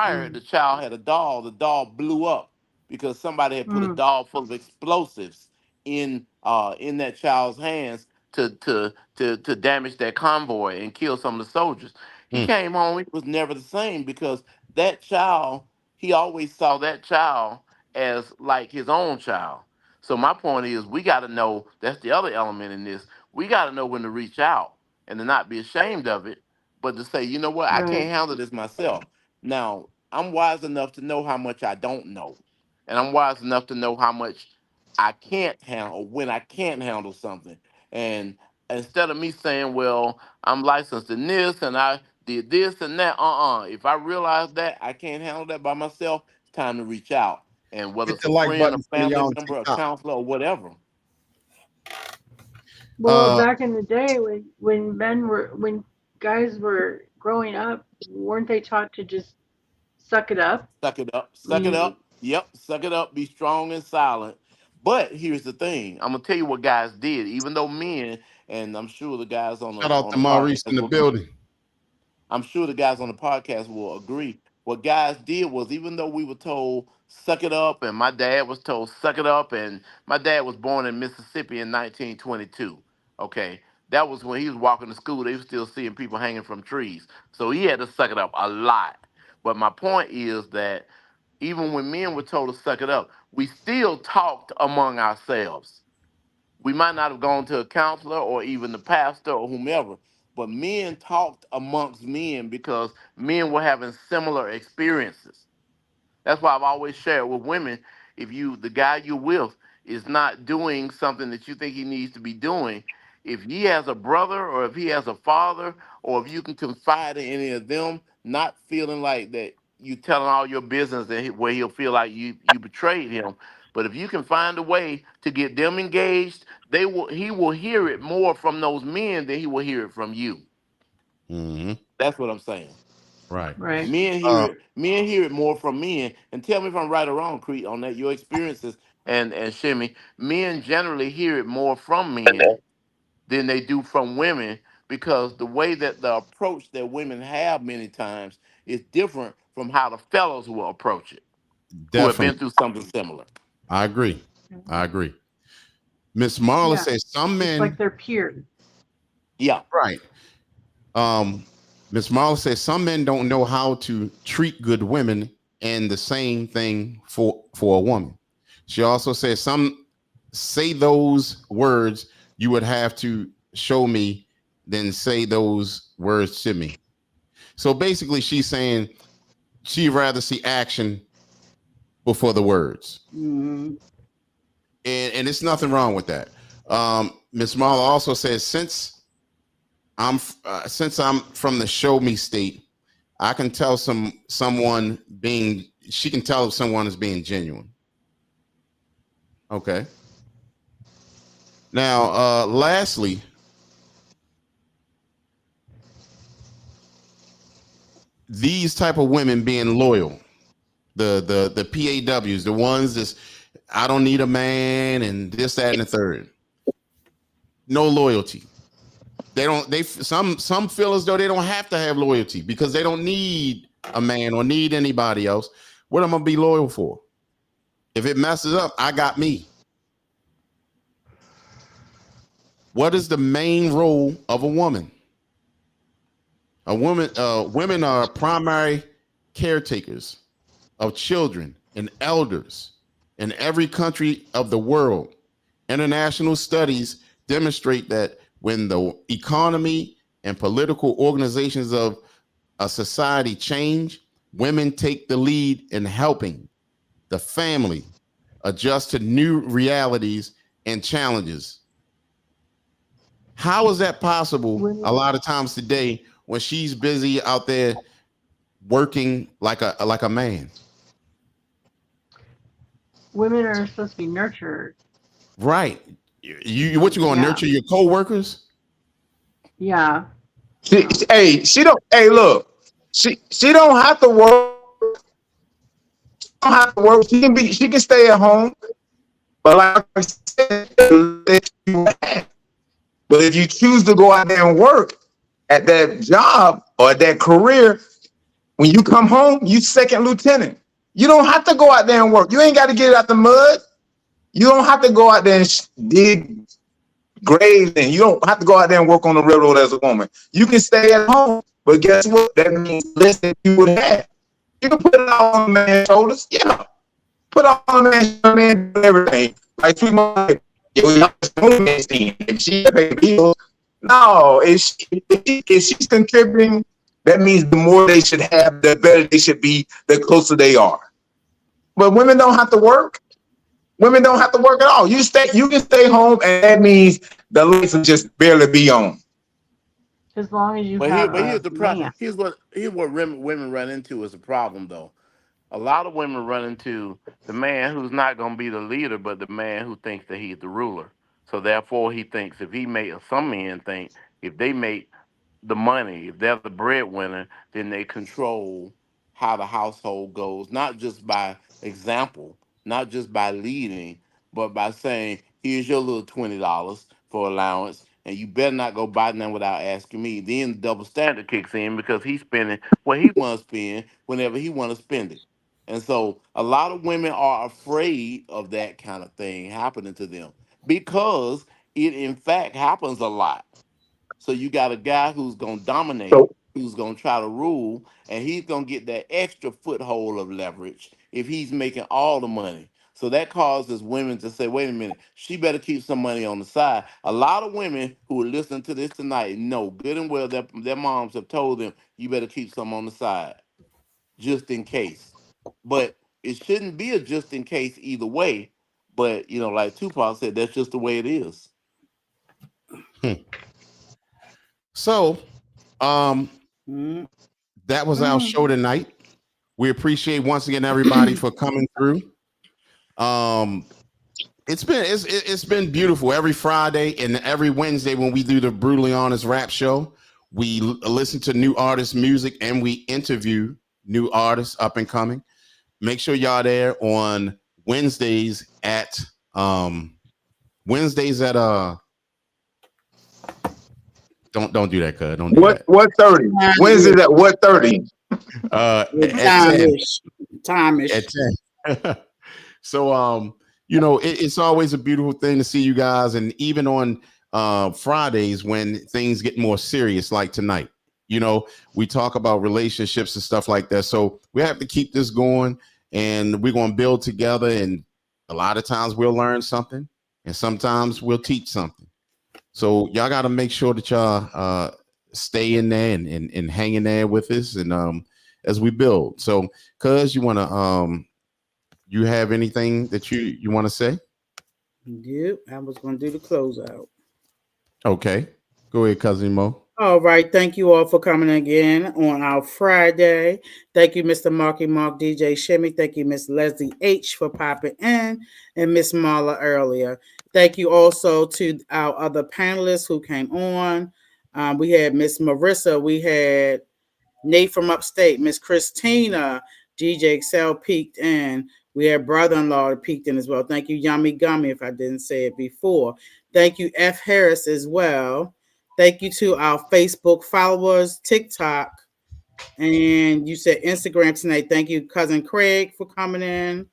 G: Mm,
C: the child had a doll. The doll blew up because somebody had put a
G: mm,
C: doll full of explosives in that child's hands to damage that convoy and kill some of the soldiers. He
A: Mm.
C: came home. He was never the same because that child, he always saw that child as like his own child. So my point is, we got to know, that's the other element in this. We got to know when to reach out and to not be ashamed of it, but to say, you know what, I
G: right.
C: can't handle this myself. Now, I'm wise enough to know how much I don't know, and I'm wise enough to know how much I can't handle when I can't handle something. And instead of me saying, well, I'm licensed in this and I did this and that, if I realize that I can't handle that by myself, it's time to reach out. And whether
A: Hit
C: it's
A: the
C: a
A: like
C: friend, a
A: button, some of
C: family
A: y'all on
C: member, a
A: TikTok.
C: counselor, or whatever.
G: Well,
A: Uh,
G: back in the day when guys were growing up, weren't they taught to just suck it up?
C: Suck it up.
G: I
C: Suck it
G: mean,
C: up. Yep. Suck it up. Be strong and silent. But here's the thing. I'm gonna tell you what guys did. Even though men, and I'm sure the guys on the
A: shout out
C: on
A: to
C: the
A: Maurice in
C: podcast
A: the
C: will,
A: building.
C: I'm sure the guys on the podcast will agree. What guys did was, even though we were told suck it up, and my dad was told suck it up, and my dad was born in Mississippi in 1922. Okay, that was when he was walking to school. They were still seeing people hanging from trees, so he had to suck it up a lot. But my point is that even when men were told to suck it up, we still talked among ourselves. We might not have gone to a counselor or even the pastor or whomever, but men talked amongst men because men were having similar experiences. That's why I've always shared with women. if you the guy you're with is not doing something that you think he needs to be doing, if he has a brother or if he has a father, or if you can confide in any of them, not feeling like that you telling all your business that where he'll feel like you betrayed him. But if you can find a way to get them engaged, he will hear it more from those men than he will hear it from you.
A: Hmm.
C: That's what I'm saying.
A: Right.
G: Right.
A: Uh,
C: Men hear it more from men. And tell me if I'm right or wrong, Crete, on that. Your experiences and Shimmy, men generally hear it more from men than they do from women, because the way that the approach that women have many times is different from how the fellows will approach it, who have been
A: definitely.
C: through something similar.
A: I agree. I agree. Miss
G: Yeah.
A: Marla says some
G: It's like
A: men,
G: they're peers.
C: Yeah.
A: right. Um, Miss Marla says some men don't know how to treat good women, and the same thing for a woman. She also says some say those words you would have to show me, then say those words to me. So basically, she's saying she'd rather see action before the words,
D: Mhm.
A: and it's nothing wrong with that. Miss Marla also says since I'm from the show me state, I can tell someone being she can tell if someone is being genuine. Okay. Now, lastly, these type of women being loyal, the PAWs, the ones that's I don't need a man and this, that, and the third. No loyalty. They don't. Some feel as though they don't have to have loyalty because they don't need a man or need anybody else. What am I gonna be loyal for? If it messes up, I got me. What is the main role of a woman? Women are primary caretakers of children and elders in every country of the world. International studies demonstrate that when the economy and political organizations of a society change, women take the lead in helping the family adjust to new realities and challenges. How is that possible a
G: Women,
A: lot of times today when she's busy out there working like a man?
G: women are supposed to be nurtured.
A: Right. You what you gonna
G: Yeah.
A: nurture your coworkers?
G: Yeah.
F: She don't. Hey, look, she don't have to work. She don't have to work. She can stay at home. But like I said, but if you choose to go out there and work at that job or at that career, when you come home, you second lieutenant. You don't have to go out there and work. You ain't got to get it out the mud. You don't have to go out there and dig graves, and you don't have to go out there and work on the railroad as a woman. You can stay at home, but guess what? That means less than you would have. You can put it all on the man's shoulders. Yeah, put all on the man do everything. Like three months, if she pay bills, no, if she's contributing, that means the more they should have, the better they should be, the closer they are. But women don't have to work. Women don't have to work at all. You can stay home, and that means the lights will just barely be on.
G: As long as you
C: But
G: have
C: here's
G: a
C: the
G: man.
C: here's what women run into as a problem though. A lot of women run into the man who's not going to be the leader, but the man who thinks that he's the ruler. So therefore, he thinks if he make, or some men think if they make the money, if they're the breadwinner, then they control how the household goes, not just by example, not just by leading, but by saying, here's your little $20 for allowance, and you better not go buy none without asking me. Then the double standard kicks in because he's spending what he wants to spend whenever he wants to spend it. And so a lot of women are afraid of that kind of thing happening to them because it in fact happens a lot. So you got a guy who's gonna dominate,
F: So,
C: who's gonna try to rule, and he's gonna get that extra foothold of leverage if he's making all the money. So that causes women to say, wait a minute, she better keep some money on the side. A lot of women who are listening to this tonight know good and well that their moms have told them, you better keep some on the side just in case. But it shouldn't be a just in case either way. But like Tupac said, that's just the way it is.
A: So,
D: Mm,
A: that was our show tonight. We appreciate once again everybody for coming through. It's been beautiful every Friday and every Wednesday when we do the Brutally Honest Rap Show. We listen to new artists' music and we interview new artists up and coming. Make sure y'all there on Wednesdays at Wednesdays at don't do that, cuz. Don't do that.
F: What 30? Wednesdays at what 30?
A: At 10.
D: Time-ish.
A: At 10. So it's always a beautiful thing to see you guys, and even on Fridays when things get more serious, like tonight, we talk about relationships and stuff like that. So we have to keep this going, and we're going to build together. And a lot of times we'll learn something, and sometimes we'll teach something. So y'all got to make sure that y'all stay in there and hang in there with us, and as we build. So, cuz, you want to you have anything that you want to say?
D: Yep, I was going to do the closeout.
A: Okay, go ahead, Cousin Mo.
D: All right, thank you all for coming again on our Friday. Thank you, Mr. Marky Mark, DJ Shimmy. Thank you, Miss Leslie H, for popping in, and Miss Marla earlier. Thank you also to our other panelists who came on. We had Miss Marissa. We had Nate from upstate, Miss Christina, DJ Excel peeked in. We had brother-in-law that peeked in as well. Thank you, Yummy Gummy, if I didn't say it before. Thank you, F. Harris, as well. Thank you to our Facebook followers, TikTok, and you said Instagram tonight. Thank you, Cousin Craig, for coming in.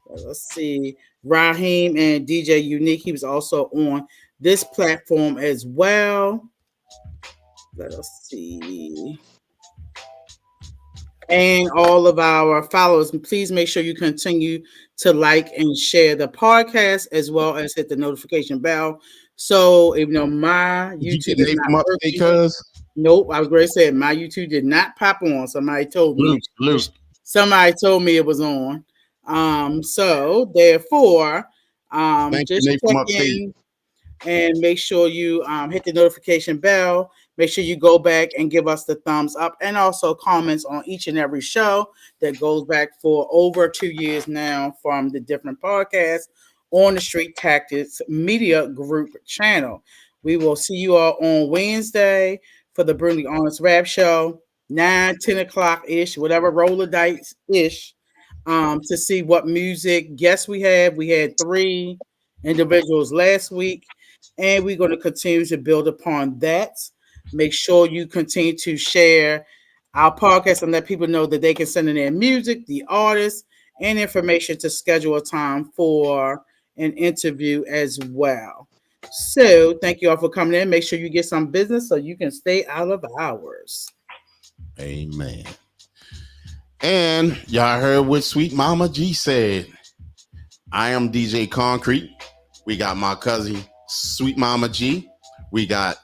D: Let's see. Raheem and DJ Unique, he was also on this platform as well. Let us see. And all of our followers, please make sure you continue to like and share the podcast, as well as hit the notification bell. So, if my YouTube is not working, nope, I was going to say my YouTube did not pop on. Somebody told me. Somebody told me it was on. So therefore, just check in and make sure you hit the notification bell. Make sure you go back and give us the thumbs up, and also comments on each and every show that goes back for over 2 years now from the different podcasts on the Street Tactics Media Group channel. We will see you all on Wednesday for the Brutally Honest Rap Show, 9-10 o'clock-ish, whatever, roll of dice-ish, to see what music guests we have. We had 3 individuals last week, and we're going to continue to build upon that. Make sure you continue to share our podcast and let people know that they can send in their music, the artists, and information to schedule a time for an interview as well. So thank you all for coming in. Make sure you get some business so you can stay out of ours.
A: Amen. And y'all heard what Sweet Mama G said. I am DJ Concrete. We got my cousin Sweet Mama G. We got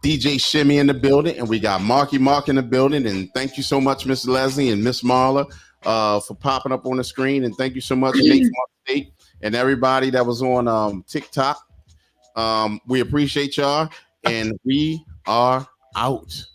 A: DJ Shimmy in the building, and we got Marky Mark in the building. And thank you so much, Miss Leslie and Miss Marla, for popping up on the screen. And thank you so much, Nate from Upstate, and everybody that was on TikTok. We appreciate y'all, and we are out.